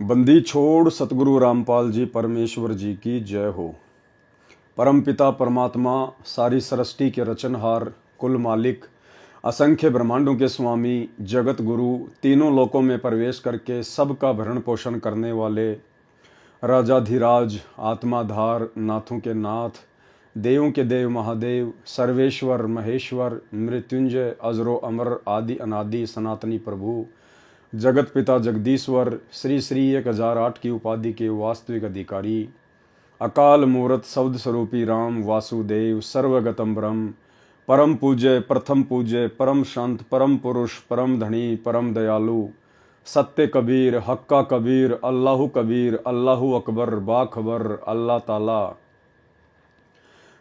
बंदी छोड़ सतगुरु रामपाल जी परमेश्वर जी की जय हो। परमपिता परमात्मा, सारी सृष्टि के रचनहार, कुल मालिक, असंख्य ब्रह्मांडों के स्वामी, जगत गुरु, तीनों लोकों में प्रवेश करके सबका भरण पोषण करने वाले राजाधिराज, आत्माधार, नाथों के नाथ, देवों के देव महादेव, सर्वेश्वर महेश्वर, मृत्युंजय, अजरो अमर, आदि अनादि सनातनी प्रभु, जगत पिता जगदीश्वर, श्री श्री 1008 की उपाधि के वास्तविक अधिकारी, अकाल मूर्त शब्द स्वरूपी राम वासुदेव, सर्वगतम ब्रह्म, परम पूज्य, प्रथम पूज्य, परम संत, परम पुरुष, परम धनी, परम दयालु, सत्य कबीर, हक्का कबीर, अल्लाहु कबीर, अल्लाहु अकबर, बाखबर, अल्लाह ताला,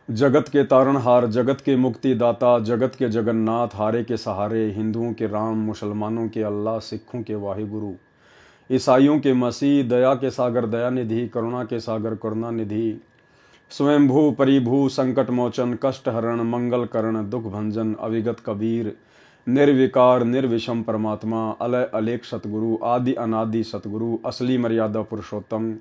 जगत के तारणहार, जगत के मुक्तिदाता, जगत के जगन्नाथ, हारे के सहारे, हिंदुओं के राम, मुसलमानों के अल्लाह, सिखों के वाहिगुरु, ईसाइयों के मसीह, दया के सागर दया निधि, करुणा के सागर करुणा निधि, स्वयंभू परिभू, संकट मोचन, कष्ट हरण, मंगल करण, दुख भंजन, अविगत कबीर, निर्विकार निर्विषम परमात्मा, अलय अलेख सतगुरु, आदि अनादि सतगुरु, असली मर्यादा पुरुषोत्तम,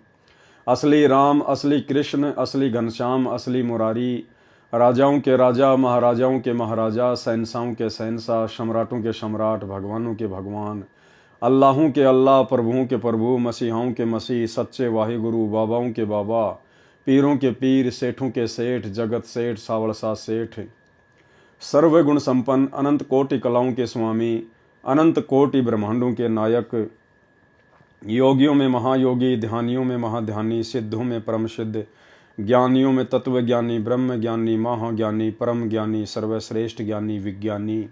असली राम, असली कृष्ण, असली घनश्याम, असली मुरारी, राजाओं के राजा, महाराजाओं के महाराजा, शहंशाहों के शहंशाह, सम्राटों के सम्राट, भगवानों के भगवान, अल्लाहों के अल्लाह, प्रभुओं के प्रभु, मसीहाओं के मसीह, सच्चे वाहिगुरु, बाबाओं के बाबा, पीरों के पीर, सेठों के सेठ, जगत सेठ, सावड़सा सेठ, सर्वगुण संपन्न, अनंत कोटि कलाओं के स्वामी, अनंत कोटि ब्रह्मांडों के नायक, योगियों में महायोगी, ध्यानियों में महाध्यानी, सिद्धों में परम सिद्ध, ज्ञानियों में तत्व ज्ञानी, ब्रह्म ज्ञानी, महाज्ञानी, परम ज्ञानी, सर्वश्रेष्ठ ज्ञानी, विज्ञानी,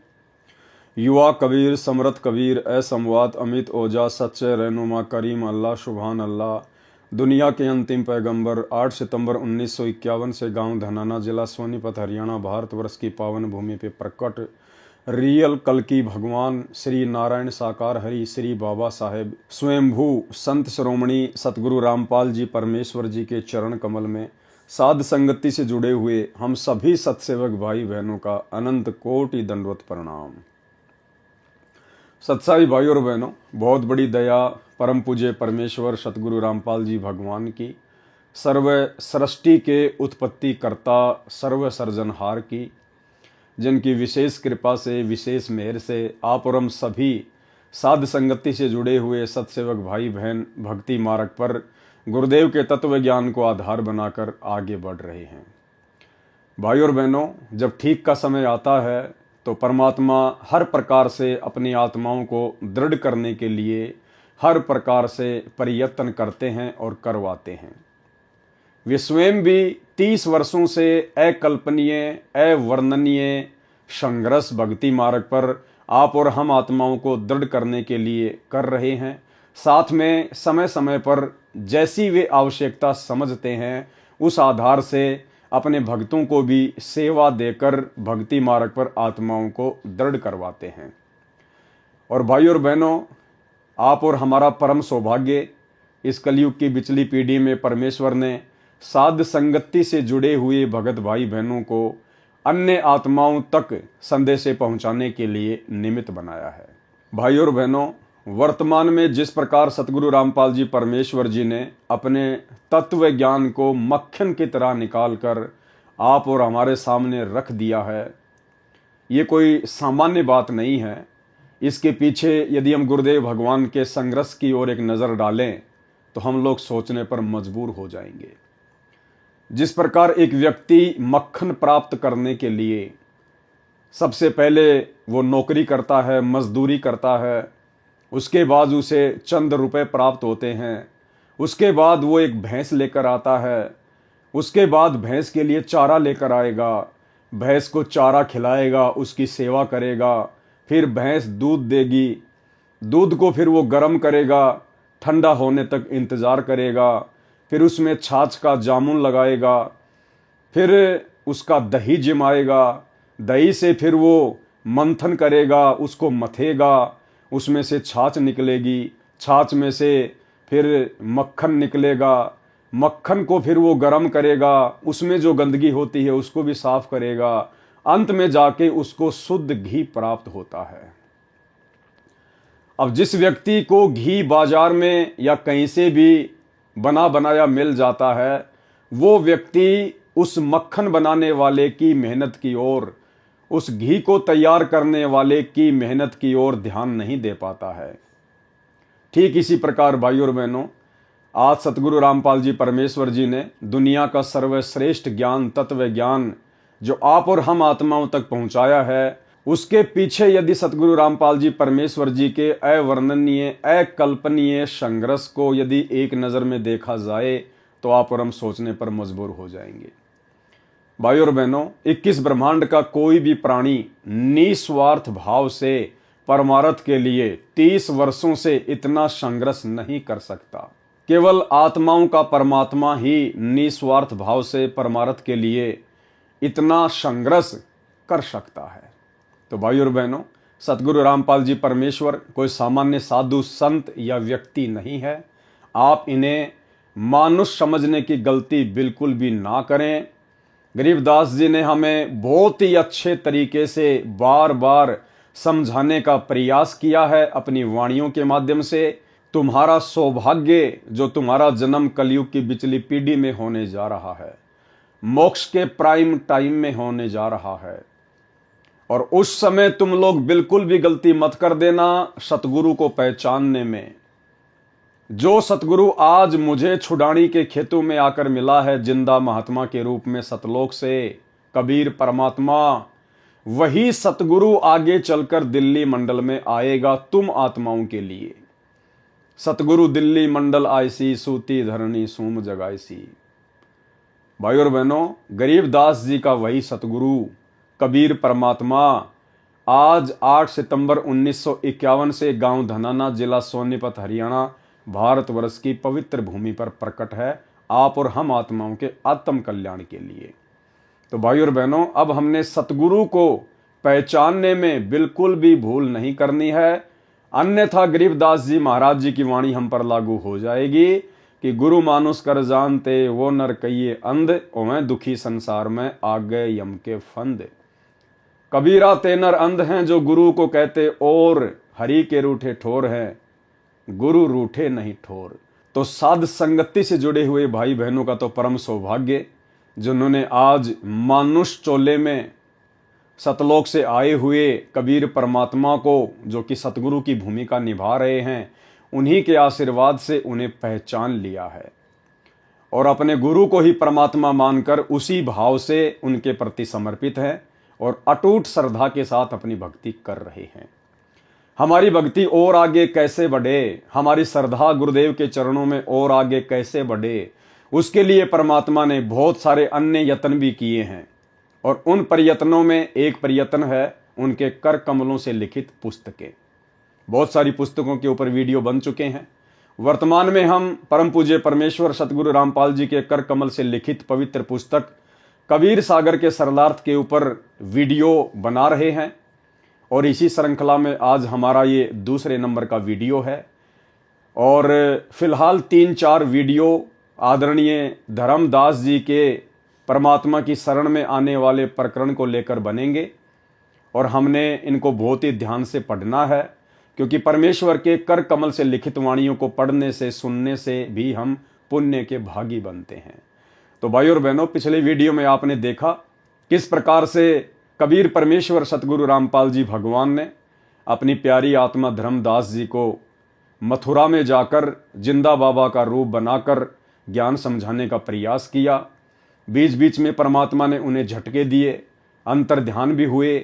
युवा कबीर, समरथ कबीर, असंवाद, अमित ओजा, सच्चे रहनुमा, करीम अल्लाह, सुभान अल्लाह, दुनिया के अंतिम पैगंबर, 8 सितंबर 1951 से गांव धनाना, जिला सोनीपत, हरियाणा, भारतवर्ष की पावन भूमि पे प्रकट रियल कल की भगवान श्री नारायण साकार हरि श्री बाबा साहेब स्वयंभू संत श्रोमणी सतगुरु रामपाल जी परमेश्वर जी के चरण कमल में साध संगति से जुड़े हुए हम सभी सत्सेवक भाई बहनों का अनंत कोटि दंडवत प्रणाम। सत्साई भाई और बहनों, बहुत बड़ी दया परम पूज्य परमेश्वर सतगुरु रामपाल जी भगवान की, सर्व सृष्टि के उत्पत्ति कर्ता, सर्व सर्जनहार की, जिनकी विशेष कृपा से, विशेष मेहर से आप और हम सभी साध संगति से जुड़े हुए सत्सेवक भाई बहन भक्ति मार्ग पर गुरुदेव के तत्व ज्ञान को आधार बनाकर आगे बढ़ रहे हैं। भाई और बहनों, जब ठीक का समय आता है तो परमात्मा हर प्रकार से अपनी आत्माओं को दृढ़ करने के लिए हर प्रकार से प्रयत्न करते हैं और करवाते हैं। वे स्वयं भी 30 वर्षों से अकल्पनीय, अवर्णनीय संघर्ष भक्ति मार्ग पर आप और हम आत्माओं को दृढ़ करने के लिए कर रहे हैं। साथ में समय समय पर जैसी वे आवश्यकता समझते हैं उस आधार से अपने भक्तों को भी सेवा देकर भक्ति मार्ग पर आत्माओं को दृढ़ करवाते हैं। और भाई और बहनों, आप और हमारा परम सौभाग्य, इस कलयुग की बिचली पीढ़ी में परमेश्वर ने साध संगति से जुड़े हुए भगत भाई बहनों को अन्य आत्माओं तक संदेशे पहुंचाने के लिए निमित्त बनाया है। भाई और बहनों, वर्तमान में जिस प्रकार सतगुरु रामपाल जी परमेश्वर जी ने अपने तत्व ज्ञान को मक्खन की तरह निकालकर आप और हमारे सामने रख दिया है, ये कोई सामान्य बात नहीं है। इसके पीछे यदि हम गुरुदेव भगवान के संघर्ष की ओर एक नज़र डालें तो हम लोग सोचने पर मजबूर हो जाएंगे। जिस प्रकार एक व्यक्ति मक्खन प्राप्त करने के लिए सबसे पहले वो नौकरी करता है, मजदूरी करता है, उसके बाद उसे चंद रुपए प्राप्त होते हैं, उसके बाद वो एक भैंस लेकर आता है, उसके बाद भैंस के लिए चारा लेकर आएगा, भैंस को चारा खिलाएगा, उसकी सेवा करेगा, फिर भैंस दूध देगी, दूध को फिर वो गर्म करेगा, ठंडा होने तक इंतज़ार करेगा, फिर उसमें छाछ का जामुन लगाएगा, फिर उसका दही जमाएगा, दही से फिर वो मंथन करेगा, उसको मथेगा, उसमें से छाछ निकलेगी, छाछ में से फिर मक्खन निकलेगा, मक्खन को फिर वो गर्म करेगा, उसमें जो गंदगी होती है उसको भी साफ करेगा, अंत में जाके उसको शुद्ध घी प्राप्त होता है। अब जिस व्यक्ति को घी बाजार में या कहीं से भी बना बनाया मिल जाता है, वो व्यक्ति उस मक्खन बनाने वाले की मेहनत की ओर, उस घी को तैयार करने वाले की मेहनत की ओर ध्यान नहीं दे पाता है। ठीक इसी प्रकार भाइयों और बहनों, आज सतगुरु रामपाल जी परमेश्वर जी ने दुनिया का सर्वश्रेष्ठ ज्ञान, तत्व ज्ञान जो आप और हम आत्माओं तक पहुंचाया है, उसके पीछे यदि सतगुरु रामपाल जी परमेश्वर जी के अवर्णनीय, अकल्पनीय संघर्ष को यदि एक नज़र में देखा जाए तो आप और हम सोचने पर मजबूर हो जाएंगे। भाइयों और बहनों, 21 ब्रह्मांड का कोई भी प्राणी निस्वार्थ भाव से परमार्थ के लिए 30 वर्षों से इतना संघर्ष नहीं कर सकता। केवल आत्माओं का परमात्मा ही निस्वार्थ भाव से परमार्थ के लिए इतना संघर्ष कर सकता है। तो भाइयों और बहनों, सतगुरु रामपाल जी परमेश्वर कोई सामान्य साधु संत या व्यक्ति नहीं है। आप इन्हें मानुष समझने की गलती बिल्कुल भी ना करें। गरीबदास जी ने हमें बहुत ही अच्छे तरीके से बार बार समझाने का प्रयास किया है अपनी वाणियों के माध्यम से। तुम्हारा सौभाग्य जो तुम्हारा जन्म कलयुग की बिचली पीढ़ी में होने जा रहा है, मोक्ष के प्राइम टाइम में होने जा रहा है, और उस समय तुम लोग बिल्कुल भी गलती मत कर देना सतगुरु को पहचानने में। जो सतगुरु आज मुझे छुड़ानी के खेतों में आकर मिला है जिंदा महात्मा के रूप में सतलोक से, कबीर परमात्मा, वही सतगुरु आगे चलकर दिल्ली मंडल में आएगा तुम आत्माओं के लिए। सतगुरु दिल्ली मंडल आयसी, सूती धरनी सूम जगाईसी। भाई और बहनों, गरीबदास जी का वही सतगुरु कबीर परमात्मा आज 8 सितंबर 1951 से गांव धनाना, जिला सोनीपत, हरियाणा, भारतवर्ष की पवित्र भूमि पर प्रकट है, आप और हम आत्माओं के आत्म कल्याण के लिए। तो भाई और बहनों, अब हमने सतगुरु को पहचानने में बिल्कुल भी भूल नहीं करनी है, अन्यथा गरीबदास जी महाराज जी की वाणी हम पर लागू हो जाएगी कि गुरु मानुष कर जानते वो नर कहिए अंध, ओवें दुखी संसार में आ गए यम के फंद। कबीरा ते नर अंध हैं जो गुरु को कहते, और हरि के रूठे ठोर हैं, गुरु रूठे नहीं ठोर। तो साध संगति से जुड़े हुए भाई बहनों का तो परम सौभाग्य, जिन्होंने आज मानुष चोले में सतलोक से आए हुए कबीर परमात्मा को, जो कि सतगुरु की भूमिका निभा रहे हैं, उन्हीं के आशीर्वाद से उन्हें पहचान लिया है और अपने गुरु को ही परमात्मा मानकर उसी भाव से उनके प्रति समर्पित हैं और अटूट श्रद्धा के साथ अपनी भक्ति कर रहे हैं। हमारी भक्ति और आगे कैसे बढ़े, हमारी श्रद्धा गुरुदेव के चरणों में और आगे कैसे बढ़े, उसके लिए परमात्मा ने बहुत सारे अन्य यत्न भी किए हैं, और उन प्रयत्नों में एक प्रयत्न है उनके कर कमलों से लिखित पुस्तकें। बहुत सारी पुस्तकों के ऊपर वीडियो बन चुके हैं। वर्तमान में हम परम पूज्य परमेश्वर सतगुरु रामपाल जी के कर कमल से लिखित पवित्र पुस्तक कबीर सागर के सरलार्थ के ऊपर वीडियो बना रहे हैं, और इसी श्रृंखला में आज हमारा ये दूसरे नंबर का वीडियो है। और फिलहाल 3-4 वीडियो आदरणीय धर्मदास जी के परमात्मा की शरण में आने वाले प्रकरण को लेकर बनेंगे, और हमने इनको बहुत ही ध्यान से पढ़ना है, क्योंकि परमेश्वर के कर कमल से लिखित वाणियों को पढ़ने से, सुनने से भी हम पुण्य के भागी बनते हैं। तो भाई और बहनों, पिछले वीडियो में आपने देखा किस प्रकार से कबीर परमेश्वर सतगुरु रामपाल जी भगवान ने अपनी प्यारी आत्मा धर्मदास जी को मथुरा में जाकर जिंदा बाबा का रूप बनाकर ज्ञान समझाने का प्रयास किया। बीच बीच में परमात्मा ने उन्हें झटके दिए, अंतर ध्यान भी हुए,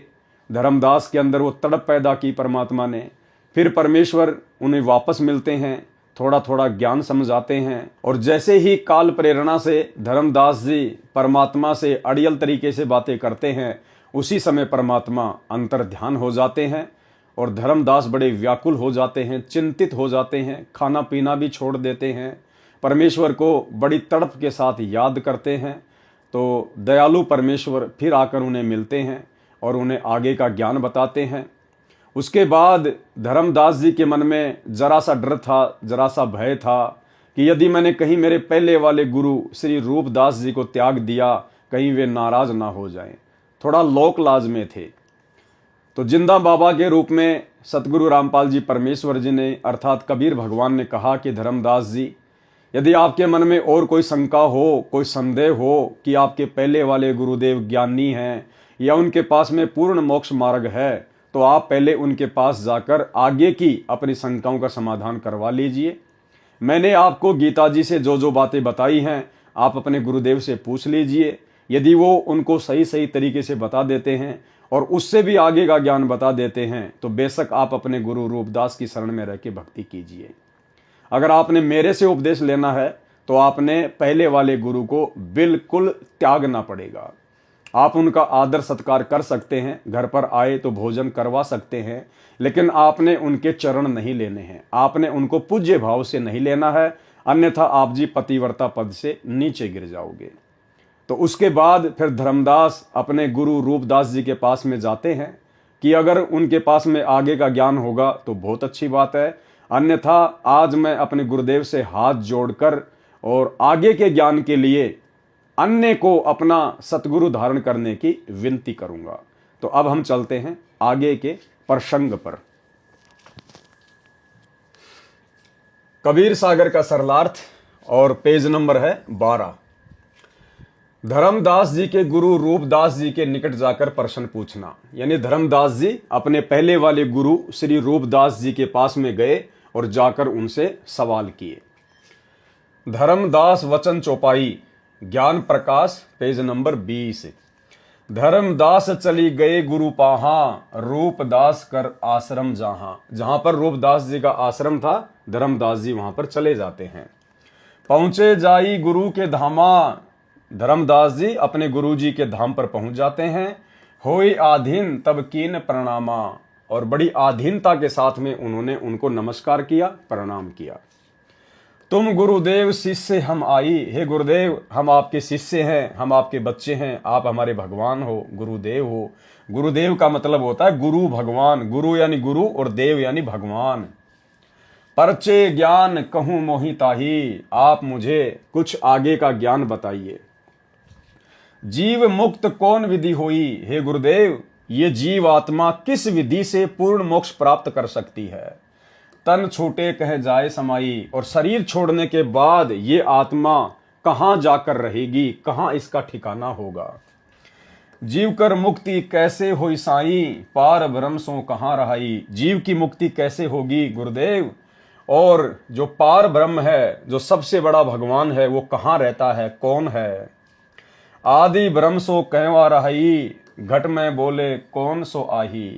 धर्मदास के अंदर वो तड़प पैदा की परमात्मा ने। फिर परमेश्वर उन्हें वापस मिलते हैं, थोड़ा थोड़ा ज्ञान समझाते हैं, और जैसे ही काल प्रेरणा से धर्मदास जी परमात्मा से अड़ियल तरीके से बातें करते हैं, उसी समय परमात्मा अंतर ध्यान हो जाते हैं और धर्मदास बड़े व्याकुल हो जाते हैं, चिंतित हो जाते हैं, खाना पीना भी छोड़ देते हैं, परमेश्वर को बड़ी तड़प के साथ याद करते हैं। तो दयालु परमेश्वर फिर आकर उन्हें मिलते हैं और उन्हें आगे का ज्ञान बताते हैं। उसके बाद धर्मदास जी के मन में जरा सा डर था, जरा सा भय था कि यदि मैंने कहीं मेरे पहले वाले गुरु श्री रूपदास जी को त्याग दिया, कहीं वे नाराज ना हो जाएं। थोड़ा लोक लाज में थे। तो जिंदा बाबा के रूप में सतगुरु रामपाल जी परमेश्वर जी ने अर्थात कबीर भगवान ने कहा कि धर्मदास जी, यदि आपके मन में और कोई शंका हो, कोई संदेह हो कि आपके पहले वाले गुरुदेव ज्ञानी हैं या उनके पास में पूर्ण मोक्ष मार्ग है, तो आप पहले उनके पास जाकर आगे की अपनी शंकाओं का समाधान करवा लीजिए। मैंने आपको गीता जी से जो जो बातें बताई हैं आप अपने गुरुदेव से पूछ लीजिए। यदि वो उनको सही सही तरीके से बता देते हैं और उससे भी आगे का ज्ञान बता देते हैं तो बेशक आप अपने गुरु रूपदास की शरण में रह के भक्ति कीजिए। अगर आपने मेरे से उपदेश लेना है तो आपने पहले वाले गुरु को बिल्कुल त्यागना पड़ेगा। आप उनका आदर सत्कार कर सकते हैं, घर पर आए तो भोजन करवा सकते हैं, लेकिन आपने उनके चरण नहीं लेने हैं, आपने उनको पूज्य भाव से नहीं लेना है, अन्यथा आप जी पतिव्रता पद से नीचे गिर जाओगे। तो उसके बाद फिर धर्मदास अपने गुरु रूपदास जी के पास में जाते हैं कि अगर उनके पास में आगे का ज्ञान होगा तो बहुत अच्छी बात है, अन्यथा आज मैं अपने गुरुदेव से हाथ जोड़कर और आगे के ज्ञान के लिए अन्य को अपना सतगुरु धारण करने की विनती करूंगा। तो अब हम चलते हैं आगे के प्रसंग पर। कबीर सागर का सरलार्थ और पेज नंबर है 12। धर्मदास जी के गुरु रूपदास जी के निकट जाकर प्रश्न पूछना, यानी धर्मदास जी अपने पहले वाले गुरु श्री रूपदास जी के पास में गए और जाकर उनसे सवाल किए। धर्मदास वचन चौपाई ज्ञान प्रकाश पेज नंबर 20। धर्मदास चली गए गुरु पाहा, रूपदास कर आश्रम जहां। जहां पर रूपदास जी का आश्रम था, धर्मदास जी वहां पर चले जाते हैं। पहुंचे जाई गुरु के धामा, धर्मदास जी अपने गुरु जी के धाम पर पहुंच जाते हैं। होई आधीन तब कीन प्रणामा, और बड़ी आधीनता के साथ में उन्होंने उनको नमस्कार किया, प्रणाम किया। तुम गुरुदेव शिष्य हम आई, हे गुरुदेव हम आपके शिष्य हैं, हम आपके बच्चे हैं, आप हमारे भगवान हो, गुरुदेव हो। गुरुदेव का मतलब होता है गुरु भगवान, गुरु यानी गुरु और देव यानी भगवान। परचे ज्ञान कहूं मोहि ताही, आप मुझे कुछ आगे का ज्ञान बताइए। जीव मुक्त कौन विधि होई, हे गुरुदेव ये जीव आत्मा किस विधि से पूर्ण मोक्ष प्राप्त कर सकती है। तन छूटे कह जाए समाई, और शरीर छोड़ने के बाद ये आत्मा कहां जाकर रहेगी, कहां इसका ठिकाना होगा। जीव कर मुक्ति कैसे होई साई, पार ब्रह्म सो कहां रहाई। जीव की मुक्ति कैसे होगी गुरुदेव, और जो पार ब्रह्म है, जो सबसे बड़ा भगवान है, वो कहां रहता है, कौन है। आदि ब्रह्म सो कहवा रहाई, घट में बोले कौन सो आही।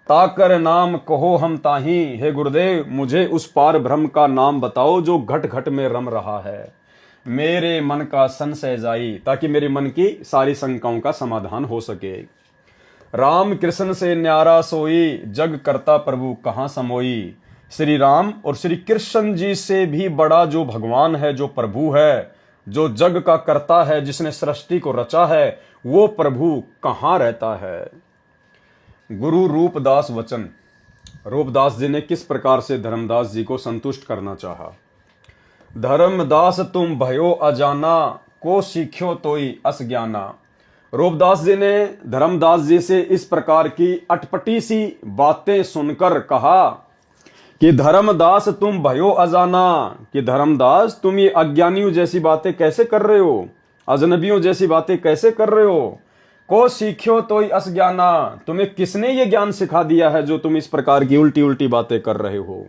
ताकर नाम कहो हम ताही, हे गुरुदेव मुझे उस पार ब्रह्म का नाम बताओ जो घट घट में रम रहा है। मेरे मन का संशय जाई, ताकि मेरे मन की सारी शंकाओं का समाधान हो सके। राम कृष्ण से न्यारा सोई, जग करता प्रभु कहाँ समोई। श्री राम और श्री कृष्ण जी से भी बड़ा जो भगवान है, जो प्रभु है, जो जग का कर्ता है, जिसने सृष्टि को रचा है, वो प्रभु कहाँ रहता है। गुरु रूपदास वचन। रूपदास जी ने किस प्रकार से धर्मदास जी को संतुष्ट करना चाहा। धर्मदास तुम भयो अजाना, को सीख्यो तोई अस ज्ञाना। रूपदास जी ने धर्मदास जी से इस प्रकार की अटपटी सी बातें सुनकर कहा कि धर्मदास तुम भयो अजाना, कि धर्मदास तुम ये अज्ञानियों जैसी बातें कैसे कर रहे हो, अजनबियों जैसी बातें कैसे कर रहे हो। को सीख्यो तो अस ज्ञाना, तुम्हें किसने ये ज्ञान सिखा दिया है जो तुम इस प्रकार की उल्टी उल्टी बातें कर रहे हो।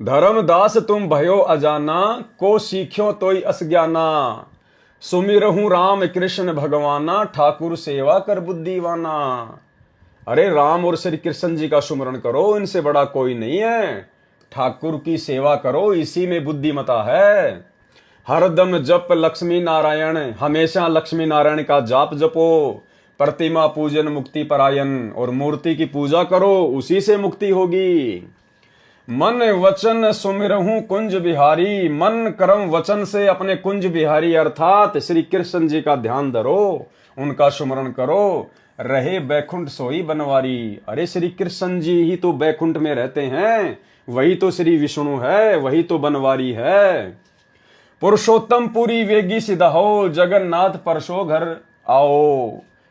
धर्मदास तुम भयो अजाना, को सीख्यो तो अस ज्ञाना। सुमिरहूं राम कृष्ण भगवाना, ठाकुर सेवा कर बुद्धिवाना। अरे राम और श्री कृष्ण जी का सुमरण करो, इनसे बड़ा कोई नहीं है। ठाकुर की सेवा करो, इसी में बुद्धिमता है। हरदम जप लक्ष्मी नारायण, हमेशा लक्ष्मी नारायण का जाप जपो। प्रतिमा पूजन मुक्ति परायण, और मूर्ति की पूजा करो, उसी से मुक्ति होगी। मन वचन सुमिरहूं कुंज बिहारी, मन कर्म वचन से अपने कुंज बिहारी अर्थात श्री कृष्ण जी का ध्यान धरो, उनका सुमरण करो। रहे बैकुंठ सोई बनवारी। अरे श्री कृष्ण जी ही तो बैकुंठ में रहते हैं, वही तो श्री विष्णु है, वही तो बनवारी है। पुरुषोत्तम पुरी वेगी सिधाओ, जगन्नाथ परसो घर आओ।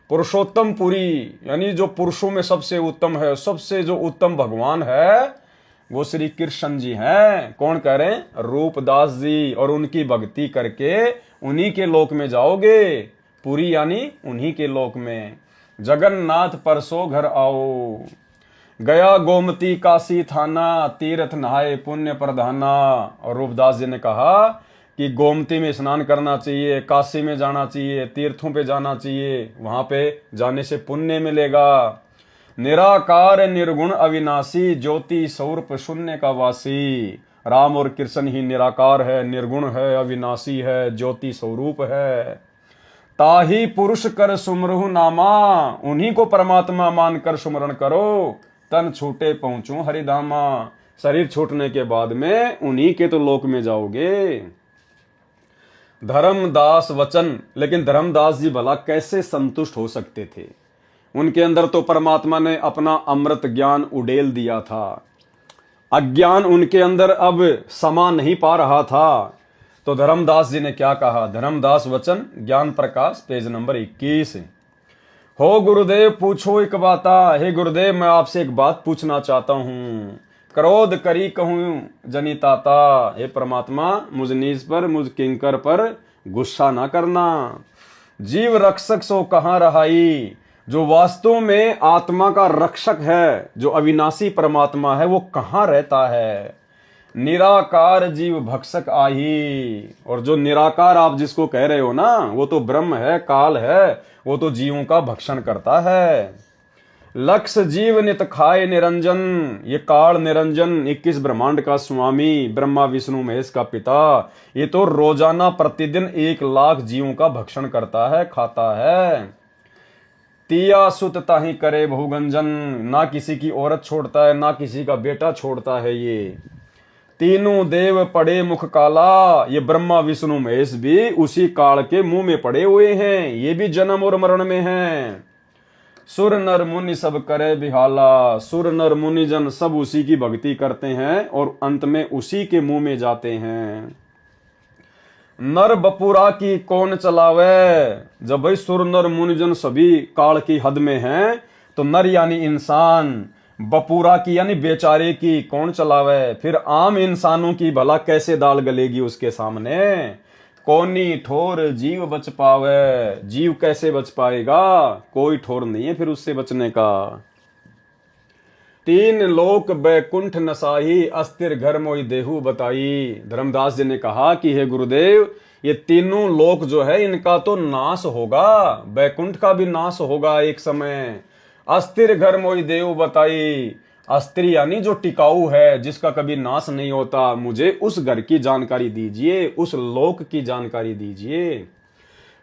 पुरुषोत्तम पुरी, यानी जो पुरुषों में सबसे उत्तम है, सबसे जो उत्तम भगवान है वो श्री कृष्ण जी हैं। कौन कह रहे हैं? रूपदास जी। और उनकी भक्ति करके उन्हीं के लोक में जाओगे। पुरी यानी उन्हीं के लोक में। जगन्नाथ परसो घर आओ, गया गोमती काशी थाना, तीर्थ नहाए पुण्य प्रधाना। और रूपदास जी ने कहा कि गोमती में स्नान करना चाहिए, काशी में जाना चाहिए, तीर्थों पे जाना चाहिए, वहां पे जाने से पुण्य मिलेगा। निराकार निर्गुण अविनाशी, ज्योति स्वरूप शून्य का वासी। राम और कृष्ण ही निराकार है, निर्गुण है, अविनाशी है, ज्योति स्वरूप है। ताही पुरुष कर सुमरहु नामा, उन्हीं को परमात्मा मानकर सुमरण करो। तन छूटे पहुंचू हरिधामा, शरीर छूटने के बाद में उन्हीं के तो लोक में जाओगे। धर्मदास वचन, लेकिन धर्मदास जी भला कैसे संतुष्ट हो सकते थे? उनके अंदर तो परमात्मा ने अपना अमृत ज्ञान उड़ेल दिया था। अज्ञान उनके अंदर अब समा नहीं पा रहा था। तो धर्मदास जी ने क्या कहा? धर्मदास वचन ज्ञान प्रकाश पेज नंबर 21। हो गुरुदेव पूछो एक बाता, हे गुरुदेव मैं आपसे एक बात पूछना चाहता हूं। क्रोध करी कहूं जनिताता, हे परमात्मा मुझ नीच पर, मुझ किंकर पर गुस्सा ना करना। जीव रक्षक सो कहां रहाई, जो वास्तव में आत्मा का रक्षक है, जो अविनाशी परमात्मा है, वो कहां रहता है? निराकार जीव भक्षक आही। और जो निराकार आप जिसको कह रहे हो ना, वो तो ब्रह्म है, काल है, वो तो जीवों का भक्षण करता है। लक्ष्य जीव नित खाए निरंजन, ये काल निरंजन 21 ब्रह्मांड का स्वामी, ब्रह्मा विष्णु महेश का पिता, ये तो रोजाना प्रतिदिन 1 लाख जीवों का भक्षण करता है, खाता है। तिया सुत ताही करे बहुगंजन, ना किसी की औरत छोड़ता है, ना किसी का बेटा छोड़ता है। ये तीनों देव पड़े मुख काला, ये ब्रह्मा विष्णु महेश भी उसी काल के मुंह में पड़े हुए हैं, ये भी जन्म और मरण में हैं। सुर नर मुनि सब करे बिहाला, सुर नर मुनि जन सब उसी की भक्ति करते हैं और अंत में उसी के मुंह में जाते हैं। नर बपुरा की कौन चलावे, जब भाई सुर नर मुनिजन सभी काल की हद में हैं, तो नर यानी इंसान, बपुरा की यानी बेचारे की कौन चलावे? फिर आम इंसानों की भला कैसे दाल गलेगी उसके सामने? कौनी ठोर जीव बच पावे, जीव कैसे बच पाएगा? कोई ठोर नहीं है फिर उससे बचने का। 3 लोक बैकुंठ नसाही, अस्थिर घर मोई देहु बताई। धर्मदास जी ने कहा कि हे गुरुदेव, ये तीनों लोक जो है इनका तो नाश होगा, बैकुंठ का भी नाश होगा एक समय। अस्थिर घर मोई देहु बताई, अस्थिर यानी जो टिकाऊ है, जिसका कभी नाश नहीं होता, मुझे उस घर की जानकारी दीजिए, उस लोक की जानकारी दीजिए।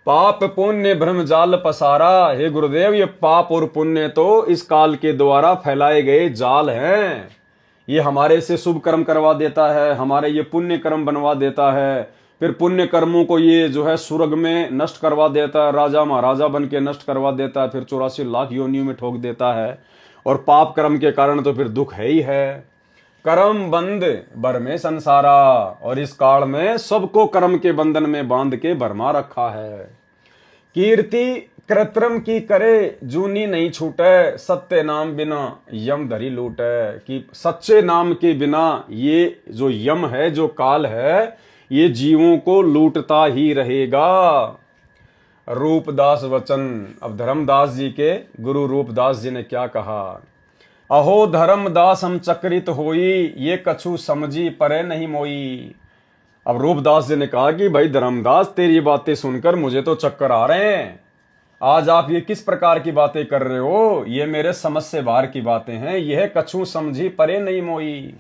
पाप पुण्य भ्रम जाल पसारा, हे गुरुदेव ये पाप और पुण्य तो इस काल के द्वारा फैलाए गए जाल हैं। ये हमारे से शुभ कर्म करवा देता है, हमारे ये पुण्य कर्म बनवा देता है, फिर पुण्य कर्मों को ये जो है स्वर्ग में नष्ट करवा देता है, राजा महाराजा बन के नष्ट करवा देता है, फिर 84 लाख योनियों में ठोक देता है। और पाप कर्म के कारण तो फिर दुख है ही है। कर्म बंद बर में संसारा, और इस काल में सबको कर्म के बंधन में बांध के भरमा रखा है। कीर्ति कृत्रिम की करे जूनी नहीं छूटे, सत्य नाम बिना यम धरी लूटे। कि सच्चे नाम के बिना ये जो यम है, जो काल है, ये जीवों को लूटता ही रहेगा। रूपदास वचन। अब धर्मदास जी के गुरु रूपदास जी ने क्या कहा? अहो धर्मदास हम चक्रित होई, ये कछु समझी परे नहीं मोई। अब रूपदास जी ने कहा कि भाई धर्मदास, तेरी बातें सुनकर मुझे तो चक्कर आ रहे हैं। आज आप ये किस प्रकार की बातें कर रहे हो? ये मेरे समझ से बाहर की बातें हैं। यह कछु समझी परे नहीं मोई।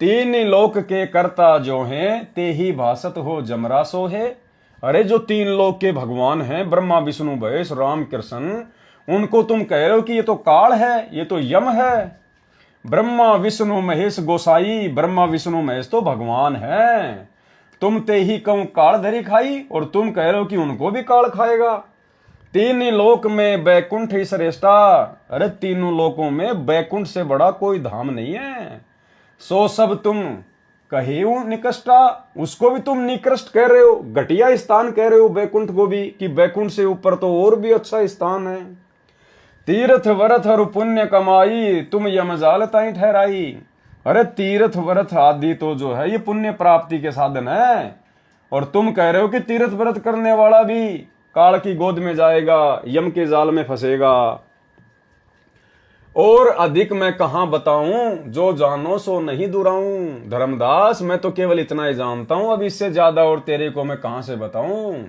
3 लोक के कर्ता जो हैं, ते ही भासत हो जमरा सो है। अरे जो 3 लोक के भगवान हैं, ब्रह्मा विष्णु महेश राम कृष्ण, उनको तुम कह रहे हो कि ये तो काल है, ये तो यम है। ब्रह्मा विष्णु महेश गोसाई, ब्रह्मा विष्णु महेश तो भगवान है। तुम ते ही कहूं काल धरी खाई, और तुम कह रहे हो कि उनको भी काल खाएगा। 3 लोक में बैकुंठ ही श्रेष्ठा। अरे तीनों लोकों में बैकुंठ से बड़ा कोई धाम नहीं है। सो सब तुम कहेऊ निकृष्टा, उसको भी तुम निकृष्ट कह रहे हो, घटिया स्थान कह रहे हो बैकुंठ को भी, कि बैकुंठ से ऊपर तो और भी अच्छा स्थान है। तीर्थ व्रत और पुण्य कमाई, तुम यमजाल ताई ठहराई। अरे तीर्थ व्रत आदि तो जो है ये पुण्य प्राप्ति के साधन है, और तुम कह रहे हो कि तीर्थ व्रत करने वाला भी काल की गोद में जाएगा, यम के जाल में फंसेगा। और अधिक मैं कहां बताऊं, जो जानो सो नहीं दुराऊं। धर्मदास मैं तो केवल इतना ही जानता हूं, अब इससे ज्यादा और तेरे को मैं कहां से बताऊं।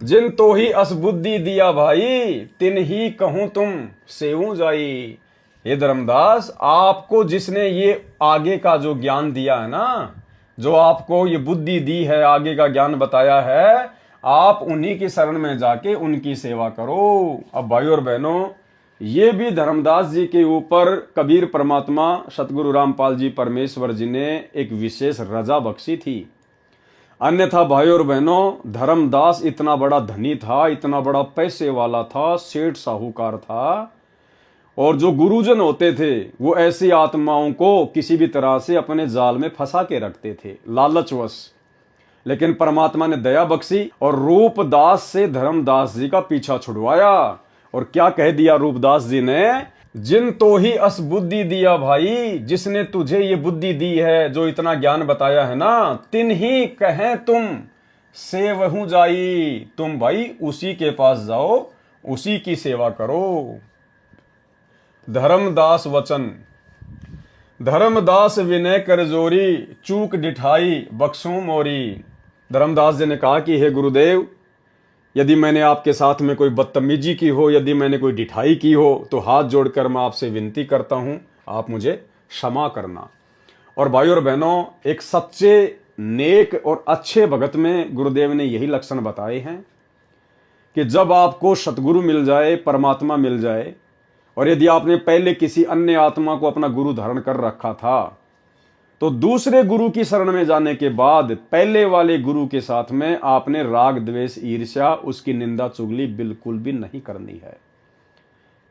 जिन तो ही असबुद्धि दिया भाई, तिन ही कहूं तुम सेऊ जाई। ये धर्मदास, आपको जिसने ये आगे का जो ज्ञान दिया है ना, जो आपको ये बुद्धि दी है, आगे का ज्ञान बताया है, आप उन्हीं की शरण में जाके उनकी सेवा करो। अब भाई और बहनों, ये भी धर्मदास जी के ऊपर कबीर परमात्मा सतगुरु रामपाल जी परमेश्वर जी ने एक विशेष रजा बख्शी थी। अन्यथा भाई और बहनों, धर्मदास इतना बड़ा धनी था, इतना बड़ा पैसे वाला था, सेठ साहूकार था, और जो गुरुजन होते थे वो ऐसी आत्माओं को किसी भी तरह से अपने जाल में फंसा के रखते थे लालचवश। लेकिन परमात्मा ने दया बख्शी और रूपदास से धर्मदास जी का पीछा छुड़वाया। और क्या कह दिया रूपदास जी ने, जिन तो ही अस बुद्धि दिया भाई, जिसने तुझे ये बुद्धि दी है, जो इतना ज्ञान बताया है ना, तिन ही कहें तुम से वहू जाई। तुम भाई उसी के पास जाओ, उसी की सेवा करो। धर्मदास वचन, धर्मदास विनय कर जोरी, चूक डिठाई बख्शू मोरी। धर्मदास जी ने कहा कि हे गुरुदेव, यदि मैंने आपके साथ में कोई बदतमीजी की हो, यदि मैंने कोई डिठाई की हो, तो हाथ जोड़कर मैं आपसे विनती करता हूं, आप मुझे क्षमा करना। और भाई और बहनों, एक सच्चे नेक और अच्छे भगत में गुरुदेव ने यही लक्षण बताए हैं कि जब आपको सतगुरु मिल जाए, परमात्मा मिल जाए, और यदि आपने पहले किसी अन्य आत्मा को अपना गुरु धारण कर रखा था, तो दूसरे गुरु की शरण में जाने के बाद पहले वाले गुरु के साथ में आपने राग द्वेष ईर्ष्या, उसकी निंदा चुगली बिल्कुल भी नहीं करनी है।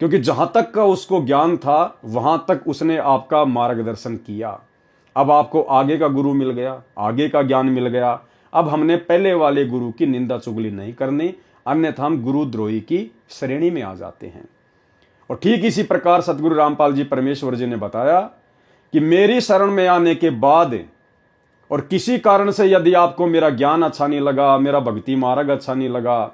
क्योंकि जहां तक का उसको ज्ञान था, वहां तक उसने आपका मार्गदर्शन किया। अब आपको आगे का गुरु मिल गया, आगे का ज्ञान मिल गया, अब हमने पहले वाले गुरु की निंदा चुगली नहीं करनी, अन्यथा हम गुरुद्रोही की श्रेणी में आ जाते हैं। और ठीक इसी प्रकार सतगुरु रामपाल जी परमेश्वर जी ने बताया कि मेरी शरण में आने के बाद और किसी कारण से यदि आपको मेरा ज्ञान अच्छा नहीं लगा, मेरा भक्ति मार्ग अच्छा नहीं लगा,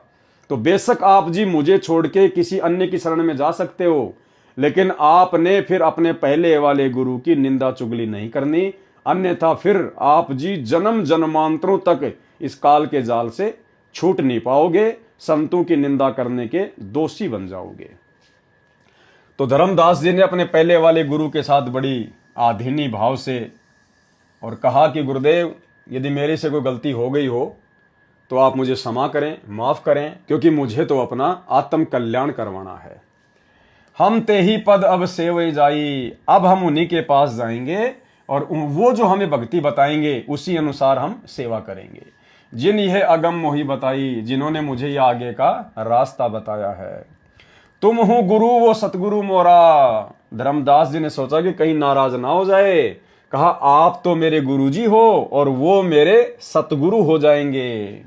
तो बेशक आप जी मुझे छोड़ के किसी अन्य की शरण में जा सकते हो, लेकिन आपने फिर अपने पहले वाले गुरु की निंदा चुगली नहीं करनी, अन्यथा फिर आप जी जन्म जन्मांतरों तक इस काल के जाल से छूट नहीं पाओगे, संतों की निंदा करने के दोषी बन जाओगे। तो धर्मदास जी ने अपने पहले वाले गुरु के साथ बड़ी आधीनी भाव से और कहा कि गुरुदेव, यदि मेरे से कोई गलती हो गई हो तो आप मुझे क्षमा करें, माफ करें, क्योंकि मुझे तो अपना आत्म कल्याण करवाना है। हम ते ही पद अब सेवई जाई, अब हम उन्हीं के पास जाएंगे और वो जो हमें भक्ति बताएंगे उसी अनुसार हम सेवा करेंगे। जिन यह अगम मोही बताई, जिन्होंने मुझे ये आगे का रास्ता बताया है। तुम हो गुरु वो सतगुरु मोरा। धर्मदास जी ने सोचा कि कहीं नाराज ना हो जाए, कहा आप तो मेरे गुरुजी हो और वो मेरे सतगुरु हो जाएंगे।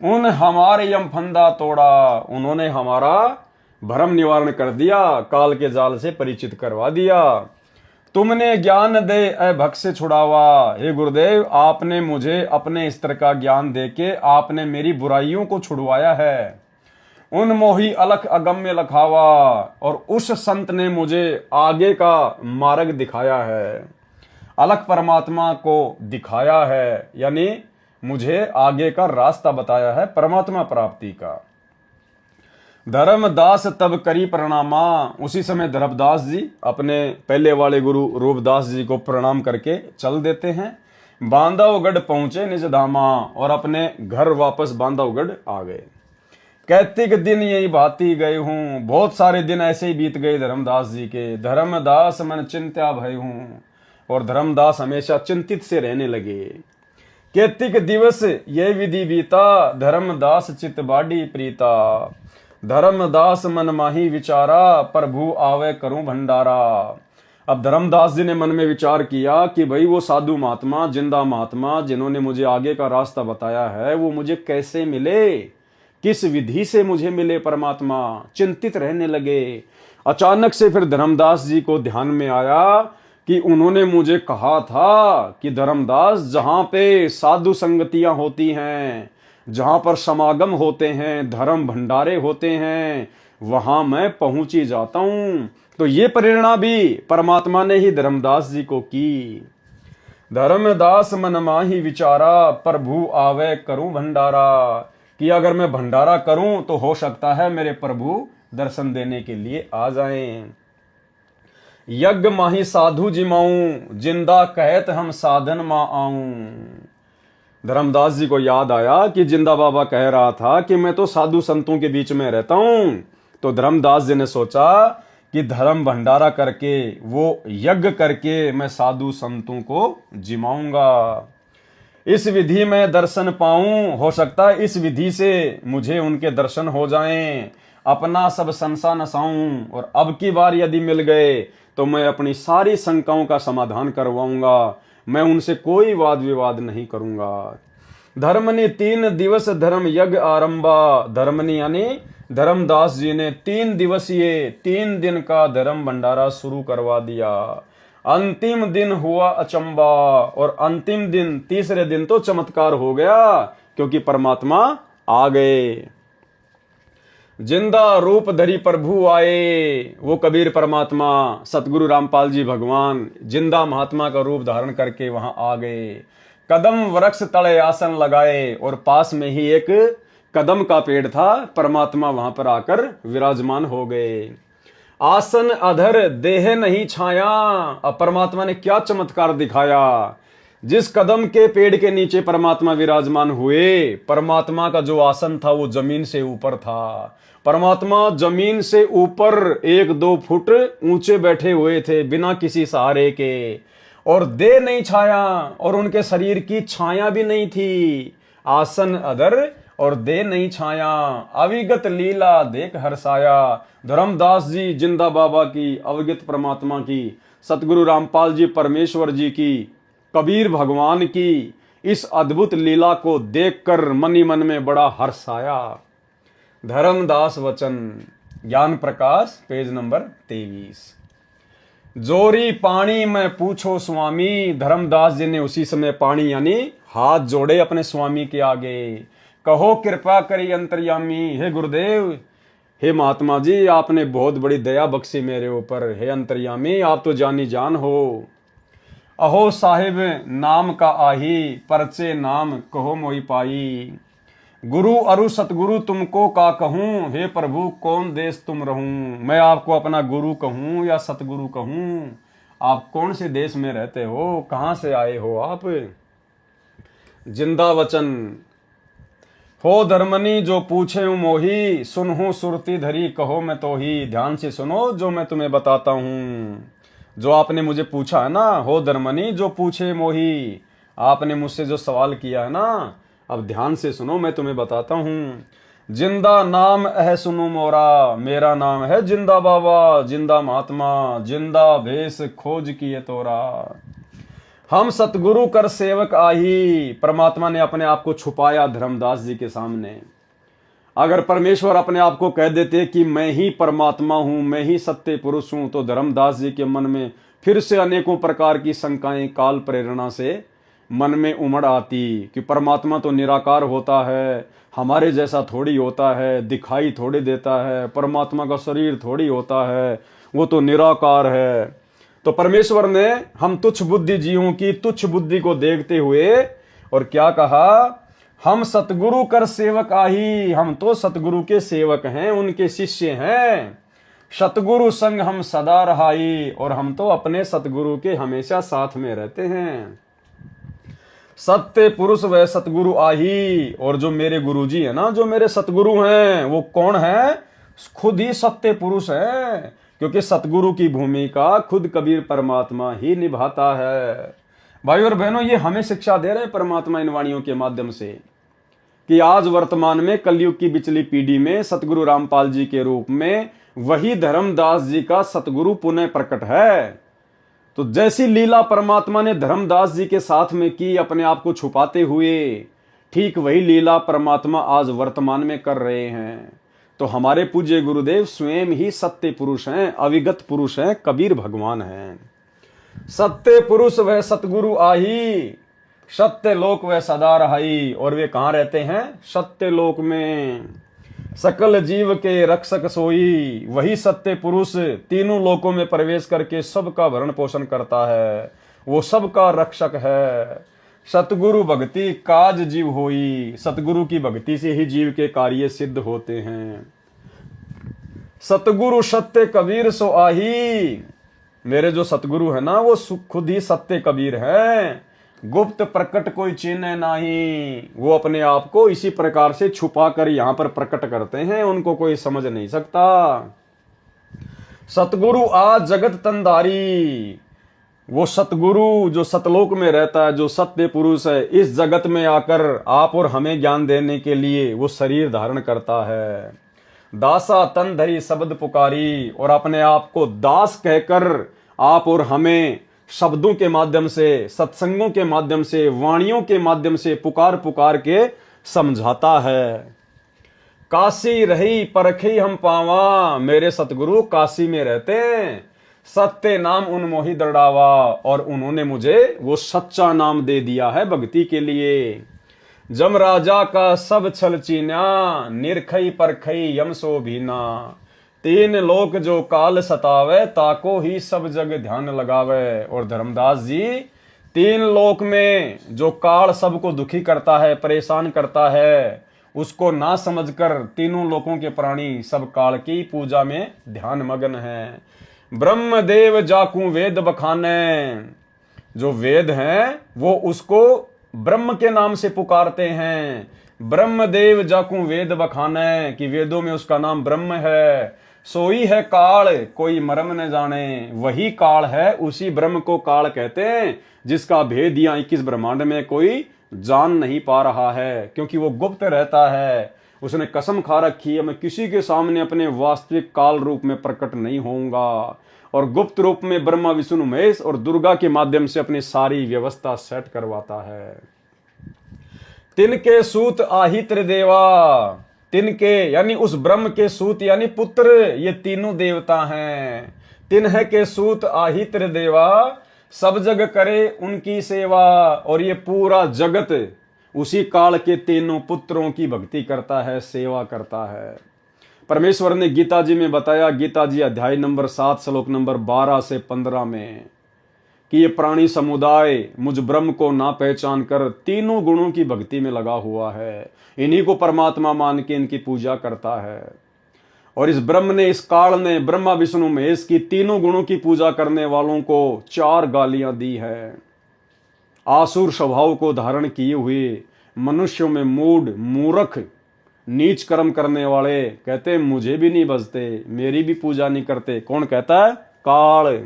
उन हमारे यम फंदा तोड़ा, उन्होंने हमारा भ्रम निवारण कर दिया, काल के जाल से परिचित करवा दिया। तुमने ज्ञान दे अभक्त से छुड़ावा। हे गुरुदेव, आपने मुझे अपने स्तर का ज्ञान देके आपने मेरी बुराइयों को छुड़वाया है। उन मोही अलख अगम्य लखावा, और उस संत ने मुझे आगे का मार्ग दिखाया है। अलख परमात्मा को दिखाया है, यानी मुझे आगे का रास्ता बताया है परमात्मा प्राप्ति का। धर्मदास तब करी प्रणामा। उसी समय धर्मदास जी अपने पहले वाले गुरु रूपदास जी को प्रणाम करके चल देते हैं। बांधवगढ़ पहुंचे निज धामा, और अपने घर वापस बांधवगढ़ आ गए। कैतिक दिन यही भांति गए हूं, बहुत सारे दिन ऐसे ही बीत गए धर्मदास जी के। धर्मदास मन चिंत्या भय हूं, और धर्मदास हमेशा चिंतित से रहने लगे। कैतिक दिवस ये विधि बीता, धर्मदास चित बाडी प्रीता। धर्मदास मन माही विचारा, प्रभु आवे करूं भंडारा। अब धर्मदास जी ने मन में विचार किया कि भाई वो साधु महात्मा, जिंदा महात्मा जिन्होंने मुझे आगे का रास्ता बताया है, वो मुझे कैसे मिले, किस विधि से मुझे मिले परमात्मा। चिंतित रहने लगे। अचानक से फिर धर्मदास जी को ध्यान में आया कि उन्होंने मुझे कहा था कि धर्मदास, जहां पे साधु संगतियां होती हैं, जहां पर समागम होते हैं, धर्म भंडारे होते हैं, वहां मैं पहुंच ही जाता हूं। तो ये प्रेरणा भी परमात्मा ने ही धर्मदास जी को की। धर्मदास मन माही विचारा, प्रभु आवे करूं भंडारा, कि अगर मैं भंडारा करूं तो हो सकता है मेरे प्रभु दर्शन देने के लिए आ जाएं। यज्ञ माही साधु जिमाऊं, जिंदा कहत हम साधन मा आऊं। धर्मदास जी को याद आया कि जिंदा बाबा कह रहा था कि मैं तो साधु संतों के बीच में रहता हूं। तो धर्मदास जी ने सोचा कि धर्म भंडारा करके, वो यज्ञ करके मैं साधु संतों को जिमाऊंगा। इस विधि में दर्शन पाऊं, हो सकता है इस विधि से मुझे उनके दर्शन हो जाएं, अपना सब संसा नसाऊं, और अब की बार यदि मिल गए तो मैं अपनी सारी शंकाओं का समाधान करवाऊंगा। मैं उनसे कोई वाद विवाद नहीं करूंगा। धर्मनि 3 दिवस धर्म यज्ञ आरंभा। धर्मनि यानी धर्मदास जी ने 3 दिवसीय 3 दिन का धर्म भंडारा शुरू करवा दिया। अंतिम दिन हुआ अचंबा, और अंतिम दिन, तीसरे दिन तो चमत्कार हो गया, क्योंकि परमात्मा आ गए। जिंदा रूप धरी प्रभु आए। वो कबीर परमात्मा, सतगुरु रामपाल जी भगवान जिंदा महात्मा का रूप धारण करके वहां आ गए। कदम वृक्ष तले आसन लगाए, और पास में ही एक कदम का पेड़ था। परमात्मा वहां पर आकर विराजमान हो गए। आसन अधर देह नहीं छाया। अब परमात्मा ने क्या चमत्कार दिखाया। जिस कदम के पेड़ के नीचे परमात्मा विराजमान हुए, परमात्मा का जो आसन था वो जमीन से ऊपर था। परमात्मा जमीन से ऊपर 1-2 फुट ऊंचे बैठे हुए थे, बिना किसी सहारे के, और देह नहीं छाया, और उनके शरीर की छाया भी नहीं थी। आसन अधर और देह नहीं छाया, अविगत लीला देख हर्षाया। धर्मदास जी जिंदा बाबा की, अवगत परमात्मा की, सतगुरु रामपाल जी परमेश्वर जी की, कबीर भगवान की इस अद्भुत लीला को देखकर मन ही मन में बड़ा हर्ष आया। धर्मदास वचन, ज्ञान प्रकाश, पेज नंबर 23। जोरी पानी में पूछो स्वामी। धर्मदास जी ने उसी समय पानी यानी हाथ जोड़े अपने स्वामी के आगे। कहो कृपा करी अंतर्यामी। हे गुरुदेव, हे महात्मा जी, आपने बहुत बड़ी दया बख्शी मेरे ऊपर। हे अंतर्यामी, आप तो जानी जान हो। अहो साहिब नाम का आही, परचे नाम कहो मोई पाई। गुरु अरु सतगुरु तुमको का कहूं, हे प्रभु कौन देश तुम रहूं। मैं आपको अपना गुरु कहूं या सतगुरु कहूं। आप कौन से देश में रहते हो, कहां से आए हो आप। जिंदा वचन, हो धर्मनी जो पूछे मोही, सुनहूं सुरती धरी कहो मैं तो ही। ध्यान से सुनो जो मैं तुम्हें बताता हूं। जो आपने मुझे पूछा है ना, हो धर्मनी जो पूछे मोही, आपने मुझसे जो सवाल किया है ना, अब ध्यान से सुनो, मैं तुम्हें बताता हूं। जिंदा नाम है सुनो मोरा। मेरा नाम है जिंदा बाबा, जिंदा महात्मा, जिंदा भेष खोज किए तोरा। हम सतगुरु कर सेवक आही। परमात्मा ने अपने आप को छुपाया धर्मदास जी के सामने। अगर परमेश्वर अपने आप को कह देते कि मैं ही परमात्मा हूं, मैं ही सत्य पुरुष हूं, तो धर्मदास जी के मन में फिर से अनेकों प्रकार की शंकाएं काल प्रेरणा से मन में उमड़ आती कि परमात्मा तो निराकार होता है, हमारे जैसा थोड़ी होता है, दिखाई थोड़ी देता है, परमात्मा का शरीर थोड़ी होता है, वो तो निराकार है। तो परमेश्वर ने हम तुच्छ बुद्धि जीवों की तुच्छ बुद्धि को देखते हुए और क्या कहा, हम सतगुरु कर सेवक आही। हम तो सतगुरु के सेवक हैं, उनके शिष्य हैं। सतगुरु संग हम सदा रहाई, और हम तो अपने सतगुरु के हमेशा साथ में रहते हैं। सत्य पुरुष वह सतगुरु आही। और जो मेरे गुरुजी है ना, जो मेरे सतगुरु हैं, वो कौन है, खुद ही सत्य पुरुष है, क्योंकि सतगुरु की भूमिका खुद कबीर परमात्मा ही निभाता है। भाई और बहनों, ये हमें शिक्षा दे रहे परमात्मा इन वाणियों के माध्यम से कि आज वर्तमान में कलयुग की पिछली पीढ़ी में सतगुरु रामपाल जी के रूप में वही धर्मदास जी का सतगुरु पुनः प्रकट है। तो जैसी लीला परमात्मा ने धर्मदास जी के साथ में की अपने आप को छुपाते हुए, ठीक वही लीला परमात्मा आज वर्तमान में कर रहे हैं। तो हमारे पूज्य गुरुदेव स्वयं ही सत्य पुरुष हैं, अविगत पुरुष हैं, कबीर भगवान हैं। सत्य पुरुष वह सतगुरु आही, सत्य लोक वह सदा रहाई। और वे कहाँ रहते हैं? सत्य लोक में। सकल जीव के रक्षक सोई, वही सत्य पुरुष तीनों लोकों में प्रवेश करके सबका भरण पोषण करता है, वो सबका रक्षक है। सतगुरु भक्ति काज जीव होई, सतगुरु की भक्ति से ही जीव के कार्य सिद्ध होते हैं। सतगुरु सत्य कबीर सो आही, मेरे जो सतगुरु है ना वो खुद ही सत्य कबीर है। गुप्त प्रकट कोई चिन्ह नहीं, वो अपने आप को इसी प्रकार से छुपा कर यहां पर प्रकट करते हैं, उनको कोई समझ नहीं सकता। सतगुरु आज जगत तंदारी, वो सतगुरु जो सतलोक में रहता है, जो सत्य पुरुष है, इस जगत में आकर आप और हमें ज्ञान देने के लिए वो शरीर धारण करता है। दासा तन धरी शब्द पुकारी, और अपने आप को दास कहकर आप और हमें शब्दों के माध्यम से, सत्संगों के माध्यम से, वाणियों के माध्यम से पुकार पुकार के समझाता है। काशी रही परखी हम पावा, मेरे सतगुरु काशी में रहते हैं, सत्य नाम उन्मोहि दृढ़ावा, और उन्होंने मुझे वो सच्चा नाम दे दिया है भक्ति के लिए। जम राजा का सब छल चीन्या, निरखई परखई यम सो भीना। तीन लोक जो काल सतावे, ताको ही सब जग ध्यान लगावे। और धर्मदास जी, तीन लोक में जो काल सबको दुखी करता है, परेशान करता है, उसको ना समझकर तीनों लोकों के प्राणी सब काल की पूजा में ध्यान मग्न है। ब्रह्मदेव जाकू वेद बखाने, जो वेद हैं वो उसको ब्रह्म के नाम से पुकारते हैं। ब्रह्मदेव जाकू वेद बखाने, कि वेदों में उसका नाम ब्रह्म है। सोई है काल कोई मरम न जाने, वही काल है, उसी ब्रह्म को काल कहते हैं, जिसका भेद यहाँ 21 ब्रह्मांड में कोई जान नहीं पा रहा है, क्योंकि वो गुप्त रहता है। उसने कसम खा रखी है, मैं किसी के सामने अपने वास्तविक काल रूप में प्रकट नहीं होऊंगा, और गुप्त रूप में ब्रह्मा विष्णु महेश और दुर्गा के माध्यम से अपनी सारी व्यवस्था सेट करवाता है। तिनके सूत आही त्रिदेवा, तिनके यानी उस ब्रह्म के सूत यानी पुत्र, ये तीनों देवता हैं। तिन्ह के सूत आही त्रिदेवा, सब जग करे उनकी सेवा। और ये पूरा जगत उसी काल के तीनों पुत्रों की भक्ति करता है, सेवा करता है। परमेश्वर ने गीता जी में बताया, गीता जी अध्याय नंबर 7 श्लोक नंबर 12 से 15 में, कि ये प्राणी समुदाय मुझ ब्रह्म को ना पहचान कर तीनों गुणों की भक्ति में लगा हुआ है, इन्हीं को परमात्मा मान के इनकी पूजा करता है। और इस ब्रह्म ने, इस काल ने ब्रह्मा विष्णु महेश की तीनों गुणों की पूजा करने वालों को 4 गालियां दी है। आसुर स्वभाव को धारण किए हुए मनुष्यों में मूढ़, मूर्ख, नीच कर्म करने वाले कहते मुझे भी नहीं बजते, मेरी भी पूजा नहीं करते। कौन कहता है? काल।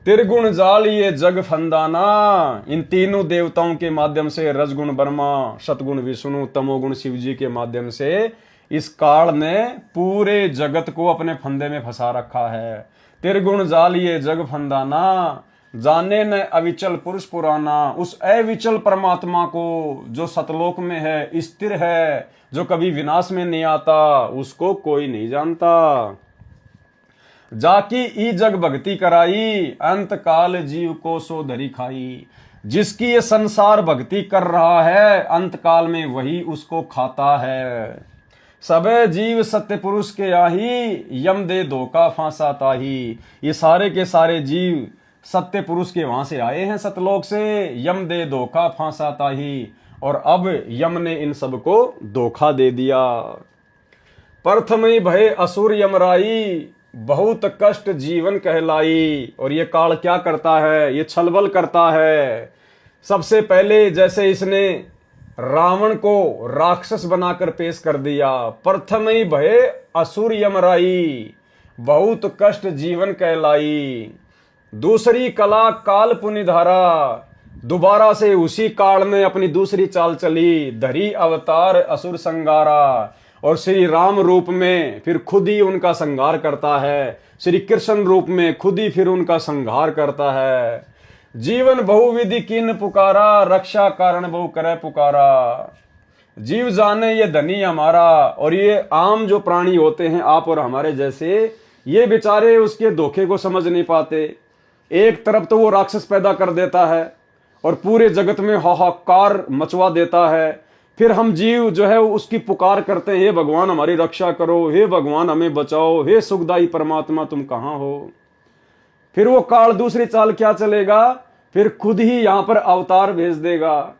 त्रिगुण जाल ये जग फंदाना, इन तीनों देवताओं के माध्यम से, रजगुण ब्रह्मा, सतगुण विष्णु, तमोगुण शिव जी के माध्यम से इस काल ने पूरे जगत को अपने फंदे में फंसा रखा है। त्रिगुण जाल ये जग फंदाना, जाने न अविचल पुरुष पुराना। उस अविचल परमात्मा को जो सतलोक में है, स्थिर है, जो कभी विनाश में नहीं आता, उसको कोई नहीं जानता। जाकी ई जग भक्ति कराई, अंत काल जीव को सो धरी खाई। जिसकी ये संसार भक्ति कर रहा है, अंत काल में वही उसको खाता है। सबे जीव सत्य पुरुष के आही, यम दे धोखा फांसा ताही। ये सारे के सारे जीव सत्य पुरुष के वहां से आए हैं, सतलोक से। यम दे धोखा फांसा ताही, और अब यम ने इन सबको धोखा दे दिया। प्रथम भय असुर यमराई, बहुत कष्ट जीवन कहलाई। और ये काल क्या करता है? ये छलबल करता है। सबसे पहले जैसे इसने रावण को राक्षस बनाकर पेश कर दिया, प्रथम ही भय असुर यमराई, बहुत कष्ट जीवन कहलाई। दूसरी कला काल पुनिधारा, दोबारा से उसी काल में अपनी दूसरी चाल चली, धरी अवतार असुर संगारा। और श्री राम रूप में फिर खुद ही उनका संहार करता है, श्री कृष्ण रूप में खुद ही फिर उनका संहार करता है। जीवन बहुविधि कीन पुकारा, रक्षा कारण बहु करे पुकारा। जीव जाने ये धनी हमारा, और ये आम जो प्राणी होते हैं आप और हमारे जैसे, ये बेचारे उसके धोखे को समझ नहीं पाते। एक तरफ तो वो राक्षस पैदा कर देता है और पूरे जगत में हाहाकार मचवा देता है, फिर हम जीव जो है उसकी पुकार करते हैं, हे भगवान हमारी रक्षा करो, हे भगवान हमें बचाओ, हे सुखदाई परमात्मा तुम कहाँ हो। फिर वो काल दूसरी चाल क्या चलेगा, फिर खुद ही यहां पर अवतार भेज देगा,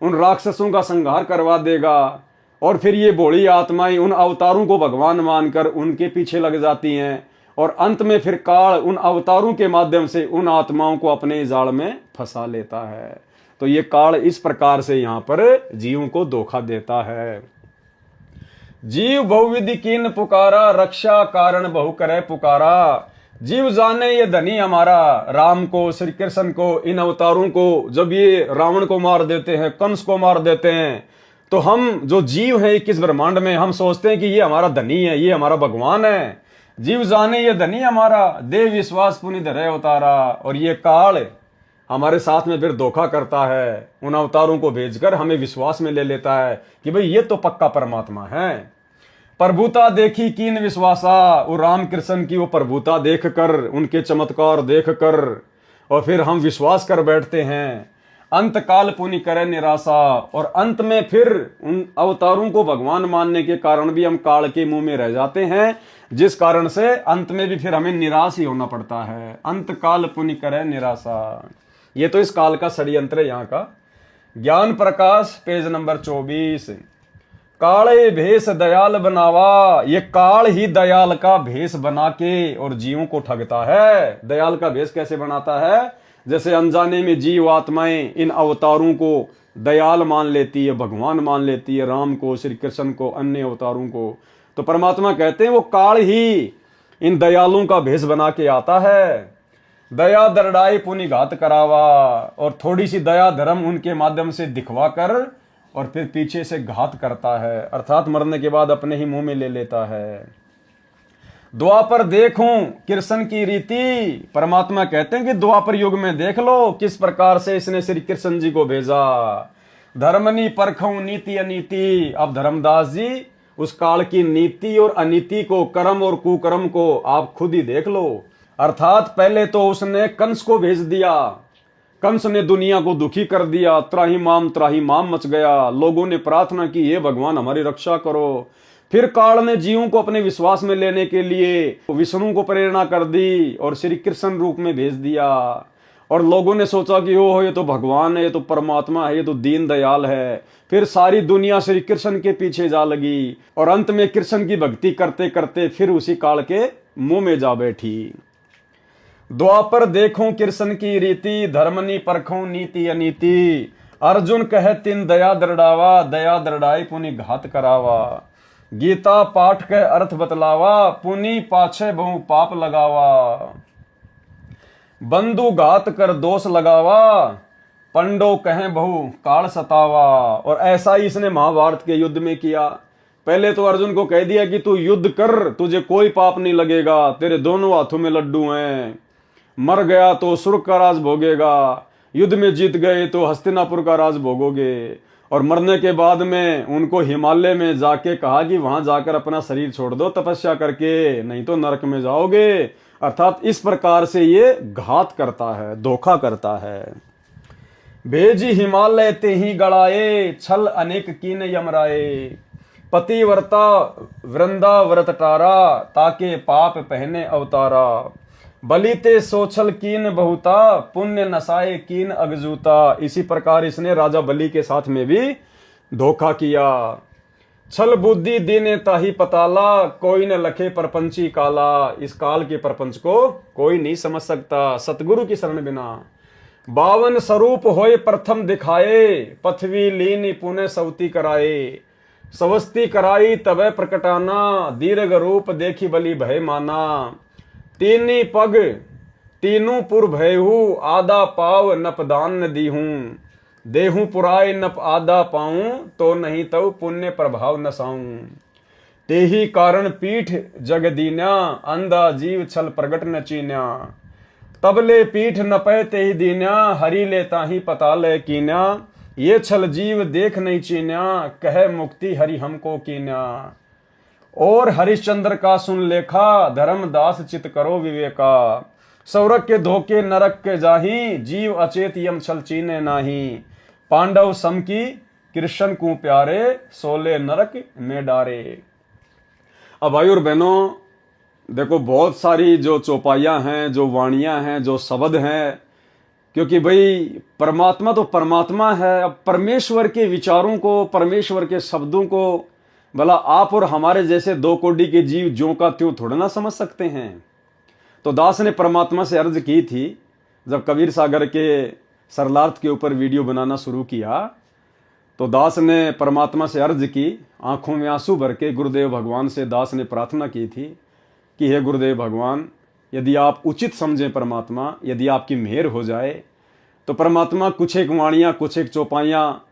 उन राक्षसों का संहार करवा देगा, और फिर ये भोली आत्माएं उन अवतारों को भगवान मानकर उनके पीछे लग जाती हैं, और अंत में फिर काल उन अवतारों के माध्यम से उन आत्माओं को अपने जाल में फंसा लेता है। तो ये काल इस प्रकार से यहां पर जीवों को धोखा देता है। जीव बहुविधि कीन पुकारा, रक्षा कारण बहु करे पुकारा। जीव जाने ये धनी हमारा, राम को, श्री कृष्ण को, इन अवतारों को जब ये रावण को मार देते हैं, कंस को मार देते हैं, तो हम जो जीव हैं 21 ब्रह्मांड में, हम सोचते हैं कि ये हमारा धनी है, ये हमारा भगवान है। जीव जाने ये धनी हमारा, देव विश्वास पुनि धरे अवतारा। और ये काल हमारे साथ में फिर धोखा करता है, उन अवतारों को भेजकर हमें विश्वास में ले लेता है कि भाई ये तो पक्का परमात्मा है। प्रभुता देखी कीन विश्वासा, वो राम कृष्ण की वो प्रभुता देखकर, उनके चमत्कार देखकर, और फिर हम विश्वास कर बैठते हैं। अंत काल पुनि करे निराशा, और अंत में फिर उन अवतारों को भगवान मानने के कारण भी हम काल के मुंह में रह जाते हैं, जिस कारण से अंत में भी फिर हमें निराश ही होना पड़ता है। अंत काल पुनि करे निराशा, ये तो इस काल का षड्यंत्र है यहाँ का। ज्ञान प्रकाश पेज नंबर 24। काले भेष दयाल बनावा, ये काल ही दयाल का भेष बना के और जीवों को ठगता है। दयाल का भेष कैसे बनाता है, जैसे अनजाने में जीव आत्माएं इन अवतारों को दयाल मान लेती है, भगवान मान लेती है, राम को, श्री कृष्ण को, अन्य अवतारों को। तो परमात्मा कहते हैं वो काल ही इन दयालुओं का भेष बना के आता है। दया दरड़ाई पुनि घात करावा, और थोड़ी सी दया धर्म उनके माध्यम से दिखवा कर और फिर पीछे से घात करता है, अर्थात मरने के बाद अपने ही मुंह में ले लेता है। द्वापर देखूं कृष्ण की रीति, परमात्मा कहते हैं कि द्वापर युग में देख लो किस प्रकार से इसने श्री कृष्ण जी को भेजा। धर्मनी परखूं नीति अनीति, अब धर्मदास जी उस काल की नीति और अनीति को, कर्म और कुकर्म को आप खुद ही देख लो। अर्थात पहले तो उसने कंस को भेज दिया, कंस ने दुनिया को दुखी कर दिया, त्राही माम मच गया। लोगों ने प्रार्थना की, हे भगवान हमारी रक्षा करो। फिर काल ने जीवों को अपने विश्वास में लेने के लिए विष्णु को प्रेरणा कर दी और श्री कृष्ण रूप में भेज दिया, और लोगों ने सोचा कि ओह ये तो भगवान है, ये तो परमात्मा है, ये तो दीन दयाल है। फिर सारी दुनिया श्री कृष्ण के पीछे जा लगी, और अंत में कृष्ण की भक्ति करते करते फिर उसी काल के मुंह में जा बैठी। द्वापर देखूं कृष्ण की रीति, धर्मनी परखूं नीति अनीति। अर्जुन कहे तिन दया दरड़ावा, दया दरड़ाई पुनि घात करावा। गीता पाठ के अर्थ बतलावा, पुनि पाछे बहु पाप लगावा। बंधु घात कर दोष लगावा, पंडो कहें बहु काल सतावा। और ऐसा ही इसने महाभारत के युद्ध में किया। पहले तो अर्जुन को कह दिया कि तू युद्ध कर, तुझे कोई पाप नहीं लगेगा, तेरे दोनों हाथों में लड्डू हैं। मर गया तो स्वर्ग का राज भोगेगा, युद्ध में जीत गए तो हस्तिनापुर का राज भोगोगे। और मरने के बाद में उनको हिमालय में जाके कहा कि वहां जाकर अपना शरीर छोड़ दो तपस्या करके, नहीं तो नरक में जाओगे। अर्थात इस प्रकार से ये घात करता है, धोखा करता है। भेजी हिमालय ते ही गड़ाए, छल अनेक कीन यमराए। पतिव्रता वृंदाव्रत टारा, ताके पाप पहने अवतारा। बलिते सोछल कीन बहुता, पुण्य नसाए कीन अगजूता। इसी प्रकार इसने राजा बलि के साथ में भी धोखा किया। छल बुद्धि दीने ताही पताला, कोई न लखे परपंची काला। इस काल के परपंच को कोई नहीं समझ सकता सतगुरु की शरण बिना। 52 स्वरूप होए प्रथम दिखाए, पृथ्वी लीन पुणे सवती कराए। सवस्ती कराई तबे प्रकटाना, दीर्घ रूप देखी बलि भय माना। तीनी पग तीनों पुर भयहू, आधा पाव नपदान न दीहूं। देहूं पुराय नप आधा पाऊं, तो नहीं तो पुण्य प्रभाव नसाऊं। तेही कारण पीठ जग दीन्या, अंधा जीव छल प्रगट न चीन्या। तबले पीठ न पै तेही दीन्या, हरि ले ताही पता ले कीन्या। ये छल जीव देख नहीं चीन्या, कहे मुक्ति हरि हमको कीन्या। और हरिश्चंद्र का सुन लेखा, धर्मदास चित करो विवेका। सौरक के धोखे नरक के जाही, जीव अचेत यम छल चीने नाही। पांडव सम की कृष्ण को प्यारे, सोले नरक में डारे। अब भाई और बहनों देखो, बहुत सारी जो चौपाइयां हैं, जो वाणियां हैं, जो शब्द हैं, क्योंकि भाई परमात्मा तो परमात्मा है। अब परमेश्वर के विचारों को, परमेश्वर के शब्दों को भला आप और हमारे जैसे दो कोटि के जीव ज्यों का त्यों थोड़ा ना समझ सकते हैं। तो दास ने परमात्मा से अर्ज की थी, जब कबीर सागर के सरलार्थ के ऊपर वीडियो बनाना शुरू किया, तो दास ने परमात्मा से अर्ज की, आंखों में आंसू भर के गुरुदेव भगवान से दास ने प्रार्थना की थी कि हे गुरुदेव भगवान, यदि आप उचित समझें परमात्मा, यदि आपकी मेहर हो जाए तो परमात्मा कुछ एक वाणियाँ, कुछ एक चौपाइयाँ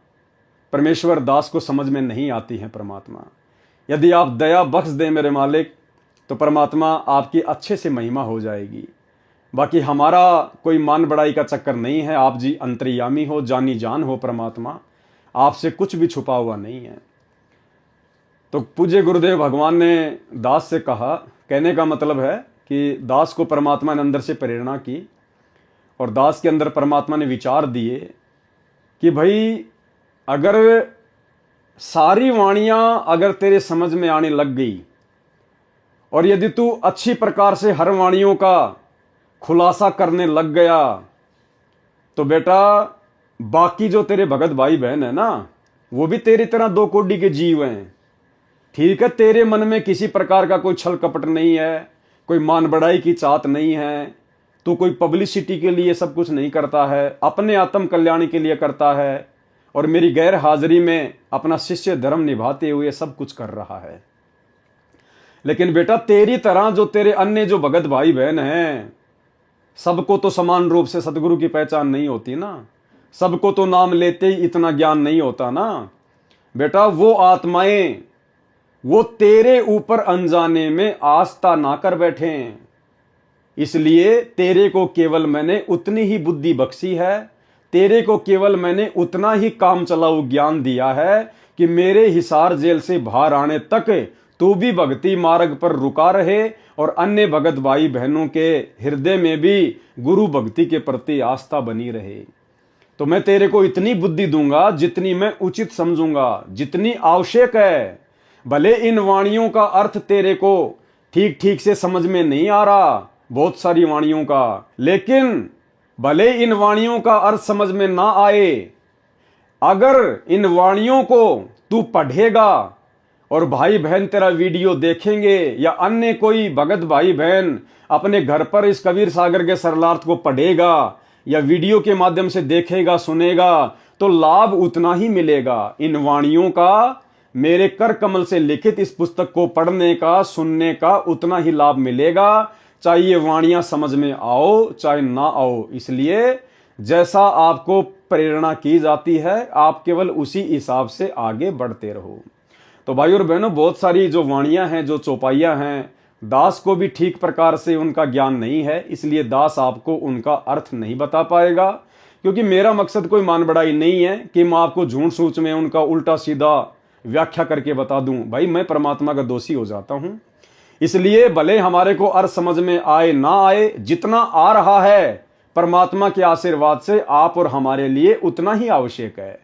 परमेश्वर दास को समझ में नहीं आती हैं। परमात्मा यदि आप दया बख्श दें मेरे मालिक, तो परमात्मा आपकी अच्छे से महिमा हो जाएगी। बाकी हमारा कोई मान बढ़ाई का चक्कर नहीं है। आप जी अंतर्यामी हो, जानी जान हो परमात्मा, आपसे कुछ भी छुपा हुआ नहीं है। तो पूज्य गुरुदेव भगवान ने दास से कहा, कहने का मतलब है कि दास को परमात्मा ने अंदर से प्रेरणा की और दास के अंदर परमात्मा ने विचार दिए कि भाई अगर सारी वाणियां अगर तेरे समझ में आने लग गई और यदि तू अच्छी प्रकार से हर वाणियों का खुलासा करने लग गया, तो बेटा बाकी जो तेरे भगत भाई बहन है ना, वो भी तेरी तरह दो कोटि के जीव हैं। ठीक है, तेरे मन में किसी प्रकार का कोई छल कपट नहीं है, कोई मान बढ़ाई की चाहत नहीं है, तू कोई पब्लिसिटी के लिए सब कुछ नहीं करता है, अपने आत्म कल्याण के लिए करता है और मेरी गैर हाजिरी में अपना शिष्य धर्म निभाते हुए सब कुछ कर रहा है। लेकिन बेटा तेरी तरह जो तेरे अन्य जो भगत भाई बहन हैं, सबको तो समान रूप से सदगुरु की पहचान नहीं होती ना, सबको तो नाम लेते ही इतना ज्ञान नहीं होता ना। बेटा वो आत्माएं वो तेरे ऊपर अनजाने में आस्था ना कर बैठे, इसलिए तेरे को केवल मैंने उतनी ही बुद्धि बख्शी है, तेरे को केवल मैंने उतना ही काम चलाऊ ज्ञान दिया है कि मेरे हिसार जेल से बाहर आने तक तू भी भक्ति मार्ग पर रुका रहे और अन्य भगत भाई बहनों के हृदय में भी गुरु भक्ति के प्रति आस्था बनी रहे। तो मैं तेरे को इतनी बुद्धि दूंगा जितनी मैं उचित समझूंगा, जितनी आवश्यक है। भले इन वाणियों का अर्थ तेरे को ठीक ठीक से समझ में नहीं आ रहा, बहुत सारी वाणियों का, लेकिन भले इन वाणियों का अर्थ समझ में ना आए, अगर इन वाणियों को तू पढ़ेगा और भाई बहन तेरा वीडियो देखेंगे या अन्य कोई भगत भाई बहन अपने घर पर इस कबीर सागर के सरलार्थ को पढ़ेगा या वीडियो के माध्यम से देखेगा, सुनेगा, तो लाभ उतना ही मिलेगा। इन वाणियों का, मेरे कर कमल से लिखित इस पुस्तक को पढ़ने का, सुनने का उतना ही लाभ मिलेगा, चाहे ये वाणियां समझ में आओ चाहे ना आओ। इसलिए जैसा आपको प्रेरणा की जाती है, आप केवल उसी हिसाब से आगे बढ़ते रहो। तो भाई और बहनों, बहुत सारी जो वाणियां हैं, जो चौपाइयां हैं, दास को भी ठीक प्रकार से उनका ज्ञान नहीं है, इसलिए दास आपको उनका अर्थ नहीं बता पाएगा। क्योंकि मेरा मकसद कोई मान बढ़ाई नहीं है कि मैं आपको झूठ सूच में उनका उल्टा सीधा व्याख्या करके बता दूं। भाई मैं परमात्मा का दोषी हो जाता हूं, इसलिए भले हमारे को अर्थ समझ में आए ना आए, जितना आ रहा है परमात्मा के आशीर्वाद से आप और हमारे लिए उतना ही आवश्यक है।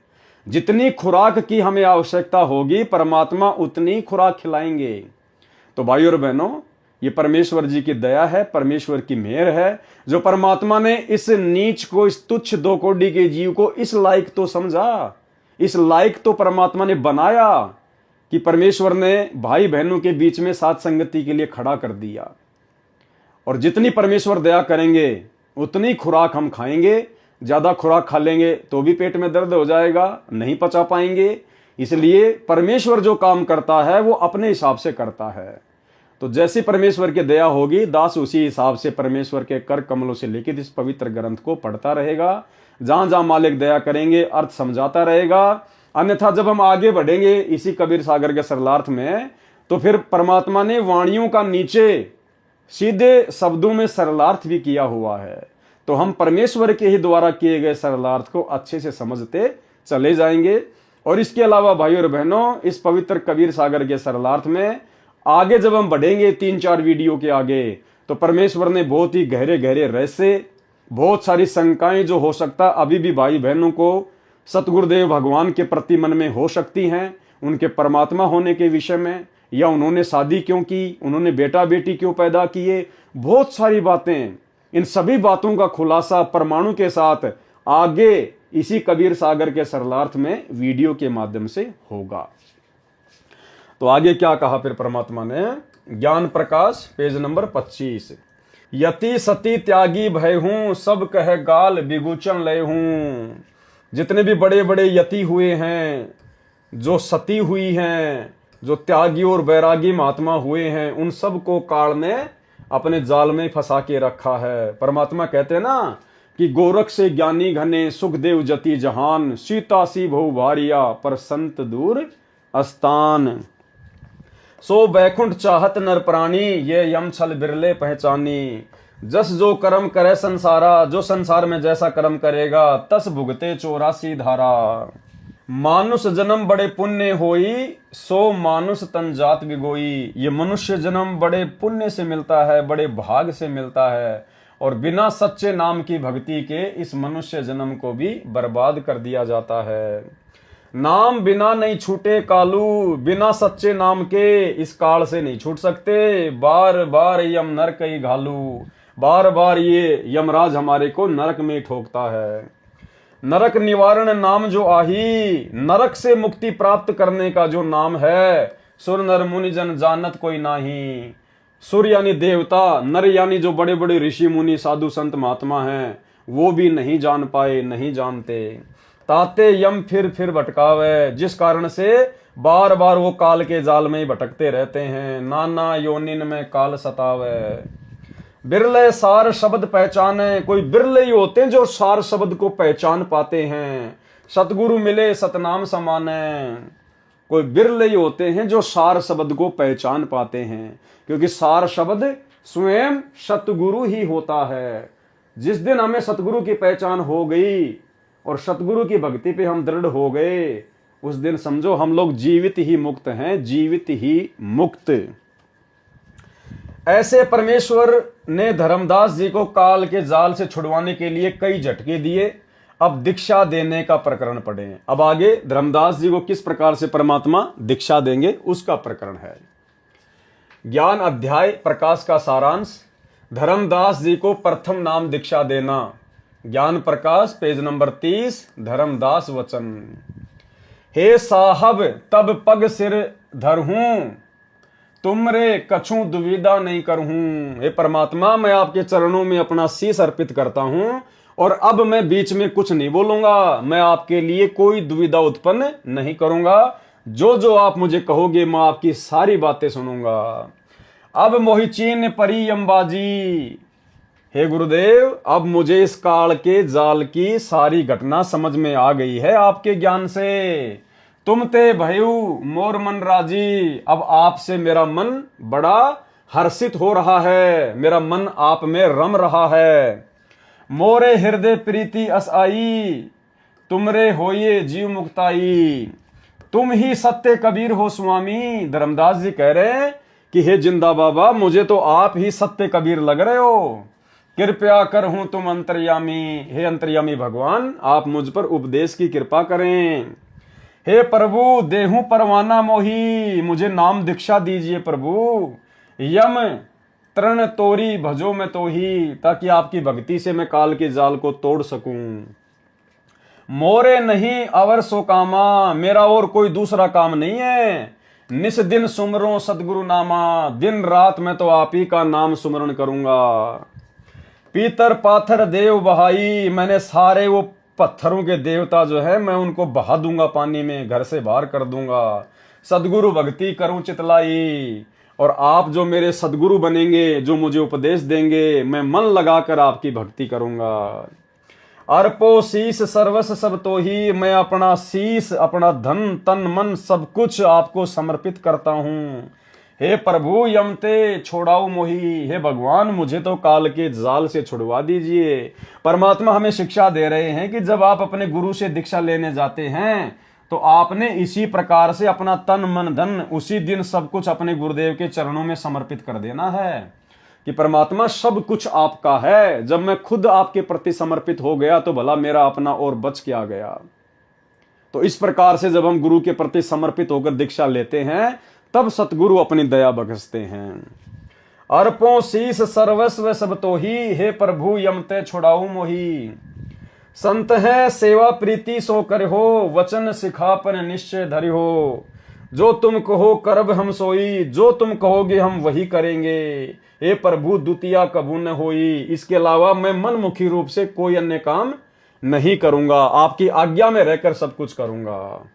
जितनी खुराक की हमें आवश्यकता होगी, परमात्मा उतनी खुराक खिलाएंगे। तो भाई और बहनों, ये परमेश्वर जी की दया है, परमेश्वर की मेहर है, जो परमात्मा ने इस नीच को, इस तुच्छ दो कोटि के जीव को इस लायक तो समझा, इस लायक तो परमात्मा ने बनाया कि परमेश्वर ने भाई बहनों के बीच में साथ संगति के लिए खड़ा कर दिया। और जितनी परमेश्वर दया करेंगे उतनी खुराक हम खाएंगे। ज्यादा खुराक खा लेंगे तो भी पेट में दर्द हो जाएगा, नहीं पचा पाएंगे। इसलिए परमेश्वर जो काम करता है वो अपने हिसाब से करता है। तो जैसी परमेश्वर की दया होगी, दास उसी हिसाब से परमेश्वर के कर कमलों से लिखित इस पवित्र ग्रंथ को पढ़ता रहेगा। जहां जहां मालिक दया करेंगे अर्थ समझाता रहेगा। अन्यथा जब हम आगे बढ़ेंगे इसी कबीर सागर के सरलार्थ में, तो फिर परमात्मा ने वाणियों का नीचे सीधे शब्दों में सरलार्थ भी किया हुआ है। तो हम परमेश्वर के ही द्वारा किए गए सरलार्थ को अच्छे से समझते चले जाएंगे। और इसके अलावा भाइयों और बहनों, इस पवित्र कबीर सागर के सरलार्थ में आगे जब हम बढ़ेंगे 3-4 वीडियो के आगे, तो परमेश्वर ने बहुत ही गहरे गहरे रहस्य, बहुत सारी शंकाएं जो हो सकता अभी भी भाई बहनों को सतगुरुदेव भगवान के प्रति मन में हो सकती हैं, उनके परमात्मा होने के विषय में, या उन्होंने शादी क्यों की, उन्होंने बेटा बेटी क्यों पैदा किए, बहुत सारी बातें, इन सभी बातों का खुलासा परमाणु के साथ आगे इसी कबीर सागर के सरलार्थ में वीडियो के माध्यम से होगा। तो आगे क्या कहा फिर परमात्मा ने, ज्ञान प्रकाश पेज नंबर 25, यति सती त्यागी भय हूं, सब कह गाल बिगुचन लय हूं। जितने भी बड़े बड़े यति हुए हैं, जो सती हुई हैं, जो त्यागी और बैरागी महात्मा हुए हैं, उन सब को काल ने अपने जाल में फंसा के रखा है। परमात्मा कहते हैं ना कि गोरख से ज्ञानी घने, सुखदेव जति जहान, सीता सी बहु भारिया, पर संत दूर अस्तान। सो बैकुंठ चाहत नर प्राणी, ये यम छल बिरले पहचानी। जस जो कर्म करे संसारा, जो संसार में जैसा कर्म करेगा, तस भुगते 84 धारा। मानुष जन्म बड़े पुण्य होई, सो मानुष तन जात बिगोई। ये मनुष्य जन्म बड़े पुण्य से मिलता है, बड़े भाग से मिलता है, और बिना सच्चे नाम की भक्ति के इस मनुष्य जन्म को भी बर्बाद कर दिया जाता है। नाम बिना नहीं छूटे कालू, बिना सच्चे नाम के इस काल से नहीं छूट सकते। बार बार यम नरक ही घालू, बार बार ये यमराज हमारे को नरक में ठोकता है। नरक निवारण नाम जो आही, नरक से मुक्ति प्राप्त करने का जो नाम है, सुर नर मुनि जन जानत कोई नाही। सुर यानी देवता, नर यानी जो बड़े बड़े ऋषि मुनि साधु संत महात्मा हैं, वो भी नहीं जान पाए, नहीं जानते। ताते यम फिर भटकावे, जिस कारण से बार बार वो काल के जाल में भटकते रहते हैं। नाना योनिन में काल सतावे, बिरले सार शब्द पहचाने। कोई बिरले ही होते हैं जो सार शब्द को पहचान पाते हैं। सतगुरु मिले सतनाम समाने। कोई बिरले ही होते हैं जो सार शब्द को पहचान पाते हैं, क्योंकि सार शब्द स्वयं सतगुरु ही होता है। जिस दिन हमें सतगुरु की पहचान हो गई और सतगुरु की भक्ति पे हम दृढ़ हो गए, उस दिन समझो हम लोग जीवित ही मुक्त हैं, जीवित ही मुक्त। ऐसे परमेश्वर ने धर्मदास जी को काल के जाल से छुड़वाने के लिए कई झटके दिए। अब दीक्षा देने का प्रकरण पढ़े। अब आगे धर्मदास जी को किस प्रकार से परमात्मा दीक्षा देंगे उसका प्रकरण है। ज्ञान अध्याय प्रकाश का सारांश, धर्मदास जी को प्रथम नाम दीक्षा देना। ज्ञान प्रकाश पेज नंबर 30, धर्मदास वचन। हे साहब तब पग सिर धरहूं, तुमरे कछू दुविधा नहीं करहूं। हे परमात्मा, मैं आपके चरणों में अपना शीश अर्पित करता हूं और अब मैं बीच में कुछ नहीं बोलूंगा। मैं आपके लिए कोई दुविधा उत्पन्न नहीं करूंगा। जो जो आप मुझे कहोगे मैं आपकी सारी बातें सुनूंगा। अब मोहि चीन परी अंबाजी। हे गुरुदेव, अब मुझे इस काल के जाल की सारी घटना समझ में आ गई है आपके ज्ञान से। तुम ते भयु मोर मन राजी। अब आपसे मेरा मन बड़ा हर्षित हो रहा है, मेरा मन आप में रम रहा है। मोरे हृदय प्रीति अस आई, तुमरे होइए जीव मुक्ताई। तुम ही सत्य कबीर हो स्वामी। धर्मदास जी कह रहे हैं कि हे जिंदा बाबा, मुझे तो आप ही सत्य कबीर लग रहे हो। कृपया कर हूं तुम अंतर्यामी। हे अंतर्यामी भगवान, आप मुझ पर उपदेश की कृपा करें। हे प्रभु देहू परवाना मोही, मुझे नाम दीक्षा दीजिए प्रभु। यम तरण तोरी भजो में तो ही, ताकि आपकी भक्ति से मैं काल के जाल को तोड़ सकूं। मोरे नहीं अवर सो कामा, मेरा और कोई दूसरा काम नहीं है। निस दिन सुमरो सतगुरु नामा, दिन रात मैं तो आप ही का नाम सुमरण करूंगा। पीतर पाथर देव बहाई, मैंने सारे वो पत्थरों के देवता जो है मैं उनको बहा दूंगा पानी में, घर से बाहर कर दूंगा। सदगुरु भक्ति करूं चितलाई, और आप जो मेरे सदगुरु बनेंगे, जो मुझे उपदेश देंगे, मैं मन लगाकर आपकी भक्ति करूंगा। अर्पो शीस सर्वस सब तो ही, मैं अपना शीस, अपना धन तन मन सब कुछ आपको समर्पित करता हूं। हे प्रभु यमते छोड़ाऊ मोही, हे भगवान मुझे तो काल के जाल से छुड़वा दीजिए। परमात्मा हमें शिक्षा दे रहे हैं कि जब आप अपने गुरु से दीक्षा लेने जाते हैं तो आपने इसी प्रकार से अपना तन मन धन उसी दिन सब कुछ अपने गुरुदेव के चरणों में समर्पित कर देना है कि परमात्मा सब कुछ आपका है। जब मैं खुद आपके प्रति समर्पित हो गया तो भला मेरा अपना और बच क्या गया। तो इस प्रकार से जब हम गुरु के प्रति समर्पित होकर दीक्षा लेते हैं तब सतगुरु अपनी दया बख्शते हैं। अर्पों शीस सर्वस्व सब तो ही, हे प्रभु यमते छुड़ाऊ मोही। संत है सेवा प्रीति सो कर हो, वचन सिखापन निश्चय धरि हो। जो तुम कहो करब हम सोई, जो तुम कहोगे हम वही करेंगे। हे प्रभु द्वितीया कबू न होई, इसके अलावा मैं मनमुखी रूप से कोई अन्य काम नहीं करूंगा, आपकी आज्ञा में रहकर सब कुछ करूंगा।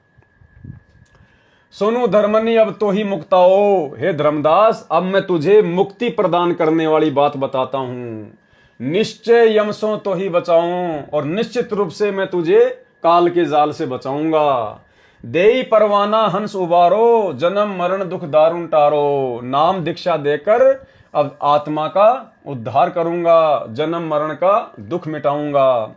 सुनो धर्मनी अब तो ही मुक्ताओ, हे धर्मदास अब मैं तुझे मुक्ति प्रदान करने वाली बात बताता हूं। निश्चय यमसों तो ही बचाऊं, और निश्चित रूप से मैं तुझे काल के जाल से बचाऊंगा। देई परवाना हंस उबारो, जन्म मरण दुख दारुण टारो। नाम दीक्षा देकर अब आत्मा का उद्धार करूंगा, जन्म मरण का दुख मिटाऊंगा।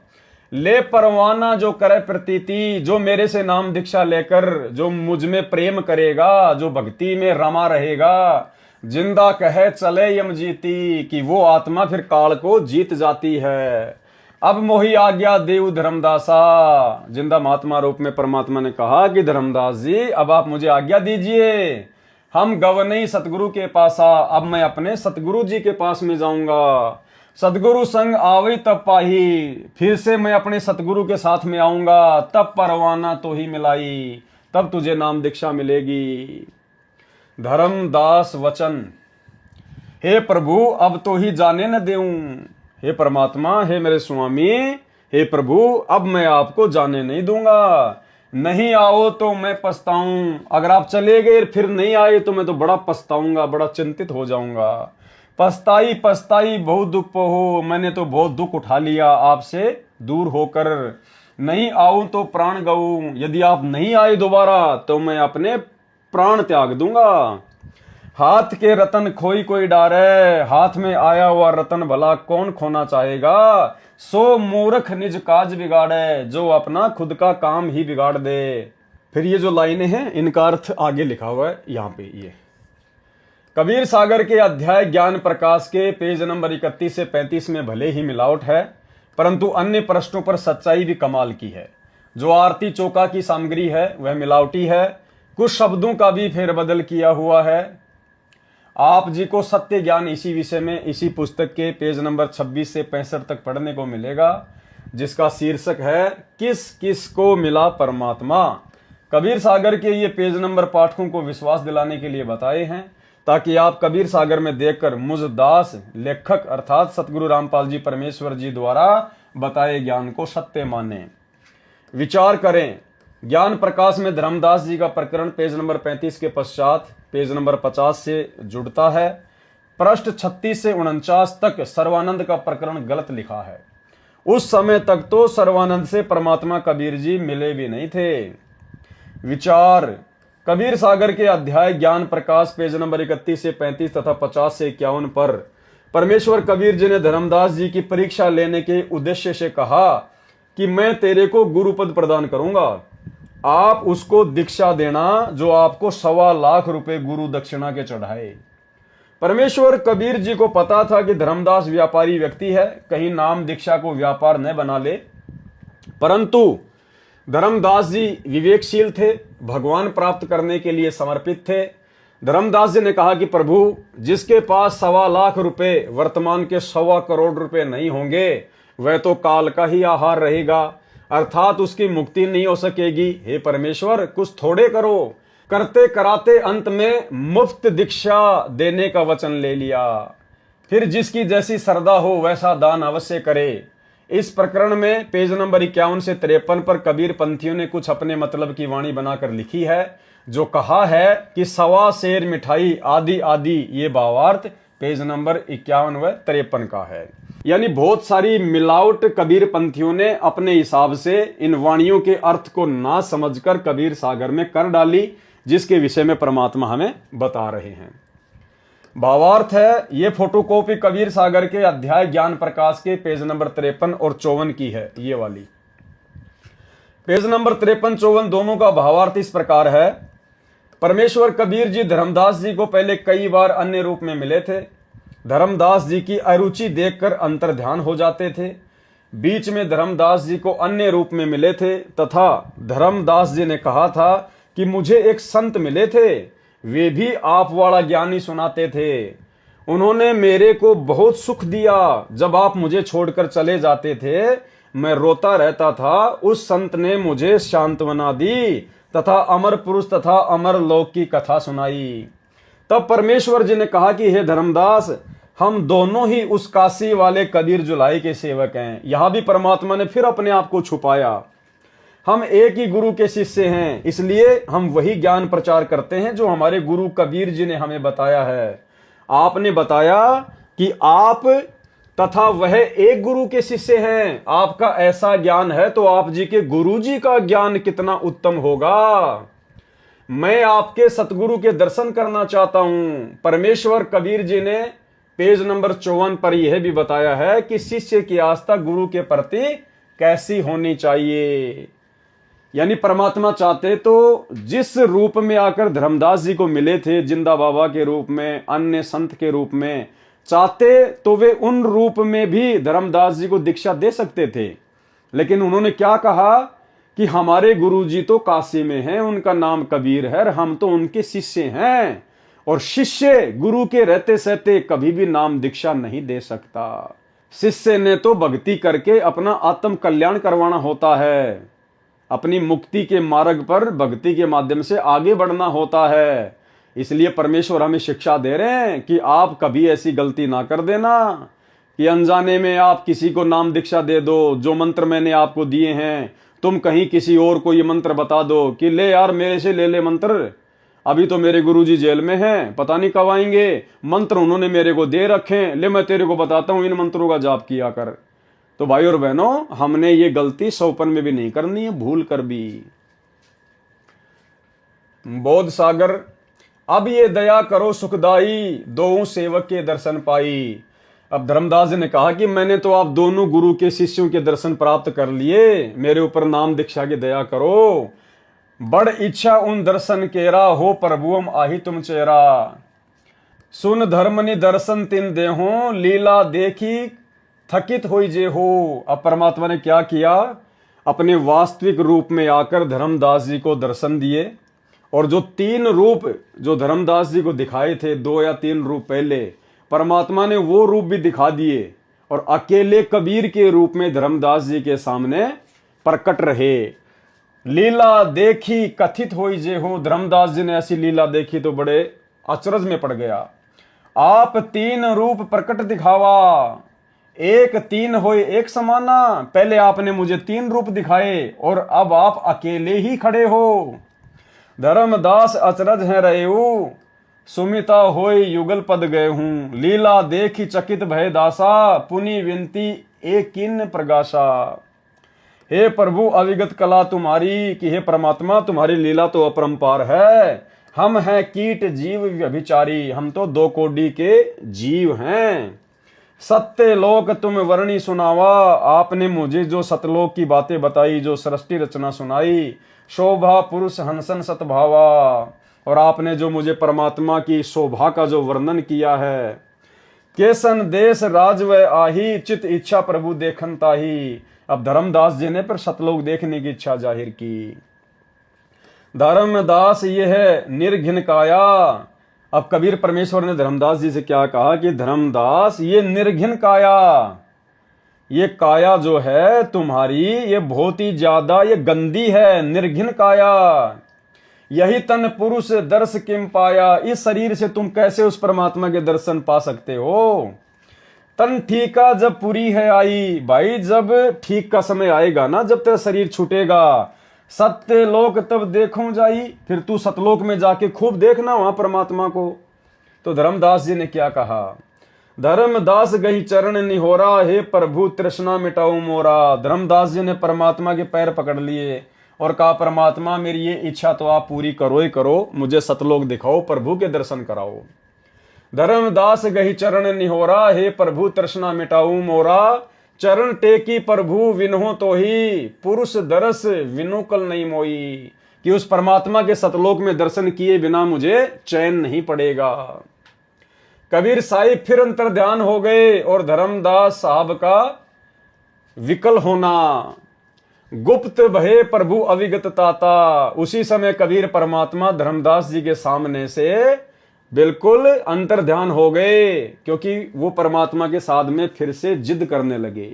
ले परवाना जो करे प्रतीति, जो मेरे से नाम दीक्षा लेकर जो मुझ में प्रेम करेगा, जो भक्ति में रमा रहेगा, जिंदा कहे चले यम जीती, कि वो आत्मा फिर काल को जीत जाती है। अब मोही आज्ञा देव धर्मदासा, जिंदा महात्मा रूप में परमात्मा ने कहा कि धर्मदास जी अब आप मुझे आज्ञा दीजिए, हम गवनई सतगुरु के पास आ, अब मैं अपने सतगुरु जी के पास में जाऊंगा। सतगुरु संग आवई तब पाही, फिर से मैं अपने सतगुरु के साथ में आऊंगा, तब परवाना तो ही मिलाई, तब तुझे नाम दीक्षा मिलेगी। धर्मदास वचन, हे प्रभु अब तो ही जाने न देऊं। हे परमात्मा, हे मेरे स्वामी, हे प्रभु अब मैं आपको जाने नहीं दूंगा। नहीं आओ तो मैं पछताऊं, अगर आप चले गए फिर नहीं आए तो मैं तो बड़ा पछताऊंगा, बड़ा चिंतित हो जाऊंगा। पछताई पछताई बहुत दुख हो, मैंने तो बहुत दुख उठा लिया आपसे दूर होकर। नहीं आऊं तो प्राण गऊं, यदि आप नहीं आए दोबारा तो मैं अपने प्राण त्याग दूंगा। हाथ के रतन खोई कोई डारे, हाथ में आया हुआ रतन भला कौन खोना चाहेगा। सो मूर्ख निज काज बिगाड़े, जो अपना खुद का काम ही बिगाड़ दे। फिर ये जो लाइनें हैं इनका अर्थ आगे लिखा हुआ है यहाँ पे। ये कबीर सागर के अध्याय ज्ञान प्रकाश के पेज नंबर 31 से 35 में भले ही मिलावट है, परंतु अन्य प्रश्नों पर सच्चाई भी कमाल की है। जो आरती चौका की सामग्री है वह मिलावटी है, कुछ शब्दों का भी फेरबदल किया हुआ है। आप जी को सत्य ज्ञान इसी विषय में इसी पुस्तक के पेज नंबर 26 से 65 तक पढ़ने को मिलेगा, जिसका शीर्षक है किस किस को मिला परमात्मा। कबीर सागर के ये पेज नंबर पाठकों को विश्वास दिलाने के लिए बताए हैं, ताकि आप कबीर सागर में देखकर मुझ दास लेखक अर्थात सतगुरु रामपाल जी परमेश्वर जी द्वारा बताए ज्ञान को सत्य माने। विचार करें, ज्ञान प्रकाश में धर्मदास जी का प्रकरण पेज नंबर 35 के पश्चात पेज नंबर 50 से जुड़ता है। पृष्ठ 36 से 49 तक सर्वानंद का प्रकरण गलत लिखा है। उस समय तक तो सर्वानंद से परमात्मा कबीर जी मिले भी नहीं थे। विचार, कबीर सागर के अध्याय ज्ञान प्रकाश पेज नंबर 31 से 35 तथा 50 से 51 पर परमेश्वर कबीर जी ने धर्मदास जी की परीक्षा लेने के उद्देश्य से कहा कि मैं तेरे को गुरुपद प्रदान करूंगा, आप उसको दीक्षा देना जो आपको 1.25 लाख रुपए गुरु दक्षिणा के चढ़ाए। परमेश्वर कबीर जी को पता था कि धर्मदास व्यापारी व्यक्ति है, कहीं नाम दीक्षा को व्यापार न बना ले, परंतु धर्मदास जी विवेकशील थे, भगवान प्राप्त करने के लिए समर्पित थे। धर्मदास जी ने कहा कि प्रभु, जिसके पास 1.25 लाख रुपए वर्तमान के 1.25 करोड़ रुपए नहीं होंगे वह तो काल का ही आहार रहेगा, अर्थात उसकी मुक्ति नहीं हो सकेगी। हे परमेश्वर, कुछ थोड़े करो। करते कराते अंत में मुफ्त दीक्षा देने का वचन ले लिया। फिर जिसकी जैसी श्रद्धा हो वैसा दान अवश्य करे। इस प्रकरण में पेज नंबर 51 से 53 पर कबीर पंथियों ने कुछ अपने मतलब की वाणी बनाकर लिखी है, जो कहा है कि 1.25 सेर मिठाई आदि आदि, ये भावार्थ पेज नंबर 51 व 53 का है। यानी बहुत सारी मिलावट कबीर पंथियों ने अपने हिसाब से इन वाणियों के अर्थ को ना समझकर कबीर सागर में कर डाली, जिसके विषय में परमात्मा हमें बता रहे हैं। भावार्थ है, ये फोटोकॉपी कबीर सागर के अध्याय ज्ञान प्रकाश के पेज नंबर 53 और 54 की है। ये वाली पेज नंबर 53-54 दोनों का भावार्थ इस प्रकार है। परमेश्वर कबीर जी धर्मदास जी को पहले कई बार अन्य रूप में मिले थे। धर्मदास जी की अरुचि देखकर अंतर्ध्यान हो जाते थे। बीच में धर्मदास जी को अन्य रूप में मिले थे तथा धर्मदास जी ने कहा था कि मुझे एक संत मिले थे, वे भी आप वाला ज्ञानी सुनाते थे। उन्होंने मेरे को बहुत सुख दिया। जब आप मुझे छोड़कर चले जाते थे मैं रोता रहता था। उस संत ने मुझे सांत्वना दी तथा अमर पुरुष तथा अमर लोक की कथा सुनाई। तब परमेश्वर जी ने कहा कि हे धर्मदास, हम दोनों ही उस काशी वाले कबीर जुलाई के सेवक हैं। यहां भी परमात्मा ने फिर अपने आप को छुपाया। हम एक ही गुरु के शिष्य हैं, इसलिए हम वही ज्ञान प्रचार करते हैं जो हमारे गुरु कबीर जी ने हमें बताया है। आपने बताया कि आप तथा वह एक गुरु के शिष्य हैं। आपका ऐसा ज्ञान है तो आप जी के गुरु जी का ज्ञान कितना उत्तम होगा। मैं आपके सतगुरु के दर्शन करना चाहता हूं। परमेश्वर कबीर जी ने पेज नंबर 54 पर यह भी बताया है कि शिष्य की आस्था गुरु के प्रति कैसी होनी चाहिए। यानी परमात्मा चाहते तो जिस रूप में आकर धर्मदास जी को मिले थे, जिंदा बाबा के रूप में, अन्य संत के रूप में, चाहते तो वे उन रूप में भी धर्मदास जी को दीक्षा दे सकते थे। लेकिन उन्होंने क्या कहा कि हमारे गुरु जी तो काशी में हैं, उनका नाम कबीर है, हम तो उनके शिष्य हैं। और शिष्य गुरु के रहते सहते कभी भी नाम दीक्षा नहीं दे सकता। शिष्य ने तो भक्ति करके अपना आत्म कल्याण करवाना होता है। अपनी मुक्ति के मार्ग पर भक्ति के माध्यम से आगे बढ़ना होता है। इसलिए परमेश्वर हमें शिक्षा दे रहे हैं कि आप कभी ऐसी गलती ना कर देना कि अनजाने में आप किसी को नाम दीक्षा दे दो। जो मंत्र मैंने आपको दिए हैं तुम कहीं किसी और को ये मंत्र बता दो कि ले यार मेरे से ले ले मंत्र, अभी तो मेरे गुरुजी जेल में हैं, पता नहीं कब आएंगे, मंत्र उन्होंने मेरे को दे रखे, ले मैं तेरे को बताता हूं इन मंत्रों का जाप किया कर। तो भाई और बहनों, हमने ये गलती सौपन में भी नहीं करनी है, भूल कर भी। बोध सागर, अब ये दया करो सुखदाई, दो सेवक के दर्शन पाई। अब धर्मदास जी ने कहा कि मैंने तो आप दोनों गुरु के शिष्यों के दर्शन प्राप्त कर लिए, मेरे ऊपर नाम दीक्षा की दया करो। बड़ इच्छा उन दर्शन केरा, हो प्रभुअम आही तुम चेरा। सुन धर्मनि दर्शन तिन देहो, लीला देखी थकित होई जे हो। अब परमात्मा ने क्या किया, अपने वास्तविक रूप में आकर धर्मदास जी को दर्शन दिए। और जो तीन रूप जो धर्मदास जी को दिखाए थे, 2 या 3 रूप पहले, परमात्मा ने वो रूप भी दिखा दिए और अकेले कबीर के रूप में धर्मदास जी के सामने प्रकट रहे। लीला देखी कथित होई जे हो। धर्मदास जी ने ऐसी लीला देखी तो बड़े अचरज में पड़ गया। आप 3 रूप प्रकट दिखावा, एक 3 होए एक समाना। पहले आपने मुझे 3 रूप दिखाए और अब आप अकेले ही खड़े हो। धर्मदास अचरज है रहे, सुमिता होय युगल पद गए हूं। लीला देखी चकित भय दासा, पुनि विनती एक किन प्रगाशा। हे प्रभु अविगत कला तुम्हारी, कि हे परमात्मा तुम्हारी लीला तो अपरंपार है। हम हैं कीट जीव व्यभिचारी, हम तो 2 कोटि के जीव हैं। सत्य लोक तुम वर्णी सुनावा, आपने मुझे जो सतलोक की बातें बताई, जो सृष्टि रचना सुनाई। शोभा पुरुष हंसन सतभावा, और आपने जो मुझे परमात्मा की शोभा का जो वर्णन किया है। केसन देश राज व आही, चित इच्छा प्रभु देखन ताही। अब धर्मदास जी ने पर सतलोक देखने की इच्छा जाहिर की। धर्मदास ये है निर्घिन काया। अब कबीर परमेश्वर ने धर्मदास जी से क्या कहा कि धर्मदास ये निर्घिन काया, ये काया जो है तुम्हारी ये बहुत ही ज्यादा ये गंदी है, निर्घिन काया। यही तन पुरुष दर्श किम पाया, इस शरीर से तुम कैसे उस परमात्मा के दर्शन पा सकते हो। तन ठीका जब पूरी है आई, भाई जब ठीक का समय आएगा ना, जब तेरा शरीर छूटेगा, सत्य लोक तब देखूं जाई, फिर तू सतलोक में जाके खूब देखना वहां परमात्मा को। तो धर्मदास जी ने क्या कहा, धर्मदास गही चरण निहोरा, हे प्रभु तृष्णा मिटाऊ मोरा। धर्मदास जी ने परमात्मा के पैर पकड़ लिए और कहा परमात्मा मेरी ये इच्छा तो आप पूरी करो ही करो, मुझे सतलोक दिखाओ, प्रभु के दर्शन कराओ। धर्मदास गही चरण निहोरा, हे प्रभु तृष्णा मिटाऊ मोरा। चरण टेकी प्रभु विनहो तो ही, पुरुष दरस विनु कल नहीं मोई। कि उस परमात्मा के सतलोक में दर्शन किए बिना मुझे चैन नहीं पड़ेगा। कबीर साहिब फिर अंतर ध्यान हो गए और धर्मदास साहब का विकल होना। गुप्त भये प्रभु अविगत ताता। उसी समय कबीर परमात्मा धर्मदास जी के सामने से बिल्कुल अंतर ध्यान हो गए, क्योंकि वो परमात्मा के साथ में फिर से जिद करने लगे।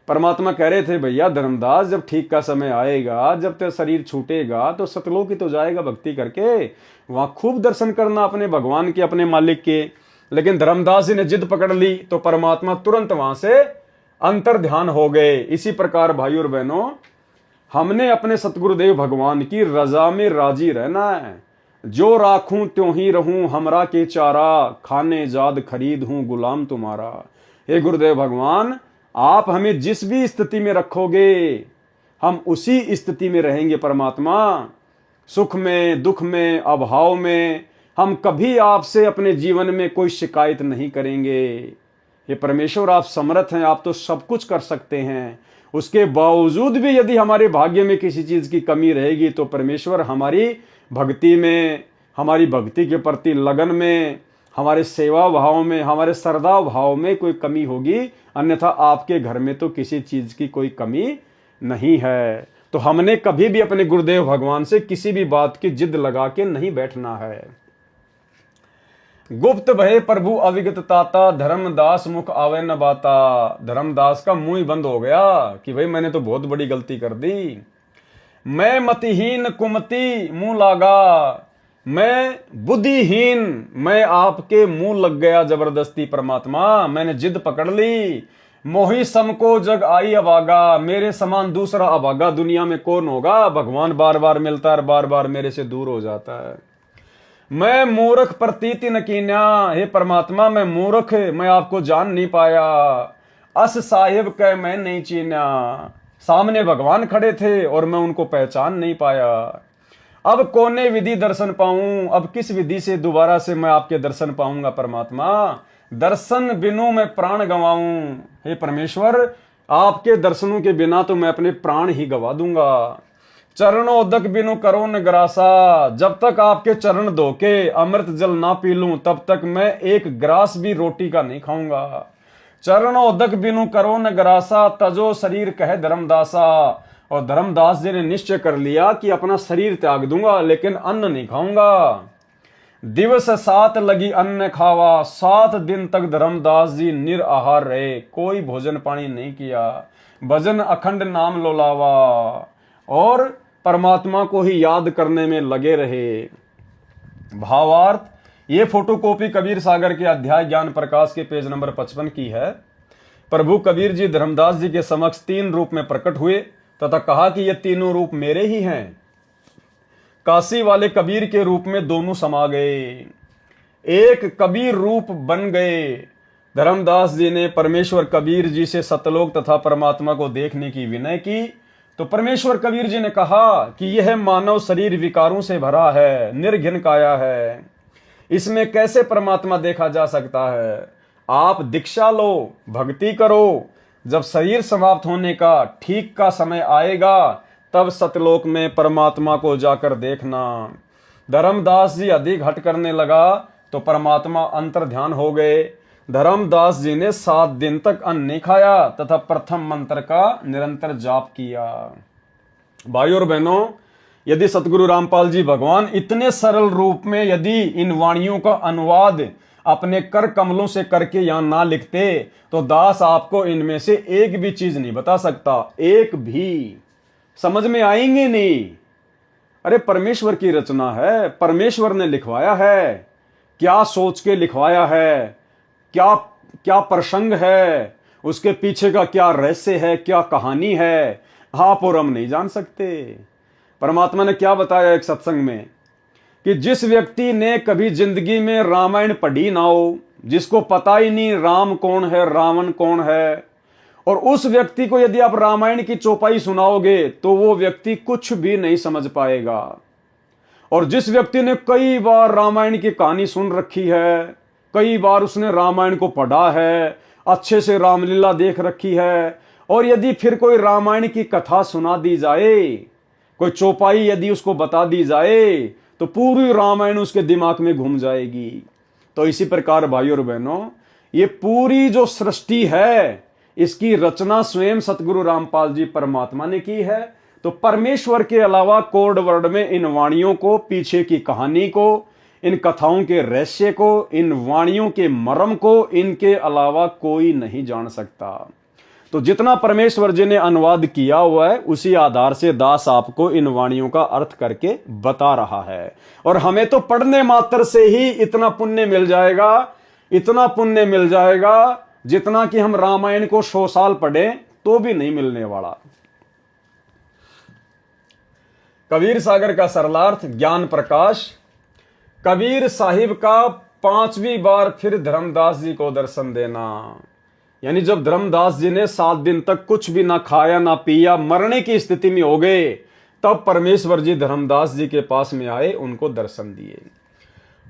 परमात्मा कह रहे थे, भैया धर्मदास, जब ठीक का समय आएगा, जब तेरा शरीर छूटेगा तो सतलोक ही तो जाएगा भक्ति करके, वहां खूब दर्शन करना अपने भगवान के, अपने मालिक के। लेकिन धर्मदास जी ने जिद पकड़ ली तो परमात्मा तुरंत वहां से अंतर ध्यान हो गए। इसी प्रकार भाई और बहनों, हमने अपने सतगुरुदेव भगवान की रजा में राजी रहना है। जो राखूं त्यों ही रहूं, हमरा के चारा, खाने जाद खरीद हूं गुलाम तुम्हारा। हे गुरुदेव भगवान, आप हमें जिस भी स्थिति में रखोगे हम उसी स्थिति में रहेंगे। परमात्मा, सुख में, दुख में, अभाव में हम कभी आपसे अपने जीवन में कोई शिकायत नहीं करेंगे। ये परमेश्वर, आप समर्थ हैं, आप तो सब कुछ कर सकते हैं। उसके बावजूद भी यदि हमारे भाग्य में किसी चीज की कमी रहेगी तो परमेश्वर हमारी भक्ति में, हमारी भक्ति के प्रति लगन में, हमारे सेवा भाव में, हमारे श्रद्धा भाव में कोई कमी होगी। अन्यथा आपके घर में तो किसी चीज की कोई कमी नहीं है। तो हमने कभी भी अपने गुरुदेव भगवान से किसी भी बात की जिद लगा के नहीं बैठना है। गुप्त भय प्रभु अविगत ताता, धर्मदास मुख आवे न बाता। धर्मदास का मुंह ही बंद हो गया कि भाई मैंने तो बहुत बड़ी गलती कर दी। मैं मतिहीन कुमति मुंह लागा, मैं बुद्धिहीन, मैं आपके मुंह लग गया जबरदस्ती। परमात्मा, मैंने जिद पकड़ ली। मोही समको जग आई अभागा, मेरे समान दूसरा अभागा दुनिया में कौन होगा। भगवान बार बार मिलता है, बार बार मेरे से दूर हो जाता है। मैं मूर्ख प्रतीति न कीन्या, हे परमात्मा मैं मूर्ख, मैं आपको जान नहीं पाया। अस साहिब कह मैं नहीं चीन्या, सामने भगवान खड़े थे और मैं उनको पहचान नहीं पाया। अब कोने विधि दर्शन पाऊं, अब किस विधि से दोबारा से मैं आपके दर्शन पाऊंगा। परमात्मा, दर्शन बिनु मैं प्राण गंवाऊं। हे परमेश्वर, आपके दर्शनों के बिना तो मैं अपने प्राण ही गवा दूंगा। चरणोदक बिनु करो न ग्रासा, जब तक आपके चरण धो के अमृत जल ना पी लूं तब तक मैं एक ग्रास भी रोटी का नहीं खाऊंगा। चरणोदक बिनु करो न ग्रासा, तजो शरीर कहे धर्मदासा। और धर्मदास जी ने निश्चय कर लिया कि अपना शरीर त्याग दूंगा लेकिन अन्न नहीं खाऊंगा। दिवस 7 लगी अन्न खावा, 7 दिन तक धर्मदास जी निराहार रहे, कोई भोजन पानी नहीं किया। भजन अखंड नाम लोलावा और परमात्मा को ही याद करने में लगे रहे। भावार्थ, ये फोटोकॉपी कबीर सागर के अध्याय ज्ञान प्रकाश के पेज नंबर 55 की है। प्रभु कबीर जी धर्मदास जी के समक्ष 3 रूप में प्रकट हुए तथा कहा कि ये तीनों रूप मेरे ही हैं। काशी वाले कबीर के रूप में दोनों समा गए, एक कबीर रूप बन गए। धर्मदास जी ने परमेश्वर कबीर जी से सतलोक तथा परमात्मा को देखने की विनय की तो परमेश्वर कबीर जी ने कहा कि यह मानव शरीर विकारों से भरा है, निर्घिन काया है, इसमें कैसे परमात्मा देखा जा सकता है। आप दीक्षा लो, भक्ति करो, जब शरीर समाप्त होने का ठीक का समय आएगा तब सतलोक में परमात्मा को जाकर देखना। धर्मदास जी अधिक हट करने लगा तो परमात्मा अंतर ध्यान हो गए। धर्मदास जी ने 7 दिन तक अन्न नहीं खाया तथा प्रथम मंत्र का निरंतर जाप किया। भाइयों और बहनों, यदि सतगुरु रामपाल जी भगवान इतने सरल रूप में यदि इन वाणियों का अनुवाद अपने कर कमलों से करके यहां ना लिखते तो दास आपको इनमें से एक भी चीज नहीं बता सकता, एक भी समझ में आएंगे नहीं। अरे परमेश्वर की रचना है, परमेश्वर ने लिखवाया है, क्या सोच के लिखवाया है, क्या क्या प्रसंग है, उसके पीछे का क्या रहस्य है, क्या कहानी है, आप और हम नहीं जान सकते। परमात्मा ने क्या बताया एक सत्संग में कि जिस व्यक्ति ने कभी जिंदगी में रामायण पढ़ी ना हो, जिसको पता ही नहीं राम कौन है, रावण कौन है, और उस व्यक्ति को यदि आप रामायण की चौपाई सुनाओगे तो वो व्यक्ति कुछ भी नहीं समझ पाएगा। और जिस व्यक्ति ने कई बार रामायण की कहानी सुन रखी है, कई बार उसने रामायण को पढ़ा है, अच्छे से रामलीला देख रखी है, और यदि फिर कोई रामायण की कथा सुना दी जाए, कोई चौपाई यदि उसको बता दी जाए, तो पूरी रामायण उसके दिमाग में घूम जाएगी। तो इसी प्रकार भाइयों और बहनों, ये पूरी जो सृष्टि है, इसकी रचना स्वयं सतगुरु रामपाल जी परमात्मा ने की है। तो परमेश्वर के अलावा कोड वर्ड में इन वाणियों को, पीछे की कहानी को, इन कथाओं के रहस्य को, इन वाणियों के मर्म को, इनके अलावा कोई नहीं जान सकता। तो जितना परमेश्वर जी ने अनुवाद किया हुआ है, उसी आधार से दास आपको इन वाणियों का अर्थ करके बता रहा है। और हमें तो पढ़ने मात्र से ही इतना पुण्य मिल जाएगा, इतना पुण्य मिल जाएगा जितना कि हम रामायण को 100 साल पढ़ें तो भी नहीं मिलने वाला। कबीर सागर का सरलार्थ ज्ञान प्रकाश। कबीर साहिब का 5वीं बार फिर धर्मदास जी को दर्शन देना, यानी जब धर्मदास जी ने 7 दिन तक कुछ भी ना खाया ना पिया, मरने की स्थिति में हो गए, तब परमेश्वर जी धर्मदास जी के पास में आए, उनको दर्शन दिए।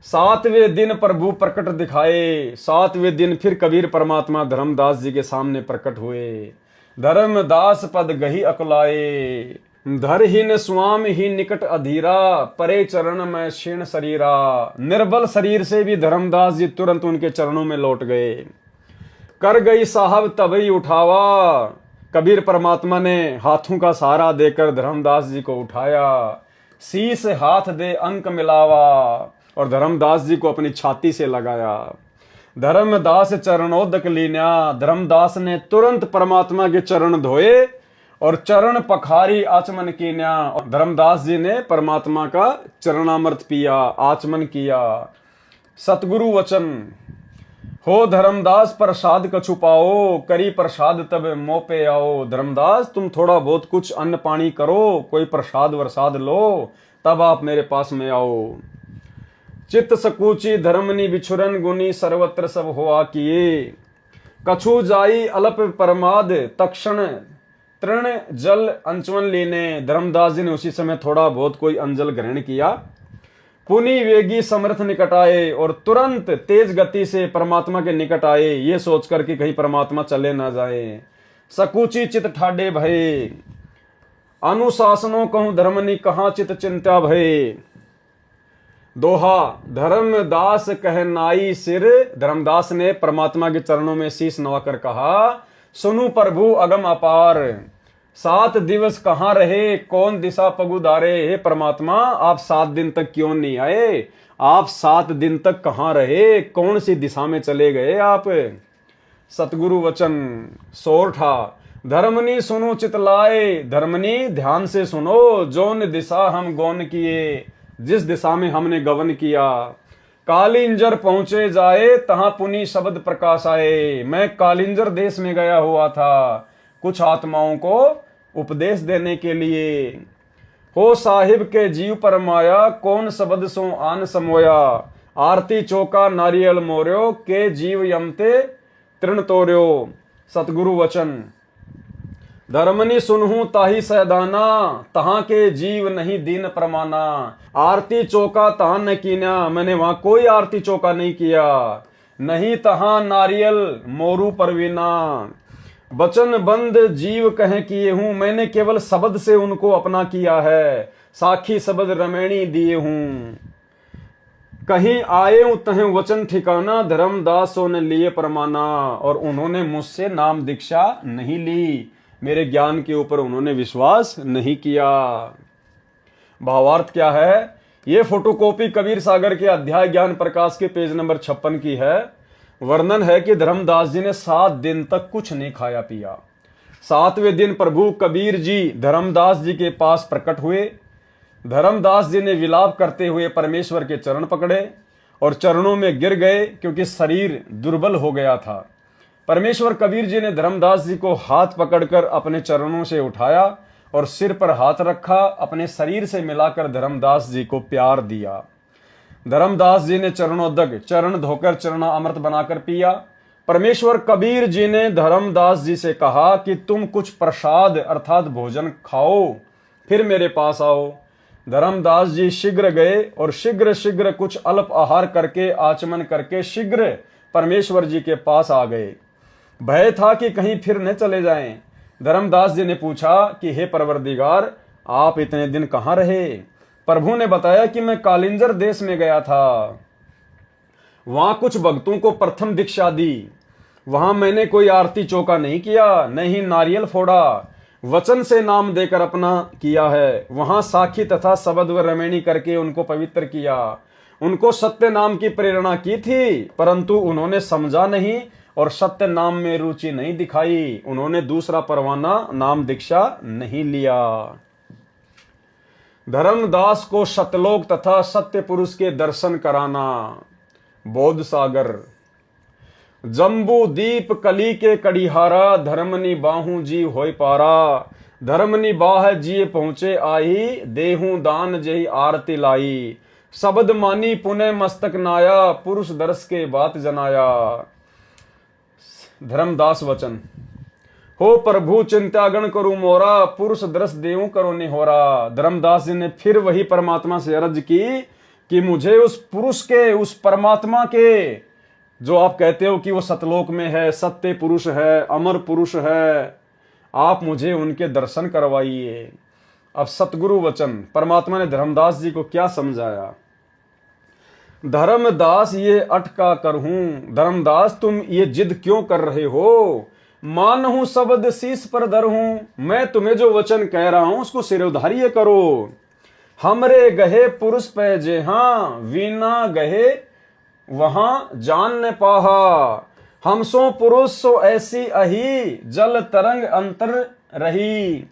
7वें दिन प्रभु प्रकट दिखाए। 7वें दिन फिर कबीर परमात्मा धर्मदास जी के सामने प्रकट हुए। धर्मदास पद गही अकुलाए, धरहीन स्वाम ही निकट अधीरा, परे चरण में क्षीण शरीरा। निर्बल शरीर से भी धर्मदास जी तुरंत उनके चरणों में लौट गए। कर गई साहब तभी उठावा, कबीर परमात्मा ने हाथों का सहारा देकर धर्मदास जी को उठाया। शीश हाथ दे अंक मिलावा, और धर्मदास जी को अपनी छाती से लगाया। धर्मदास चरणोदक लीन्या, धर्मदास ने तुरंत परमात्मा के चरण धोए और चरण पखारी आचमन कीन्या, और धर्मदास जी ने परमात्मा का चरणामृत पिया, आचमन किया। सतगुरु वचन हो धर्मदास प्रसाद कछु पाओ, करी प्रसाद तब मोह पे आओ। धर्मदास तुम थोड़ा बहुत कुछ अन्न पानी करो, कोई प्रसाद वरसाद लो, तब आप मेरे पास में आओ। चित्त सकूची धर्मनी बिछुरन गुनी, सर्वत्र सब हुआ किए। कछु जाई अल्प परमाद, तक्षण तृण जल अंचवन लीने। धर्मदास जी ने उसी समय थोड़ा बहुत कोई अंजल ग्रहण किया। पुनि वेगी समर्थ निकट आए, और तुरंत तेज गति से परमात्मा के निकट आए, ये सोचकर कि कहीं परमात्मा चले ना जाए। सकूची चित ठाडे भये, अनुशासनों कहूं धर्मनी, कहां चित चिंता भये। दोहा धर्मदास कह नाई सिर, धर्मदास ने परमात्मा के चरणों में शीश नवाकर कहा, सुनु प्रभु अगम अपार। 7 दिवस कहाँ रहे, कौन दिशा पगुदारे। हे परमात्मा, आप 7 दिन तक क्यों नहीं आए, आप 7 दिन तक कहाँ रहे, कौन सी दिशा में चले गए आप। सतगुरु वचन सोरठा, धर्मनी सुनो चितलाए। धर्मनी ध्यान से सुनो, जोन दिशा हम गौन किए, जिस दिशा में हमने गवन किया। कालिंजर पहुंचे जाए, तहां पुनि शब्द प्रकाश आए। मैं कालिंजर देश में गया हुआ था कुछ आत्माओं को उपदेश देने के लिए। हो साहिब के जीव पर माया, कौन शब्द सो आन समोया। आरती चौका नारियल मोर्यो, के जीव यमते तृण तोर्यो। सतगुरु वचन धर्मनी सुनहू ताही सैदाना, तहां के जीव नहीं दीन प्रमाना। आरती चौका तहां न कीन्या, मैंने वहां कोई आरती चौका नहीं किया। नहीं तहां नारियल मोरू परवीना। वचन बंद जीव कहे किए हूं, मैंने केवल शब्द से उनको अपना किया है। साखी शब्द रमैणी दिए हूं, कहीं आए हूं तहें वचन ठिकाना। धर्मदासों ने लिए परमाना, और उन्होंने मुझसे नाम दीक्षा नहीं ली, मेरे ज्ञान के ऊपर उन्होंने विश्वास नहीं किया। भावार्थ क्या है, ये फोटोकॉपी कबीर सागर के अध्याय ज्ञान प्रकाश के पेज नंबर 56 की है। वर्णन है कि धर्मदास जी ने 7 दिन तक कुछ नहीं खाया पिया। 7वें दिन प्रभु कबीर जी धर्मदास जी के पास प्रकट हुए। धर्मदास जी ने विलाप करते हुए परमेश्वर के चरण पकड़े और चरणों में गिर गए, क्योंकि शरीर दुर्बल हो गया था। परमेश्वर कबीर जी ने धर्मदास जी को हाथ पकड़कर अपने चरणों से उठाया और सिर पर हाथ रखा, अपने शरीर से मिलाकर धर्मदास जी को प्यार दिया। धर्मदास जी ने चरणोदक, चरण धोकर चरणा अमृत बनाकर पिया। परमेश्वर कबीर जी ने धर्मदास जी से कहा कि तुम कुछ प्रसाद अर्थात भोजन खाओ, फिर मेरे पास आओ। धर्मदास जी शीघ्र गए और शीघ्र शीघ्र कुछ अल्प आहार करके आचमन करके शीघ्र परमेश्वर जी के पास आ गए। भय था कि कहीं फिर न चले जाएं। धर्मदास जी ने पूछा कि हे परवरदिगार, आप इतने दिन कहाँ रहे? प्रभु ने बताया कि मैं कालिंजर देश में गया था, वहां कुछ भक्तों को प्रथम दीक्षा दी। वहां मैंने कोई आरती चौका नहीं किया, न ही नारियल फोड़ा, वचन से नाम देकर अपना किया है। वहां साखी तथा शबद व रमैनी करके उनको पवित्र किया। उनको सत्य नाम की प्रेरणा की थी, परंतु उन्होंने समझा नहीं और सत्य नाम में रुचि नहीं दिखाई। उन्होंने दूसरा परवाना नाम दीक्षा नहीं लिया। धर्मदास को सतलोक तथा सत्य पुरुष के दर्शन कराना। बोध सागर। जम्बू दीप कली के कड़िहारा, धर्मनि बाहू जी होय पारा। धर्मनि बाह जिये पहुंचे आई, देहू दान जही आरती लाई। शब्द मानी पुनः मस्तक नाया, पुरुष दर्श के बात जनाया। धर्मदास वचन। हो प्रभु चिंतागण करूं मोरा, पुरुष दर्श देऊं करो निहोरा। धर्मदास जी ने फिर वही परमात्मा से अर्ज की कि मुझे उस पुरुष के, उस परमात्मा के, जो आप कहते हो कि वो सतलोक में है, सत्य पुरुष है, अमर पुरुष है, आप मुझे उनके दर्शन करवाइए। अब सतगुरु वचन। परमात्मा ने धर्मदास जी को क्या समझाया? धर्मदास ये अटका कर हूं, धर्मदास तुम ये जिद क्यों कर रहे हो? मान हूं शब्द शीश पर धर हूं, मैं तुम्हें जो वचन कह रहा हूं उसको सिरोधार्य करो। हमरे गहे पुरुष पे जे हां, वीना गहे वहां जान न पाहा। हम सो पुरुष सो ऐसी अही, जल तरंग अंतर रही।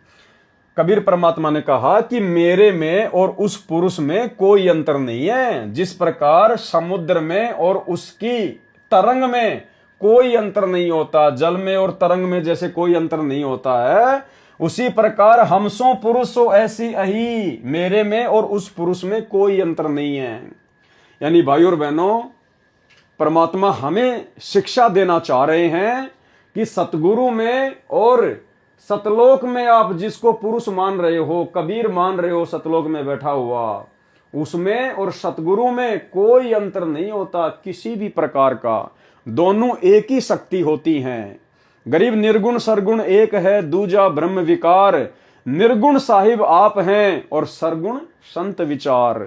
कबीर परमात्मा ने कहा कि मेरे में और उस पुरुष में कोई अंतर नहीं है। जिस प्रकार समुद्र में और उसकी तरंग में कोई अंतर नहीं होता, जल में और तरंग में जैसे कोई अंतर नहीं होता है, उसी प्रकार हम सो पुरुष सो ऐसी अही, मेरे में और उस पुरुष में कोई अंतर नहीं है। यानी भाई और बहनों, परमात्मा हमें शिक्षा देना चाह रहे हैं कि सतगुरु में और सतलोक में आप जिसको पुरुष मान रहे हो, कबीर मान रहे हो सतलोक में बैठा हुआ, उसमें और सतगुरु में कोई अंतर नहीं होता किसी भी प्रकार का। दोनों एक ही शक्ति होती हैं। गरीब निर्गुण सरगुण एक है, दूजा ब्रह्म विकार। निर्गुण साहिब आप हैं और सरगुण संत विचार।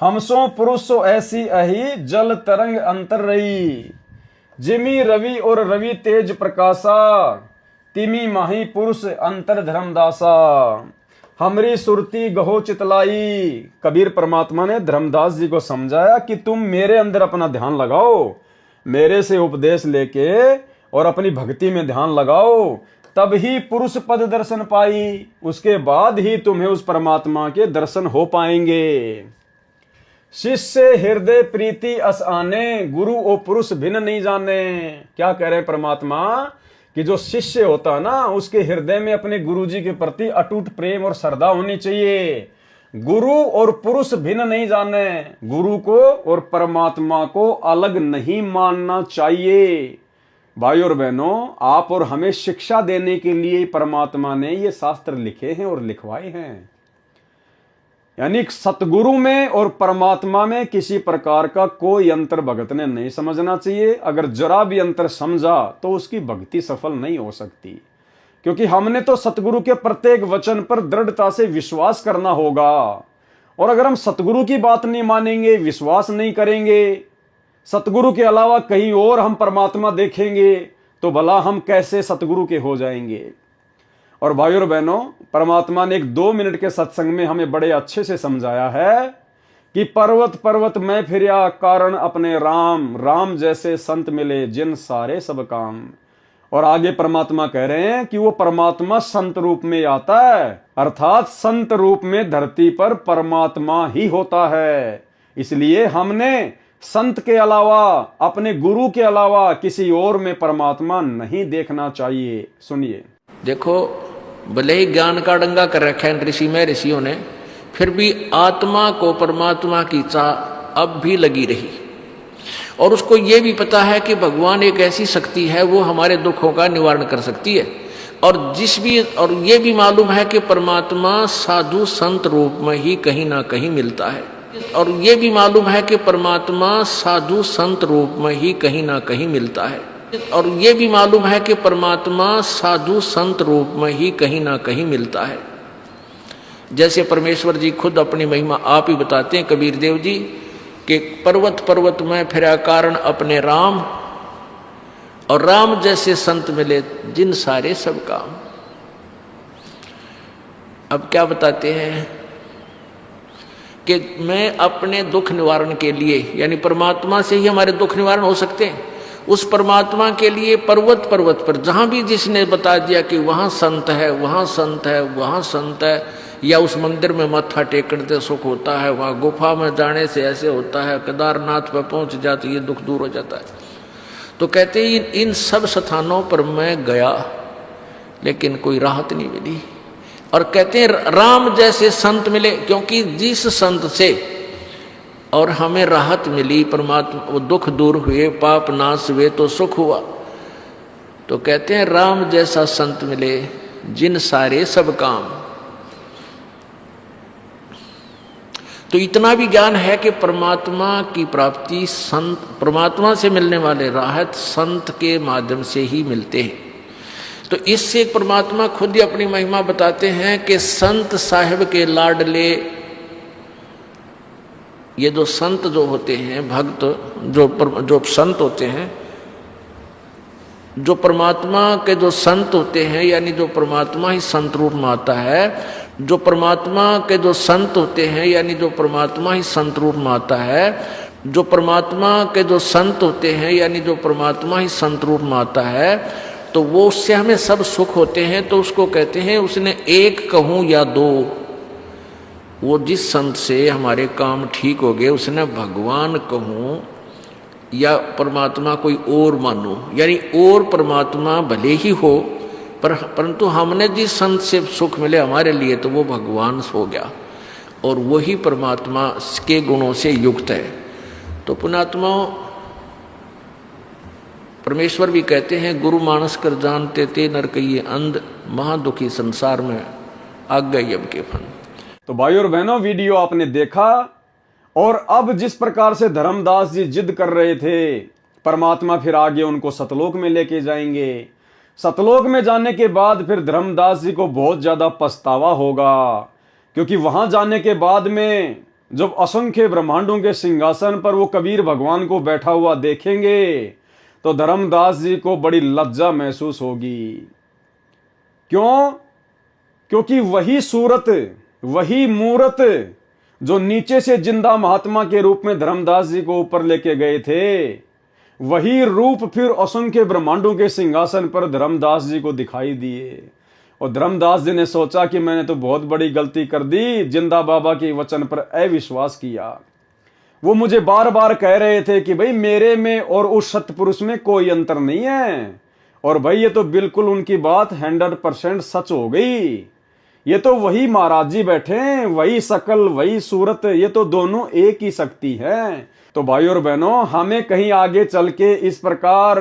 हम सो पुरुष सो ऐसी अही, जल तरंग अंतर रही। जिमी रवि और रवि तेज प्रकाशा, तिमी माही पुरुष अंतर धर्मदासा। हमरी सुरती गहो चितलाई। कबीर परमात्मा ने धर्मदास जी को समझाया कि तुम मेरे अंदर अपना ध्यान लगाओ, मेरे से उपदेश लेके और अपनी भक्ति में ध्यान लगाओ, तब ही पुरुष पद दर्शन पाई। उसके बाद ही तुम्हें उस परमात्मा के दर्शन हो पाएंगे। शिष्य हृदय प्रीति अस आने, गुरु ओ पुरुष भिन्न नहीं जाने। क्या कह रहे हैं परमात्मा कि जो शिष्य होता है ना, उसके हृदय में अपने गुरु जी के प्रति अटूट प्रेम और श्रद्धा होनी चाहिए। गुरु और पुरुष भिन्न नहीं जाने, गुरु को और परमात्मा को अलग नहीं मानना चाहिए। भाई और बहनों, आप और हमें शिक्षा देने के लिए परमात्मा ने ये शास्त्र लिखे हैं और लिखवाए हैं। यानी सतगुरु में और परमात्मा में किसी प्रकार का कोई अंतर भगत ने नहीं समझना चाहिए। अगर जरा भी अंतर समझा तो उसकी भक्ति सफल नहीं हो सकती, क्योंकि हमने तो सतगुरु के प्रत्येक वचन पर दृढ़ता से विश्वास करना होगा। और अगर हम सतगुरु की बात नहीं मानेंगे, विश्वास नहीं करेंगे, सतगुरु के अलावा कहीं और हम परमात्मा देखेंगे, तो भला हम कैसे सतगुरु के हो जाएंगे। और भाइयों और बहनों, परमात्मा ने एक 2 मिनट के सत्संग में हमें बड़े अच्छे से समझाया है कि पर्वत पर्वत में फिरया कारण अपने राम, राम जैसे संत मिले जिन सारे सब काम। और आगे परमात्मा कह रहे हैं कि वो परमात्मा संत रूप में आता है, अर्थात संत रूप में धरती पर परमात्मा ही होता है। इसलिए हमने संत के अलावा, अपने गुरु के अलावा किसी और में परमात्मा नहीं देखना चाहिए। सुनिए, देखो, भले ही ज्ञान का डंगा कर रखा है ऋषि में ऋषियों ने, फिर भी आत्मा को परमात्मा की चाह अब भी लगी रही। और उसको ये भी पता है कि भगवान एक ऐसी शक्ति है, वो हमारे दुखों का निवारण कर सकती है। और ये भी मालूम है कि परमात्मा साधु संत रूप में ही कहीं ना कहीं मिलता है। और ये भी मालूम है कि परमात्मा साधु संत रूप में ही कहीं ना कहीं मिलता है। और ये भी मालूम है कि परमात्मा साधु संत रूप में ही कहीं ना कहीं मिलता है। जैसे परमेश्वर जी खुद अपनी महिमा आप ही बताते हैं, कबीर देव जी, कि पर्वत पर्वत में फिरा कारण अपने राम, और राम जैसे संत मिले जिन सारे सब काम। अब क्या बताते हैं कि मैं अपने दुख निवारण के लिए, यानी परमात्मा से ही हमारे दुख निवारण हो सकते हैं, उस परमात्मा के लिए पर्वत पर्वत पर जहां भी जिसने बता दिया कि वहां संत है, वहां संत है, वहां संत है, या उस मंदिर में माथा टेकने से सुख होता है, वहां गुफा में जाने से ऐसे होता है, केदारनाथ पर पहुंच जाते ये दुख दूर हो जाता है, तो कहते हैं इन सब स्थानों पर मैं गया लेकिन कोई राहत नहीं मिली। और कहते हैं राम जैसे संत मिले, क्योंकि जिस संत से और हमें राहत मिली, परमात्मा, वो दुख दूर हुए, पाप नाश हुए तो सुख हुआ। तो कहते हैं राम जैसा संत मिले जिन सारे सब काम। तो इतना भी ज्ञान है कि परमात्मा की प्राप्ति संत, परमात्मा से मिलने वाले राहत संत के माध्यम से ही मिलते हैं। तो इससे परमात्मा खुद ही अपनी महिमा बताते हैं कि संत साहिब के लाडले, ये जो संत जो होते हैं, भक्त जो संत होते हैं, जो परमात्मा के जो संत होते हैं, यानी जो परमात्मा ही संत रूप में आता है, जो परमात्मा के जो संत होते हैं, यानी जो परमात्मा ही संत रूप में आता है, जो परमात्मा के जो संत होते हैं, यानी जो परमात्मा ही संत रूप में आता है, तो वो उससे हमें सब सुख होते हैं। तो उसको कहते हैं, उसने एक कहूँ या दो, वो जिस संत से हमारे काम ठीक हो गए उसने भगवान कहूँ या परमात्मा कोई और मानो, यानी और परमात्मा भले ही हो परंतु हमने जिस संत से सुख मिले हमारे लिए, तो वो भगवान हो गया और वही परमात्मा के गुणों से युक्त है। तो पुण्यात्माओं, परमेश्वर भी कहते हैं, गुरु मानस कर जानते ते नर कहिए अंध, महादुखी संसार में आग गए अब के फन। तो भाई और बहनों, वीडियो आपने देखा, और अब जिस प्रकार से धर्मदास जी जिद कर रहे थे, परमात्मा फिर आगे उनको सतलोक में लेके जाएंगे। सतलोक में जाने के बाद फिर धर्मदास जी को बहुत ज्यादा पछतावा होगा, क्योंकि वहां जाने के बाद में जब असंख्य ब्रह्मांडों के सिंहासन पर वो कबीर भगवान को बैठा हुआ देखेंगे, तो धर्मदास जी को बड़ी लज्जा महसूस होगी। क्यों? क्योंकि वही सूरत, वही मूरत जो नीचे से जिंदा महात्मा के रूप में धर्मदास जी को ऊपर लेके गए थे, वही रूप फिर असंख्य ब्रह्मांडों के सिंहासन पर धर्मदास जी को दिखाई दिए। और धर्मदास जी ने सोचा कि मैंने तो बहुत बड़ी गलती कर दी, जिंदा बाबा के वचन पर अविश्वास किया। वो मुझे बार बार कह रहे थे कि भाई मेरे में और उस सतपुरुष में कोई अंतर नहीं है, और भाई ये तो बिल्कुल उनकी बात 100% सच हो गई। ये तो वही महाराज जी बैठे हैं, वही शकल, वही सूरत, ये तो दोनों एक ही शक्ति है। तो भाई और बहनों, हमें कहीं आगे चल के इस प्रकार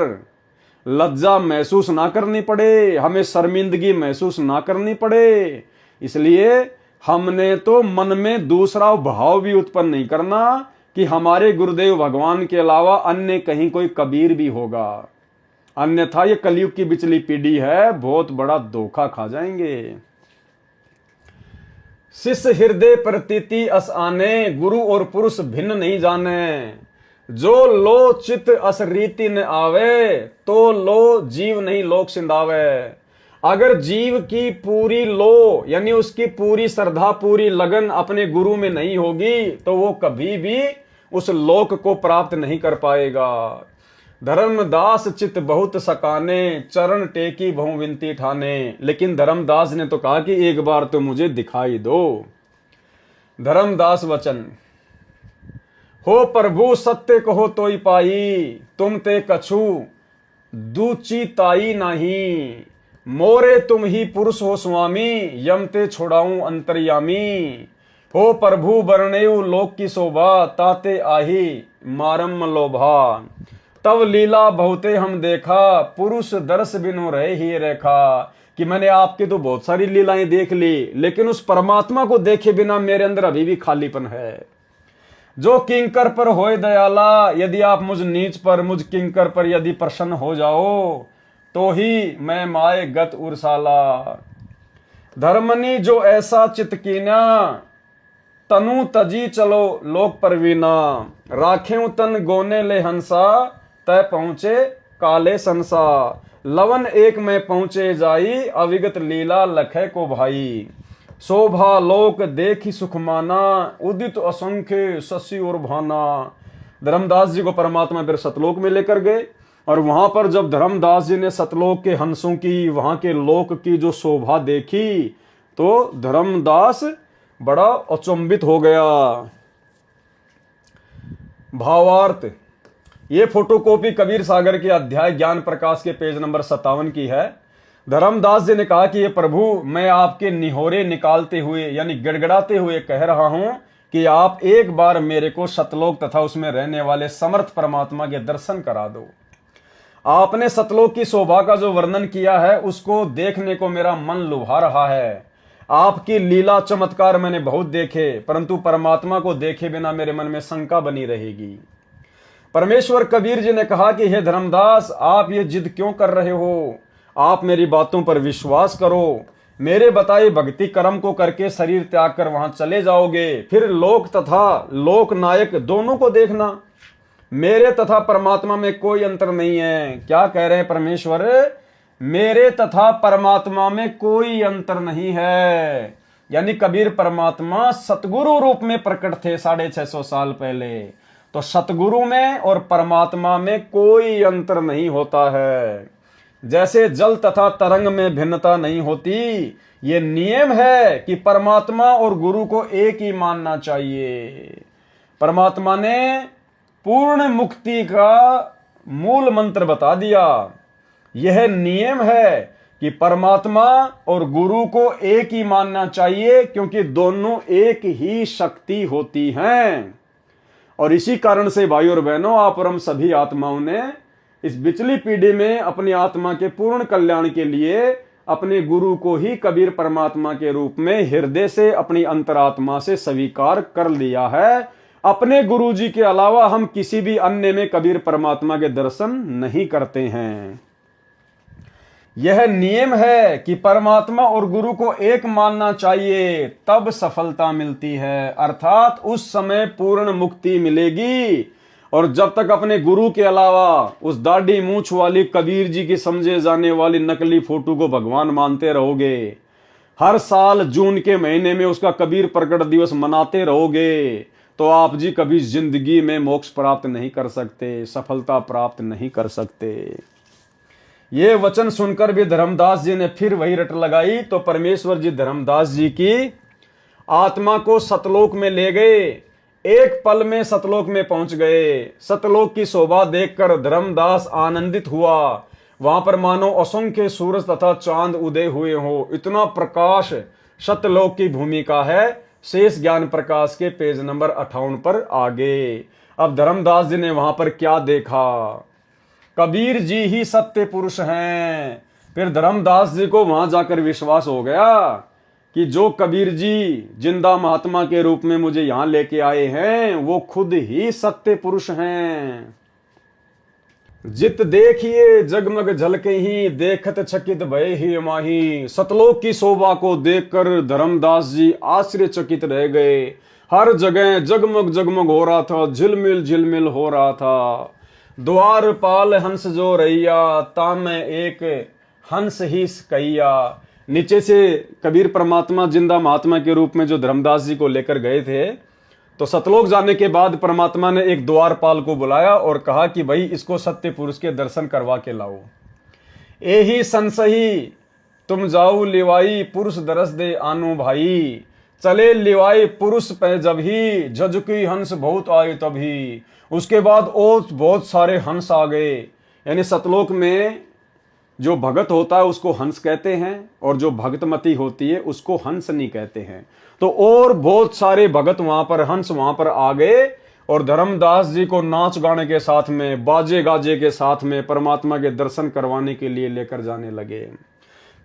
लज्जा महसूस ना करनी पड़े, हमें शर्मिंदगी महसूस ना करनी पड़े, इसलिए हमने तो मन में दूसरा भाव भी उत्पन्न नहीं करना कि हमारे गुरुदेव भगवान के अलावा अन्य कहीं कोई कबीर भी होगा। अन्यथा ये कलयुग की बिचली पीढ़ी है, बहुत बड़ा धोखा खा जाएंगे। शिष्य हृदय प्रतीति अस आने, गुरु और पुरुष भिन्न नहीं जाने। जो लो चित अस रीति न आवे, तो लो जीव नहीं लोक सिंधावे। अगर जीव की पूरी लो, यानी उसकी पूरी श्रद्धा, पूरी लगन अपने गुरु में नहीं होगी, तो वो कभी भी उस लोक को प्राप्त नहीं कर पाएगा। धर्मदास चित बहुत सकाने, चरण टेकी बहु विनती ठाने। लेकिन धर्मदास ने तो कहा कि एक बार तो मुझे दिखाई दो। धर्मदास वचन, हो प्रभु सत्य कहो तोई पाई, तुम ते कछु दूची ताई नाही। मोरे तुम ही पुरुष हो स्वामी, यम ते छोड़ाऊं अंतर्यामी। हो प्रभु बरनेऊ लोक की शोभा, ताते आही मारम लोभा। तब लीला बहुते हम देखा, पुरुष दर्श बिनु रहे ही रेखा। कि मैंने आपकी तो बहुत सारी लीलाएं देख ली, लेकिन उस परमात्मा को देखे बिना मेरे अंदर अभी भी खालीपन है। जो किंकर पर होए दयाला, यदि आप मुझ नीच पर, मुझ किंकर पर यदि प्रसन्न हो जाओ, तो ही मैं माए गत उर्साला। धर्मनी जो ऐसा चित कीना, तनु तजी चलो लोक परवीना। राखें तन गोने ले हंसा, तय पहुंचे काले संसा। लवन एक में पहुंचे जाई, अविगत लीला लखे को भाई। शोभा लोक देखी सुखमाना, उदित असंख्य शशि और भाना। धर्मदास जी को परमात्मा फिर सतलोक में लेकर गए, और वहां पर जब धर्मदास जी ने सतलोक के हंसों की, वहां के लोक की जो शोभा देखी, तो धर्मदास बड़ा अचंभित हो गया। भावार्थ, ये फोटोकॉपी कबीर सागर के अध्याय ज्ञान प्रकाश के पेज नंबर 57 की है। धर्मदास जी ने कहा कि ये प्रभु, मैं आपके निहोरे निकालते हुए यानी गिड़गिड़ाते हुए कह रहा हूं कि आप एक बार मेरे को सतलोक तथा उसमें रहने वाले समर्थ परमात्मा के दर्शन करा दो। आपने सतलोक की शोभा का जो वर्णन किया है, उसको देखने को मेरा मन लुभा रहा है। आपकी लीला चमत्कार मैंने बहुत देखे, परंतु परमात्मा को देखे बिना मेरे मन में शंका बनी रहेगी। परमेश्वर कबीर जी ने कहा कि हे धर्मदास, आप ये जिद क्यों कर रहे हो? आप मेरी बातों पर विश्वास करो। मेरे बताए भक्ति कर्म को करके शरीर त्याग कर वहां चले जाओगे, फिर लोक तथा लोक नायक दोनों को देखना। मेरे तथा परमात्मा में कोई अंतर नहीं है। क्या कह रहे हैं परमेश्वर? मेरे तथा परमात्मा में कोई अंतर नहीं है। यानी कबीर परमात्मा सतगुरु रूप में प्रकट थे 650 साल पहले। तो सतगुरु में और परमात्मा में कोई अंतर नहीं होता है। जैसे जल तथा तरंग में भिन्नता नहीं होती, ये नियम है कि परमात्मा और गुरु को एक ही मानना चाहिए। परमात्मा ने पूर्ण मुक्ति का मूल मंत्र बता दिया। यह नियम है कि परमात्मा और गुरु को एक ही मानना चाहिए, क्योंकि दोनों एक ही शक्ति होती हैं। और इसी कारण से भाइयों और बहनों, आप और हम सभी आत्माओं ने इस बिचली पीढ़ी में अपनी आत्मा के पूर्ण कल्याण के लिए अपने गुरु को ही कबीर परमात्मा के रूप में हृदय से, अपनी अंतरात्मा से स्वीकार कर लिया है। अपने गुरु जी के अलावा हम किसी भी अन्य में कबीर परमात्मा के दर्शन नहीं करते हैं। यह नियम है कि परमात्मा और गुरु को एक मानना चाहिए, तब सफलता मिलती है, अर्थात उस समय पूर्ण मुक्ति मिलेगी। और जब तक अपने गुरु के अलावा उस दाढ़ी मूंछ वाली कबीर जी की समझे जाने वाली नकली फोटो को भगवान मानते रहोगे, हर साल जून के महीने में उसका कबीर प्रकट दिवस मनाते रहोगे, तो आप जी कभी जिंदगी में मोक्ष प्राप्त नहीं कर सकते, सफलता प्राप्त नहीं कर सकते। ये वचन सुनकर भी धर्मदास जी ने फिर वही रट लगाई, तो परमेश्वर जी धर्मदास जी की आत्मा को सतलोक में ले गए। एक पल में सतलोक में पहुंच गए। सतलोक की शोभा देखकर धर्मदास आनंदित हुआ। वहां पर मानो असंख्य सूरज तथा चांद उदय हुए हो, इतना प्रकाश सतलोक की भूमि का है। शेष ज्ञान प्रकाश के पेज नंबर 58 पर आगे। अब धर्मदास जी ने वहां पर क्या देखा? कबीर जी ही सत्य पुरुष हैं। फिर धर्मदास जी को वहां जाकर विश्वास हो गया कि जो कबीर जी जिंदा महात्मा के रूप में मुझे यहां लेके आए हैं, वो खुद ही सत्य पुरुष हैं। जित देखिए जगमग झलके ही, देखत चकित भय ही माही। सतलोक की शोभा को देखकर धर्मदास जी आश्चर्यचकित रह गए। हर जगह जगमग जगमग हो रहा था, झिलमिल झिलमिल हो रहा था। द्वारपाल हंस जो रैया, तामे एक हंस ही कैया। नीचे से कबीर परमात्मा जिंदा महात्मा के रूप में जो धर्मदास जी को लेकर गए थे, तो सतलोक जाने के बाद परमात्मा ने एक द्वारपाल को बुलाया और कहा कि भाई इसको सत्य पुरुष के दर्शन करवा के लाओ। एही संसही तुम जाऊ लिवाई, पुरुष दरस दे आनु भाई। चले लिवाई पुरुष पे जब ही, जजुकी हंस बहुत आए तभी। उसके बाद और बहुत सारे हंस आ गए। यानी सतलोक में जो भगत होता है उसको हंस कहते हैं, और जो भगतमती होती है उसको हंस नहीं कहते हैं। तो और बहुत सारे भगत वहां पर, हंस वहां पर आ गए, और धर्मदास जी को नाच गाने के साथ में, बाजे गाजे के साथ में परमात्मा के दर्शन करवाने के लिए लेकर जाने लगे।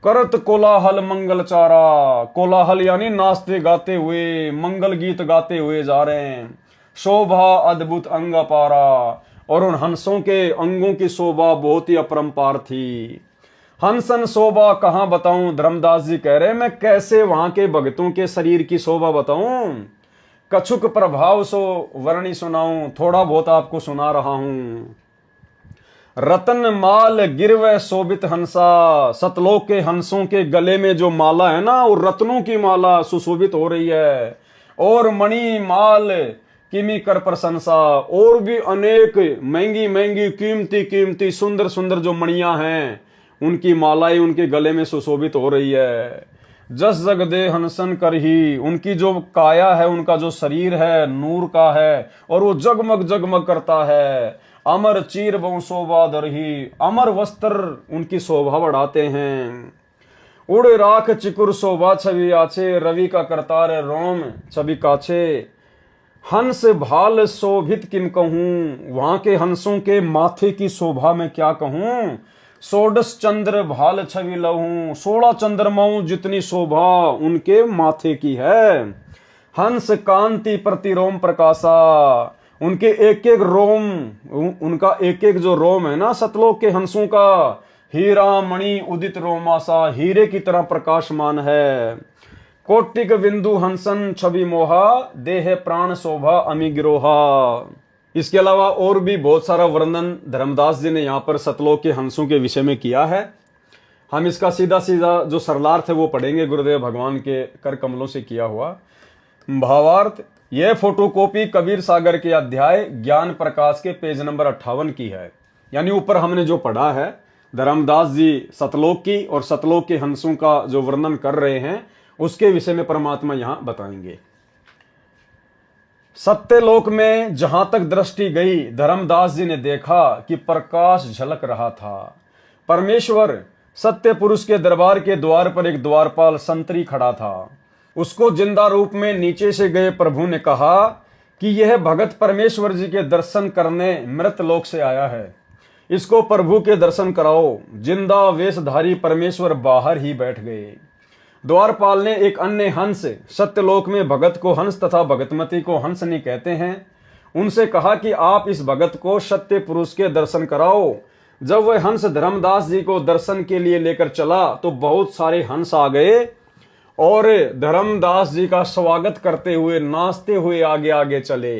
करत कोलाहल मंगल चारा। कोलाहल यानी नाचते गाते हुए, मंगल गीत गाते हुए जा रहे हैं। शोभा अद्भुत अंग अपारा, और उन हंसों के अंगों की शोभा बहुत ही अपरंपार थी। हंसन शोभा कहाँ बताऊं, धर्मदास जी कह रहे मैं कैसे वहां के भगतों के शरीर की शोभा बताऊं। कछुक प्रभाव सो वर्णी सुनाऊं, थोड़ा बहुत आपको सुना रहा हूं। रतन माल गिरव शोभित हंसा, सतलोक के हंसों के गले में जो माला है ना, वो रत्नों की माला सुशोभित हो रही है। और मणि माल किमी कर प्रशंसा, और भी अनेक महंगी महंगी कीमती कीमती सुंदर सुंदर जो मणियां हैं, उनकी मालाएं उनके गले में सुशोभित हो रही है। जस जग दे हंसन कर ही, उनकी जो काया है, उनका जो शरीर है नूर का है, और वो जगमग जगमग करता है। अमर चीर बहु शोभा दरही, अमर वस्त्र उनकी शोभा बढ़ाते हैं। उड़ राख चिकुर शोभा छवि आछे, रवि का करतार रोम छवि काछे। हंस भाल शोभित किम कहूं, वहां के हंसों के माथे की शोभा में क्या कहूं। सोडस चंद्र भाल छवि लहूं, 16 चंद्रमाओं जितनी शोभा उनके माथे की है। हंस कांति प्रति रोम प्रकाशा, उनके एक एक रोम, उनका एक एक जो रोम है ना सतलोक के हंसों का, हीरा मणि उदित रोमासा, हीरे की तरह प्रकाशमान है। कोटिक बिंदु हंसन छवि मोहा, देह प्राण शोभा अमी गिरोहा। इसके अलावा और भी बहुत सारा वर्णन धर्मदास जी ने यहाँ पर सतलोक के हंसों के विषय में किया है। हम इसका सीधा सीधा जो सरलार्थ है वो पढ़ेंगे, गुरुदेव भगवान के कर कमलों से किया हुआ भावार्थ। यह फोटोकॉपी कबीर सागर के अध्याय ज्ञान प्रकाश के पेज नंबर 58 की है। यानी ऊपर हमने जो पढ़ा है, धर्मदास जी सतलोक की और सतलोक के हंसों का जो वर्णन कर रहे हैं, उसके विषय में परमात्मा यहां बताएंगे। सत्यलोक में जहां तक दृष्टि गई, धर्मदास जी ने देखा कि प्रकाश झलक रहा था। परमेश्वर सत्य पुरुष के दरबार के द्वार पर एक द्वारपाल संतरी खड़ा था। उसको जिंदा रूप में नीचे से गए प्रभु ने कहा कि यह भगत परमेश्वर जी के दर्शन करने मृत लोक से आया है, इसको प्रभु के दर्शन कराओ। जिंदा वेशधारी परमेश्वर बाहर ही बैठ गए। द्वारपाल ने एक अन्य हंस, सत्यलोक में भगत को हंस तथा भगतमती को हंसनी कहते हैं, उनसे कहा कि आप इस भगत को सत्य पुरुष के दर्शन कराओ। जब वह हंस धर्मदास जी को दर्शन के लिए लेकर चला तो बहुत सारे हंस आ गए और धर्मदास जी का स्वागत करते हुए नाचते हुए आगे आगे चले।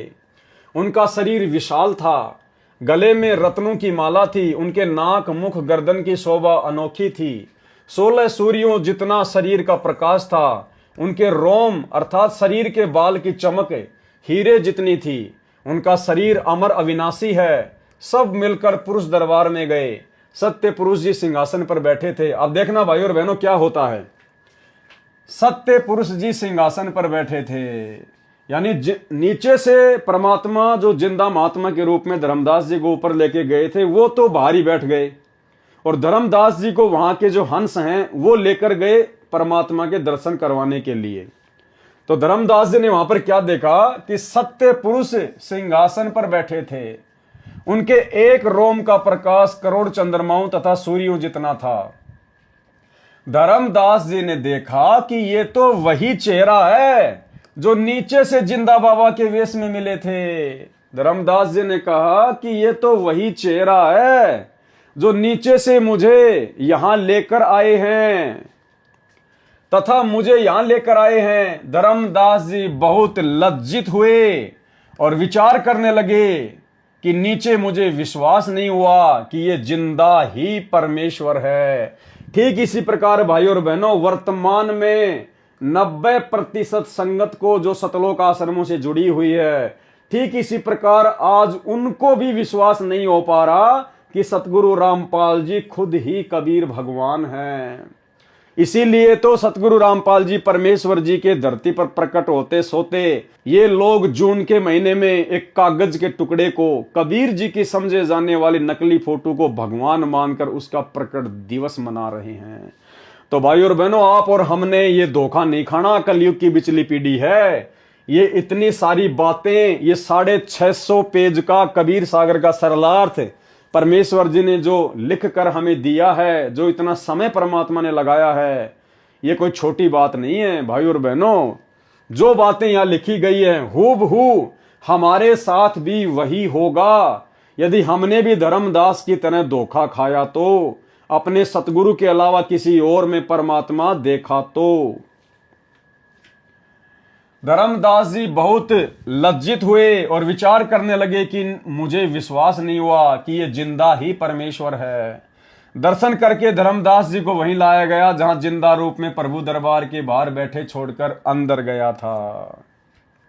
उनका शरीर विशाल था, गले में रत्नों की माला थी, उनके नाक मुख गर्दन की शोभा अनोखी थी। 16 सूर्यों जितना शरीर का प्रकाश था। उनके रोम अर्थात शरीर के बाल की चमक हीरे जितनी थी। उनका शरीर अमर अविनाशी है। सब मिलकर पुरुष दरबार में गए। सत्य पुरुष जी सिंहासन पर बैठे थे। अब देखना भाई और बहनों क्या होता है। सत्य पुरुष जी सिंहासन पर बैठे थे, यानी नीचे से परमात्मा जो जिंदा महात्मा के रूप में धर्मदास जी को ऊपर लेके गए थे, वो तो बाहर ही बैठ गए और धर्मदास जी को वहां के जो हंस हैं वो लेकर गए परमात्मा के दर्शन करवाने के लिए। तो धर्मदास जी ने वहां पर क्या देखा कि सत्य पुरुष सिंहासन पर बैठे थे। उनके एक रोम का प्रकाश करोड़ चंद्रमाओं तथा सूर्यों जितना था। धर्मदास जी ने देखा कि ये तो वही चेहरा है जो नीचे से जिंदा बाबा के वेश में मिले थे। धर्मदास जी ने कहा कि ये तो वही चेहरा है जो नीचे से मुझे यहां लेकर आए हैं तथा मुझे यहां लेकर आए हैं। धर्मदास जी बहुत लज्जित हुए और विचार करने लगे कि नीचे मुझे विश्वास नहीं हुआ कि ये जिंदा ही परमेश्वर है। ठीक इसी प्रकार भाई और बहनों, वर्तमान में 90% संगत को जो सतलोक आश्रमों से जुड़ी हुई है, ठीक इसी प्रकार आज उनको भी विश्वास नहीं हो पा रहा कि सतगुरु रामपाल जी खुद ही कबीर भगवान हैं। इसीलिए तो सतगुरु रामपाल जी परमेश्वर जी के धरती पर प्रकट होते सोते ये लोग जून के महीने में एक कागज के टुकड़े को, कबीर जी की समझे जाने वाली नकली फोटो को भगवान मानकर उसका प्रकट दिवस मना रहे हैं। तो भाई और बहनों, आप और हमने ये धोखा नहीं खाना। कलयुग की बिचली पीढ़ी है। ये इतनी सारी बातें, ये 650 पेज का कबीर सागर का सरलार्थ परमेश्वर जी ने जो लिख कर हमें दिया है, जो इतना समय परमात्मा ने लगाया है, ये कोई छोटी बात नहीं है भाई और बहनों। जो बातें यहाँ लिखी गई हैं हूबहू हमारे साथ भी वही होगा। यदि हमने भी धर्मदास की तरह धोखा खाया तो, अपने सतगुरु के अलावा किसी और में परमात्मा देखा तो। धर्मदास जी बहुत लज्जित हुए और विचार करने लगे कि मुझे विश्वास नहीं हुआ कि ये जिंदा ही परमेश्वर है। दर्शन करके धर्मदास जी को वहीं लाया गया जहां जिंदा रूप में प्रभु दरबार के बाहर बैठे छोड़कर अंदर गया था।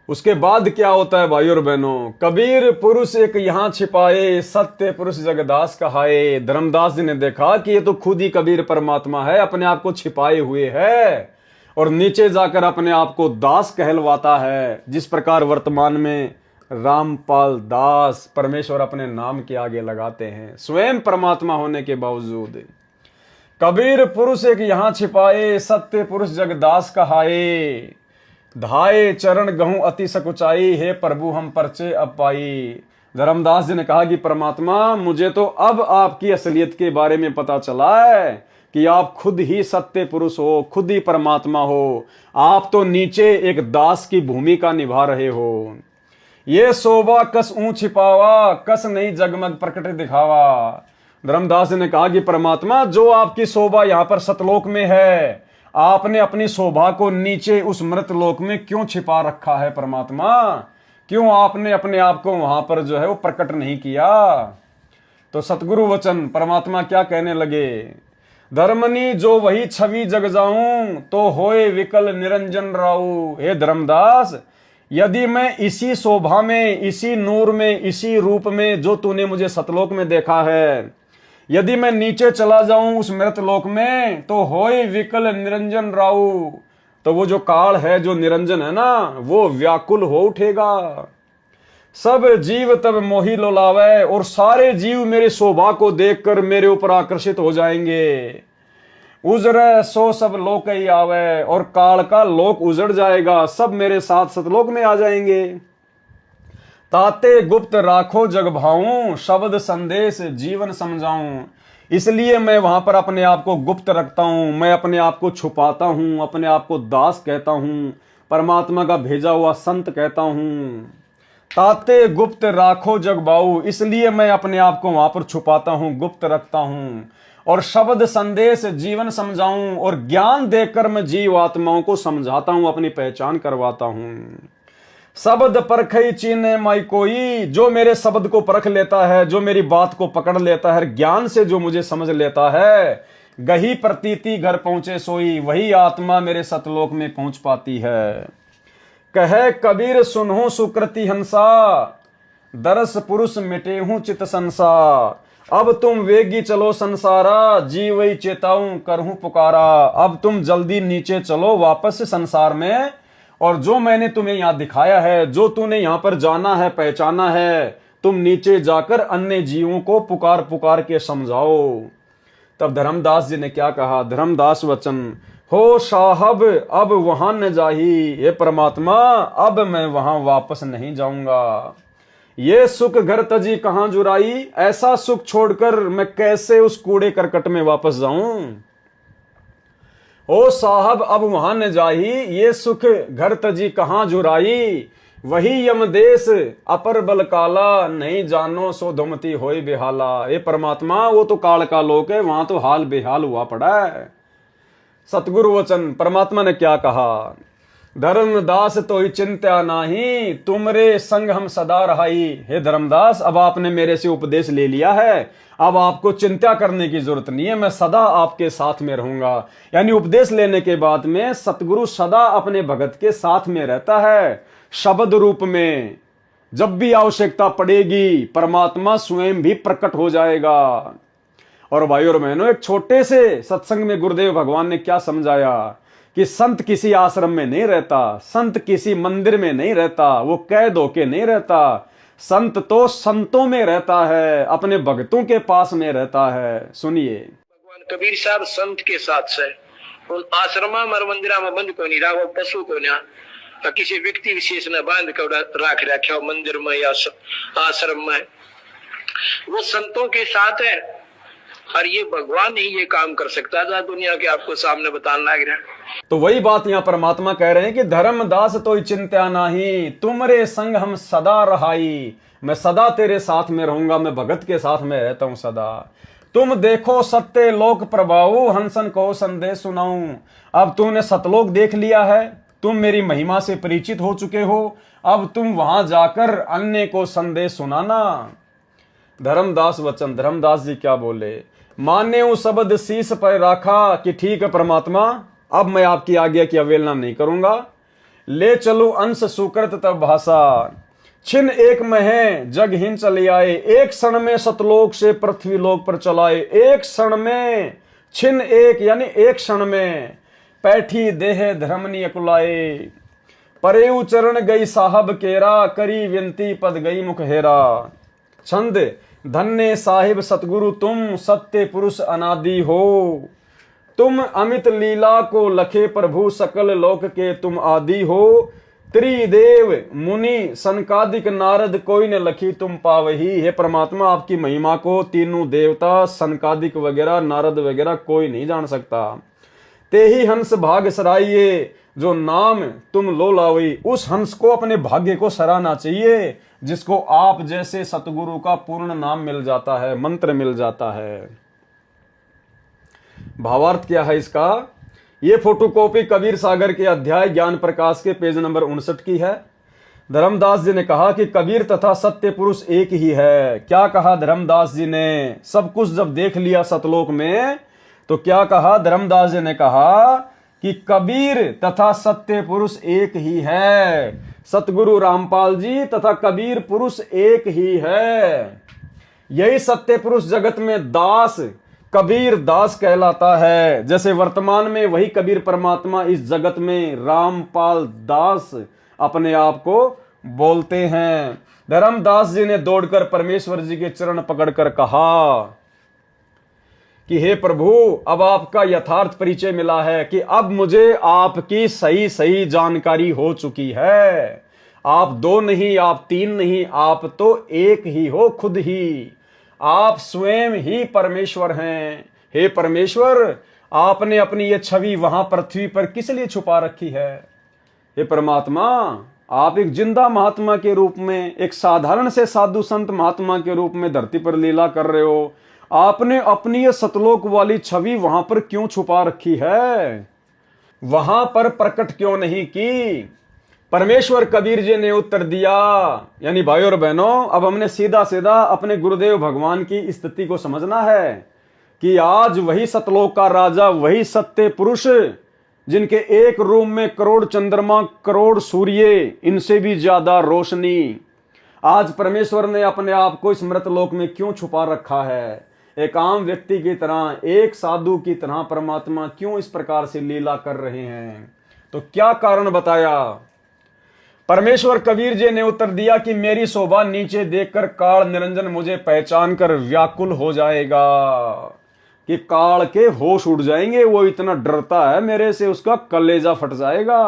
उसके बाद क्या होता है भाई और बहनों, कबीर पुरुष एक यहाँ छिपाए, सत्य पुरुष जगदास कहाए। धर्मदास जी ने देखा कि ये तो खुद ही कबीर परमात्मा है, अपने आप को छिपाए हुए है और नीचे जाकर अपने आप को दास कहलवाता है। जिस प्रकार वर्तमान में रामपाल दास परमेश्वर अपने नाम के आगे लगाते हैं, स्वयं परमात्मा होने के बावजूद। कबीर पुरुष एक यहाँ छिपाए, सत्य पुरुष जगदास कहाए। धाये चरण गहूं अति सकुचाई, हे प्रभु हम परचे अब पाई। धर्मदास जी ने कहा कि परमात्मा मुझे तो अब आपकी असलियत के बारे में पता चला है कि आप खुद ही सत्य पुरुष हो, खुद ही परमात्मा हो। आप तो नीचे एक दास की भूमिका निभा रहे हो। ये शोभा कस ऊं छिपावा, कस नहीं जगमग प्रकट दिखावा। धर्मदास जी ने कहा कि परमात्मा जो आपकी शोभा यहाँ पर सतलोक में है, आपने अपनी शोभा को नीचे उस मृत लोक में क्यों छिपा रखा है परमात्मा? क्यों आपने अपने आप को वहां पर जो है वो प्रकट नहीं किया? तो सतगुरु वचन परमात्मा क्या कहने लगे, धर्मनी जो वही छवि जग जाऊं, तो होए विकल निरंजन राऊ। हे धर्मदास, यदि मैं इसी शोभा में, इसी नूर में, इसी रूप में जो तूने मुझे सतलोक में देखा है, यदि मैं नीचे चला जाऊं उस मृत लोक में, तो होए विकल निरंजन राऊ। तो वो जो काल है, जो निरंजन है ना, वो व्याकुल हो उठेगा। सब जीव तब मोही लोलावे, और सारे जीव मेरी शोभा को देखकर मेरे ऊपर आकर्षित हो जाएंगे। उजरे सो सब लोक ही आवे, और काल का लोक उजड़ जाएगा, सब मेरे साथ सतलोक में आ जाएंगे। ताते गुप्त राखो जग भाऊं, शब्द संदेश जीवन समझाऊं। इसलिए मैं वहां पर अपने आप को गुप्त रखता हूं, मैं अपने आप को छुपाता हूं, अपने आप को दास कहता हूं, परमात्मा का भेजा हुआ संत कहता हूं। ताते गुप्त राखो जग भाऊ, इसलिए मैं अपने आप को वहां पर छुपाता हूं, गुप्त रखता हूं। और शब्द संदेश जीवन समझाऊं, और ज्ञान देकर मैं जीव आत्माओं को समझाता हूं, अपनी पहचान करवाता हूं। शब्द परखई चीने माई कोई, जो मेरे शब्द को परख लेता है, जो मेरी बात को पकड़ लेता है, ज्ञान से जो मुझे समझ लेता है, गही प्रतीति घर पहुंचे सोई, वही आत्मा मेरे सतलोक में पहुंच पाती है। कहे कबीर सुनहु सुकृति हंसा, दरस पुरुष मिटे हूं चित संसार। अब तुम वेगी चलो संसारा, जीवई चेताऊं करहूं पुकारा। अब तुम जल्दी नीचे चलो वापस संसार में, और जो मैंने तुम्हें यहां दिखाया है, जो तूने यहां पर जाना है, पहचाना है, तुम नीचे जाकर अन्य जीवों को पुकार पुकार के समझाओ। तब धर्मदास जी ने क्या कहा, धर्मदास वचन, हो साहब अब वहां न जाही। ये परमात्मा अब मैं वहां वापस नहीं जाऊंगा। ये सुख घर तजी कहां जुराई, ऐसा सुख छोड़कर मैं कैसे उस कूड़े करकट में वापस जाऊं। ओ साहब अब वहां न जाही, ये सुख घर तजी कहां जुराई। वही यमदेश अपर बल काला, नहीं जानो सो धुमती होई बेहाला। ये परमात्मा वो तो काल का लोक है, वहां तो हाल बेहाल हुआ पड़ा है। सतगुरु वचन परमात्मा ने क्या कहा, धर्मदास तो ही चिंता नाही, तुमरे संग हम सदा रहाई। हे धर्मदास, अब आपने मेरे से उपदेश ले लिया है, अब आपको चिंता करने की जरूरत नहीं है, मैं सदा आपके साथ में रहूंगा। यानी उपदेश लेने के बाद में सतगुरु सदा अपने भगत के साथ में रहता है, शब्द रूप में। जब भी आवश्यकता पड़ेगी परमात्मा स्वयं भी प्रकट हो जाएगा। और भाई और बहनों, एक छोटे से सत्संग में गुरुदेव भगवान ने क्या समझाया कि संत किसी आश्रम में नहीं रहता, संत किसी मंदिर में नहीं रहता, वो कैद होके नहीं रहता। संत तो संतों में रहता है, अपने भक्तों के पास में रहता है। सुनिए, भगवान कबीर साहब संत के साथ से उन आश्रमा मर मंदिरा में बंद को नहीं रहा, पशु को ना किसी व्यक्ति विशेष ने बांध कर राख रखा मंदिर में या आश्रम में। वो संतों के साथ है, और ये भगवान ही ये काम कर सकता था दुनिया के आपको सामने बताना लग रहा है। तो वही बात यहाँ परमात्मा कह रहे हैं कि धर्मदास तो चिंत्या नाही, तुमरे संग हम सदा रहाई। मैं सदा तेरे साथ में रहूंगा, मैं भगत के साथ में रहता हूं सदा। तुम देखो सत्य लोक प्रभाऊ, हंसन को संदेश सुनाऊं। अब तूने सतलोक देख लिया है, तुम मेरी महिमा से परिचित हो चुके हो, अब तुम वहां जाकर अन्य को संदेश सुनाना। धर्मदास वचन, धर्मदास जी क्या बोले, माने ऊ शब्द शीश पर राखा कि ठीक है परमात्मा, अब मैं आपकी आज्ञा की अवहेलना नहीं करूंगा। ले चलो अंश सुकृत तब भाषा, छिन एक में है जग हिन चले आए। एक क्षण में सतलोक से पृथ्वी लोक पर चलाए, एक क्षण में, छिन एक यानी एक क्षण में, पैठी देह धर्मनी अकुलाए। परेऊ चरण गई साहब केरा, करी विनती पद गई मुख हेरा। छंद, धन्य साहिब सतगुरु तुम, सत्य पुरुष अनादि हो। तुम अमित लीला को लखे प्रभु, सकल लोक के तुम आदि हो। त्रिदेव मुनि सनकादिक नारद, कोई न लखी तुम पावही। हे परमात्मा, आपकी महिमा को तीनों देवता सनकादिक वगैरह नारद वगैरह कोई नहीं जान सकता। ते ही हंस भाग सराइये, जो नाम तुम लो लावी। उस हंस को अपने भाग्य को सराहना चाहिए जिसको आप जैसे सतगुरु का पूर्ण नाम मिल जाता है, मंत्र मिल जाता है। भावार्थ क्या है इसका? ये फोटोकॉपी कबीर सागर के अध्याय ज्ञान प्रकाश के पेज नंबर 59 की है। धर्मदास जी ने कहा कि कबीर तथा सत्य पुरुष एक ही है। क्या कहा धर्मदास जी ने? सब कुछ जब देख लिया सतलोक में तो क्या कहा धर्मदास जी ने? कहा कि कबीर तथा सत्य पुरुष एक ही है। सतगुरु रामपाल जी तथा कबीर पुरुष एक ही है। यही सत्य पुरुष जगत में दास, कबीर दास कहलाता है। जैसे वर्तमान में वही कबीर परमात्मा इस जगत में रामपाल दास अपने आप को बोलते हैं। धर्मदास जी ने दौड़कर परमेश्वर जी के चरण पकड़कर कहा कि हे प्रभु, अब आपका यथार्थ परिचय मिला है कि अब मुझे आपकी सही सही जानकारी हो चुकी है। आप दो नहीं, आप तीन नहीं, आप तो एक ही हो खुद ही। आप स्वयं ही परमेश्वर हैं। हे परमेश्वर, आपने अपनी ये छवि वहां पृथ्वी पर किस लिए छुपा रखी है? हे परमात्मा, आप एक जिंदा महात्मा के रूप में, एक साधारण से साधु संत महात्मा के रूप में धरती पर लीला कर रहे हो। आपने अपनी ये सतलोक वाली छवि वहां पर क्यों छुपा रखी है? वहां पर प्रकट क्यों नहीं की? परमेश्वर कबीर जी ने उत्तर दिया। यानी भाई और बहनों, अब हमने सीधा सीधा अपने गुरुदेव भगवान की स्थिति को समझना है कि आज वही सतलोक का राजा, वही सत्य पुरुष, जिनके एक रूम में करोड़ चंद्रमा, करोड़ सूर्य, इनसे भी ज्यादा रोशनी, आज परमेश्वर ने अपने आप को इस मृतलोक में क्यों छुपा रखा है? एक आम व्यक्ति की तरह, एक साधु की तरह परमात्मा क्यों इस प्रकार से लीला कर रहे हैं? तो क्या कारण बताया? परमेश्वर कबीर जी ने उत्तर दिया कि मेरी शोभा नीचे देखकर काल निरंजन मुझे पहचान कर व्याकुल हो जाएगा, कि काल के होश उड़ जाएंगे। वो इतना डरता है मेरे से, उसका कलेजा फट जाएगा।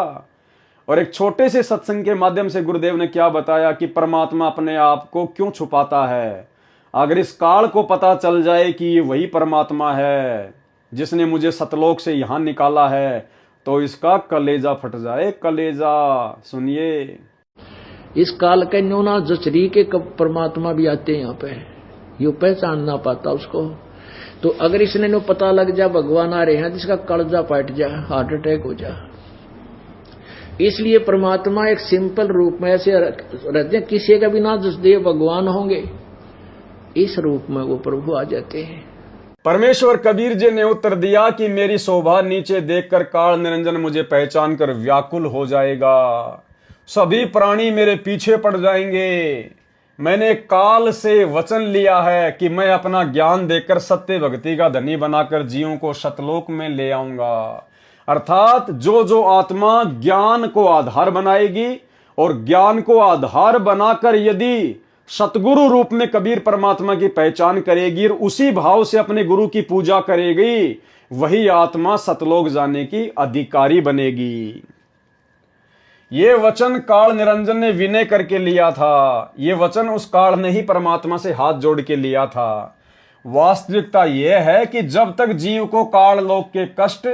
और एक छोटे से सत्संग के माध्यम से गुरुदेव ने क्या बताया कि परमात्मा अपने आप को क्यों छुपाता है। अगर इस काल को पता चल जाए कि ये वही परमात्मा है जिसने मुझे सतलोक से यहां निकाला है, तो इसका कलेजा फट जाए। कलेजा सुनिए, इस काल के न्यूना जचरी के परमात्मा भी आते हैं यहाँ पे, यू पहचान ना पाता उसको। तो अगर इसने नो पता लग जा भगवान आ रहे हैं, जिसका कलेजा फट जा, हार्ट अटैक हो जा। इसलिए परमात्मा एक सिंपल रूप में ऐसे रहते हैं, किसी का भी ना जसदेव भगवान होंगे, इस रूप में वो प्रभु आ जाते हैं। परमेश्वर कबीर जी ने उत्तर दिया कि मेरी शोभा नीचे देखकर काल निरंजन मुझे पहचान कर व्याकुल हो जाएगा। सभी प्राणी मेरे पीछे पड़ जाएंगे। मैंने काल से वचन लिया है कि मैं अपना ज्ञान देकर सत्य भक्ति का धनी बनाकर जीवों को सतलोक में ले आऊंगा। अर्थात जो जो आत्मा ज्ञान को आधार बनाएगी और ज्ञान को आधार बनाकर यदि सतगुरु रूप में कबीर परमात्मा की पहचान करेगी और उसी भाव से अपने गुरु की पूजा करेगी, वही आत्मा सतलोक जाने की अधिकारी बनेगी। ये वचन काल निरंजन ने विनय करके लिया था। ये वचन उस काल ने ही परमात्मा से हाथ जोड़ के लिया था। वास्तविकता यह है कि जब तक जीव को काल लोक के कष्ट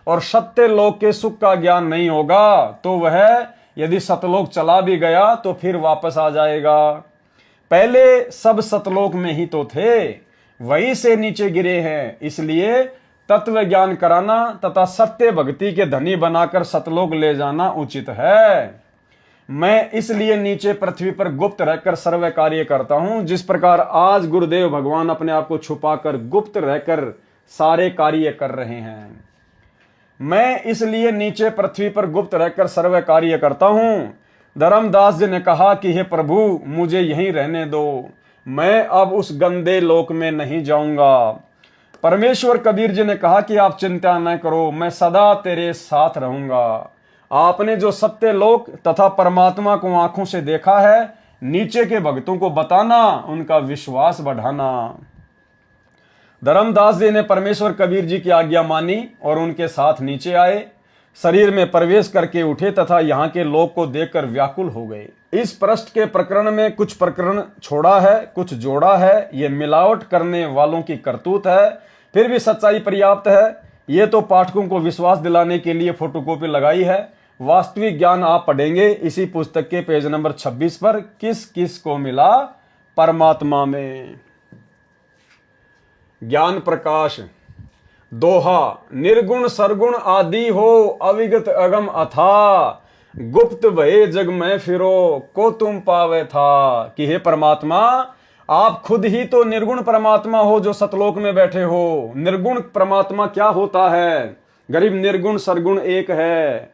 और सत्य लोक के सुख का ज्ञान नहीं होगा तो वह यदि सतलोक चला भी गया तो फिर वापस आ जाएगा। पहले सब सतलोक में ही तो थे, वहीं से नीचे गिरे हैं। इसलिए तत्व ज्ञान कराना तथा सत्य भक्ति के धनी बनाकर सतलोक ले जाना उचित है। मैं इसलिए नीचे पृथ्वी पर गुप्त रहकर सर्व कार्य करता हूं, जिस प्रकार आज गुरुदेव भगवान अपने आप को छुपाकर गुप्त रहकर सारे कार्य कर रहे हैं। मैं इसलिए नीचे पृथ्वी पर गुप्त रहकर सर्व कार्य करता हूं। धर्मदास जी ने कहा कि हे प्रभु, मुझे यहीं रहने दो, मैं अब उस गंदे लोक में नहीं जाऊंगा। परमेश्वर कबीर जी ने कहा कि आप चिंता न करो, मैं सदा तेरे साथ रहूंगा। आपने जो सत्य लोक तथा परमात्मा को आंखों से देखा है, नीचे के भक्तों को बताना, उनका विश्वास बढ़ाना। धर्मदास जी ने परमेश्वर कबीर जी की आज्ञा मानी और उनके साथ नीचे आए, शरीर में प्रवेश करके उठे तथा यहाँ के लोक को देखकर व्याकुल हो गए। इस पृष्ठ के प्रकरण में कुछ प्रकरण छोड़ा है, कुछ जोड़ा है। ये मिलावट करने वालों की करतूत है, फिर भी सच्चाई पर्याप्त है। ये तो पाठकों को विश्वास दिलाने के लिए फोटोकॉपी लगाई है। वास्तविक ज्ञान आप पढ़ेंगे इसी पुस्तक के पेज नंबर 26 पर, किस किस को मिला परमात्मा में। ज्ञान प्रकाश दोहा, निर्गुण सरगुण आदि हो अविगत अगम अथा, गुप्त भये जग में फिरो को तुम पावे था। कि हे परमात्मा, आप खुद ही तो निर्गुण परमात्मा हो जो सतलोक में बैठे हो। निर्गुण परमात्मा क्या होता है? गरीब निर्गुण सरगुण एक है।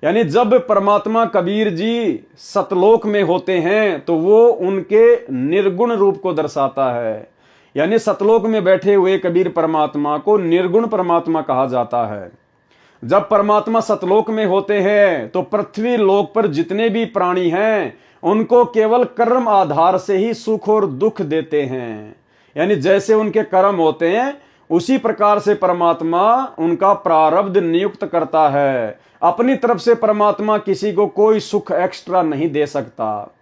यानी जब परमात्मा कबीर जी सतलोक में होते हैं तो वो उनके निर्गुण रूप को दर्शाता है। यानी सतलोक में बैठे हुए कबीर परमात्मा को निर्गुण परमात्मा कहा जाता है। जब परमात्मा सतलोक में होते हैं तो पृथ्वी लोक पर जितने भी प्राणी हैं उनको केवल कर्म आधार से ही सुख और दुख देते हैं। यानी जैसे उनके कर्म होते हैं उसी प्रकार से परमात्मा उनका प्रारब्ध नियुक्त करता है। अपनी तरफ से परमात्मा किसी को कोई सुख एक्स्ट्रा नहीं दे सकता।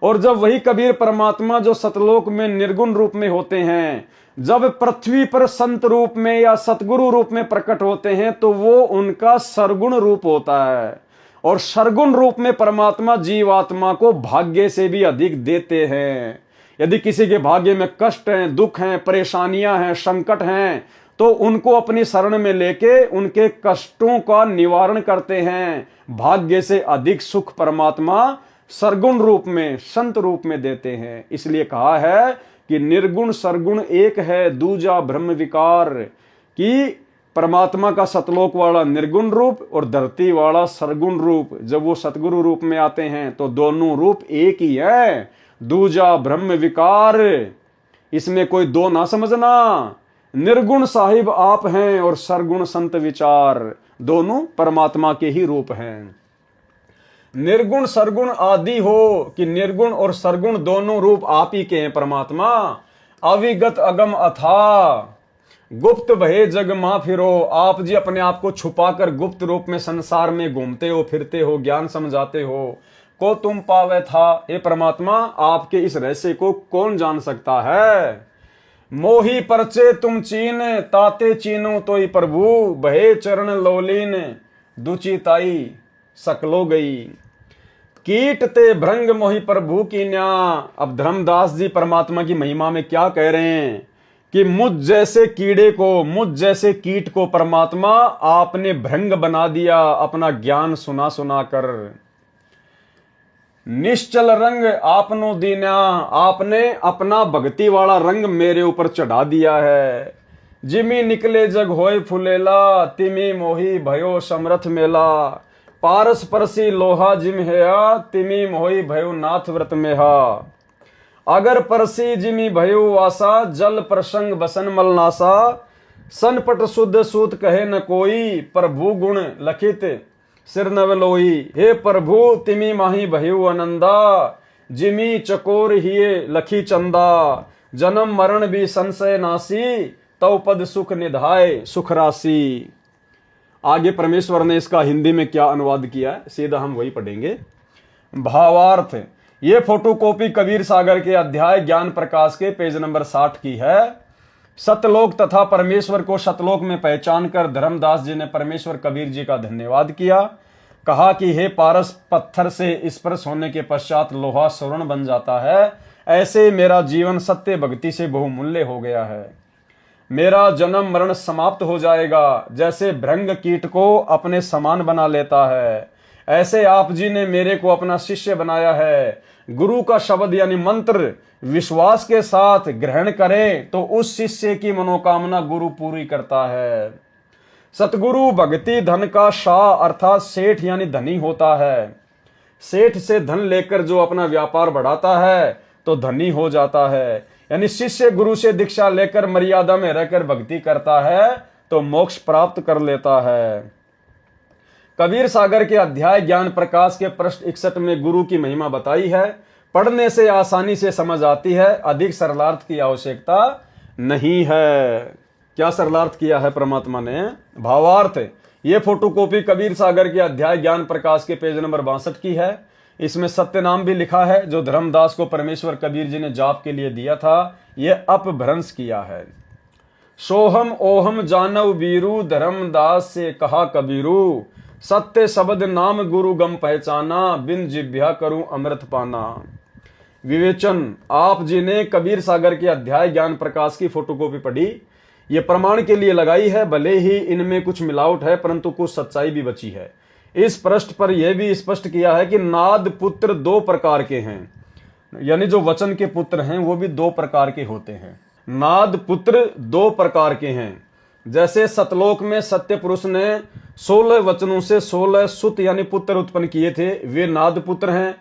और जब वही कबीर परमात्मा जो सतलोक में निर्गुण रूप में होते हैं, जब पृथ्वी पर संत रूप में या सतगुरु रूप में प्रकट होते हैं तो वो उनका सरगुण रूप होता है। और सरगुण रूप में परमात्मा जीवात्मा को भाग्य से भी अधिक देते हैं। यदि किसी के भाग्य में कष्ट हैं, दुख हैं, परेशानियां हैं, संकट हैं, तो उनको अपनी शरण में लेके उनके कष्टों का निवारण करते हैं। भाग्य से अधिक सुख परमात्मा सरगुण रूप में, संत रूप में देते हैं। इसलिए कहा है कि निर्गुण सरगुण एक है, दूजा ब्रह्म विकार। कि परमात्मा का सतलोक वाला निर्गुण रूप और धरती वाला सरगुण रूप, जब वो सतगुरु रूप में आते हैं तो दोनों रूप एक ही है। दूजा ब्रह्म विकार, इसमें कोई दो ना समझना। निर्गुण साहिब आप हैं और सरगुण संत विचार, दोनों परमात्मा के ही रूप हैं। निर्गुण सरगुण आदि हो कि निर्गुण और सरगुण दोनों रूप आप ही के हैं परमात्मा। अविगत अगम अथा, गुप्त भये जग मा फिरो। आप जी अपने आप को छुपाकर गुप्त रूप में संसार में घूमते हो, फिरते हो, ज्ञान समझाते हो। को तुम पावे था, हे परमात्मा आपके इस रहस्य को कौन जान सकता है। मोही परचे तुम चीन, ताते चीनो तोई प्रभु, भये चरण लोलीन, दुचिताई सकलो गई। कीट ते भृंग मोहि प्रभु की न्या। अब धर्मदास जी परमात्मा की महिमा में क्या कह रहे हैं कि मुझ जैसे कीड़े को, मुझ जैसे कीट को परमात्मा आपने भृंग बना दिया अपना ज्ञान सुना सुना कर। निश्चल रंग आपनो दीना, आपने अपना भक्ति वाला रंग मेरे ऊपर चढ़ा दिया है। जिमी निकले जग होय फुलेला, तिमी मोही भयो समरथ मेला। पारस परसी लोहा जिम हेया, तिमी मोही भयो नाथ व्रत मेहा। अगर परसी जिमी भयो वासा, जल प्रसंग बसन मलनासा। सनपट शुद्ध सूत कहे न कोई, प्रभु गुण लखित सिर नवलोई। हे प्रभु तिमी माही भयो आनंदा, जिमी चकोर हिये लखी चंदा। जन्म मरण भी संशय नासी, तव पद सुख निधाय सुख राशि। आगे परमेश्वर ने इसका हिंदी में क्या अनुवाद किया है, सीधा हम वही पढ़ेंगे। भावार्थ, ये फोटोकॉपी कबीर सागर के अध्याय ज्ञान प्रकाश के पेज नंबर 60 की है। सतलोक तथा परमेश्वर को शतलोक में पहचान कर धर्मदास जी ने परमेश्वर कबीर जी का धन्यवाद किया। कहा कि हे पारस, पत्थर से स्पर्श होने के पश्चात लोहा स्वर्ण बन जाता है, ऐसे मेरा जीवन सत्य भक्ति से बहुमूल्य हो गया है। मेरा जन्म मरण समाप्त हो जाएगा, जैसे भृंग कीट को अपने समान बना लेता है, ऐसे आप जी ने मेरे को अपना शिष्य बनाया है। गुरु का शब्द यानी मंत्र विश्वास के साथ ग्रहण करें तो उस शिष्य की मनोकामना गुरु पूरी करता है। सतगुरु भक्ति धन का शाह अर्थात सेठ यानी धनी होता है। सेठ से धन लेकर जो अपना व्यापार बढ़ाता है तो धनी हो जाता है। यानी शिष्य गुरु से दीक्षा लेकर मर्यादा में रहकर भक्ति करता है तो मोक्ष प्राप्त कर लेता है। कबीर सागर के अध्याय ज्ञान प्रकाश के पृष्ठ 61 में गुरु की महिमा बताई है। पढ़ने से आसानी से समझ आती है, अधिक सरलार्थ की आवश्यकता नहीं है। क्या सरलार्थ किया है परमात्मा ने? भावार्थ, ये फोटोकॉपी कबीर सागर के अध्याय ज्ञान प्रकाश के पेज नंबर 62 की है। इसमें सत्य नाम भी लिखा है जो धर्मदास को परमेश्वर कबीर जी ने जाप के लिए दिया था, यह अपभ्रंश किया है। सोहम ओहम जानव बीरू, धर्मदास से कहा कबीरू, सत्य शब्द नाम गुरु गम पहचाना, बिन जिभ्या करूं अमृत पाना। विवेचन, आप जी ने कबीर सागर के अध्याय ज्ञान प्रकाश की फोटोकॉपी पढ़ी, ये प्रमाण के लिए लगाई है। भले ही इनमें कुछ मिलावट है परंतु कुछ सच्चाई भी बची है। इस पृष्ठ पर यह भी स्पष्ट किया है कि नाद पुत्र दो प्रकार के हैं, यानी जो वचन के पुत्र हैं वो भी दो प्रकार के होते हैं। नाद पुत्र दो प्रकार के हैं। जैसे सतलोक में सत्य पुरुष ने 16 वचनों से 16 सुत यानी पुत्र उत्पन्न किए थे, वे नाद पुत्र हैं।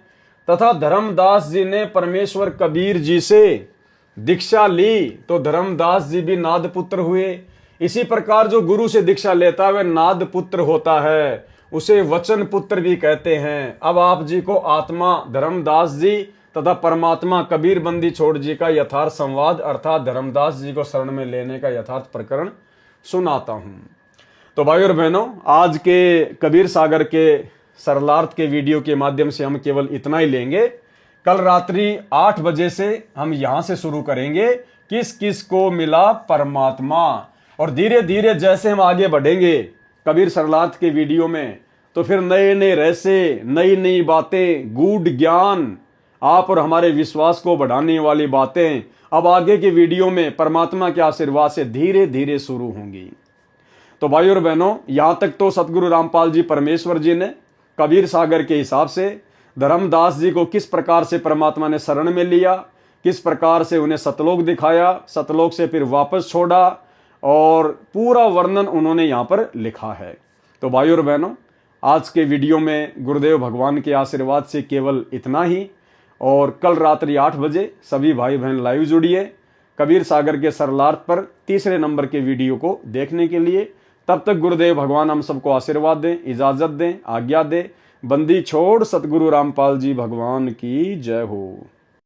तथा धर्मदास जी ने परमेश्वर कबीर जी से दीक्षा ली तो धर्मदास जी भी नाद पुत्र हुए। इसी प्रकार जो गुरु से दीक्षा लेता है वह नाद पुत्र होता है, उसे वचन पुत्र भी कहते हैं। अब आप जी को आत्मा धर्मदास जी तथा परमात्मा कबीर बंदी छोड़ जी का यथार्थ संवाद अर्थात धर्मदास जी को शरण में लेने का यथार्थ प्रकरण सुनाता हूं। तो भाइयों और बहनों, आज के कबीर सागर के सरलार्थ के वीडियो के माध्यम से हम केवल इतना ही लेंगे। कल रात्रि 8 बजे से हम यहां से शुरू करेंगे किस किस को मिला परमात्मा, और धीरे धीरे जैसे हम आगे बढ़ेंगे कबीर सरलार्थ के वीडियो में तो फिर नए नए रहस्य, नई नई बातें, गूढ़ ज्ञान, आप और हमारे विश्वास को बढ़ाने वाली बातें अब आगे के वीडियो में परमात्मा के आशीर्वाद से धीरे धीरे शुरू होंगी। तो भाइयों और बहनों, यहां तक तो सतगुरु रामपाल जी परमेश्वर जी ने कबीर सागर के हिसाब से धर्मदास जी को किस प्रकार से परमात्मा ने शरण में लिया, किस प्रकार से उन्हें सतलोक दिखाया, सतलोक से फिर वापस छोड़ा, और पूरा वर्णन उन्होंने यहां पर लिखा है। तो भाइयों और बहनों, आज के वीडियो में गुरुदेव भगवान के आशीर्वाद से केवल इतना ही, और कल रात्रि 8 बजे सभी भाई बहन लाइव जुड़िए कबीर सागर के सरलार्थ पर तीसरे नंबर के वीडियो को देखने के लिए। तब तक गुरुदेव भगवान हम सबको आशीर्वाद दें, इजाजत दें, आज्ञा दें। बंदी छोड़ सतगुरु रामपाल जी भगवान की जय हो।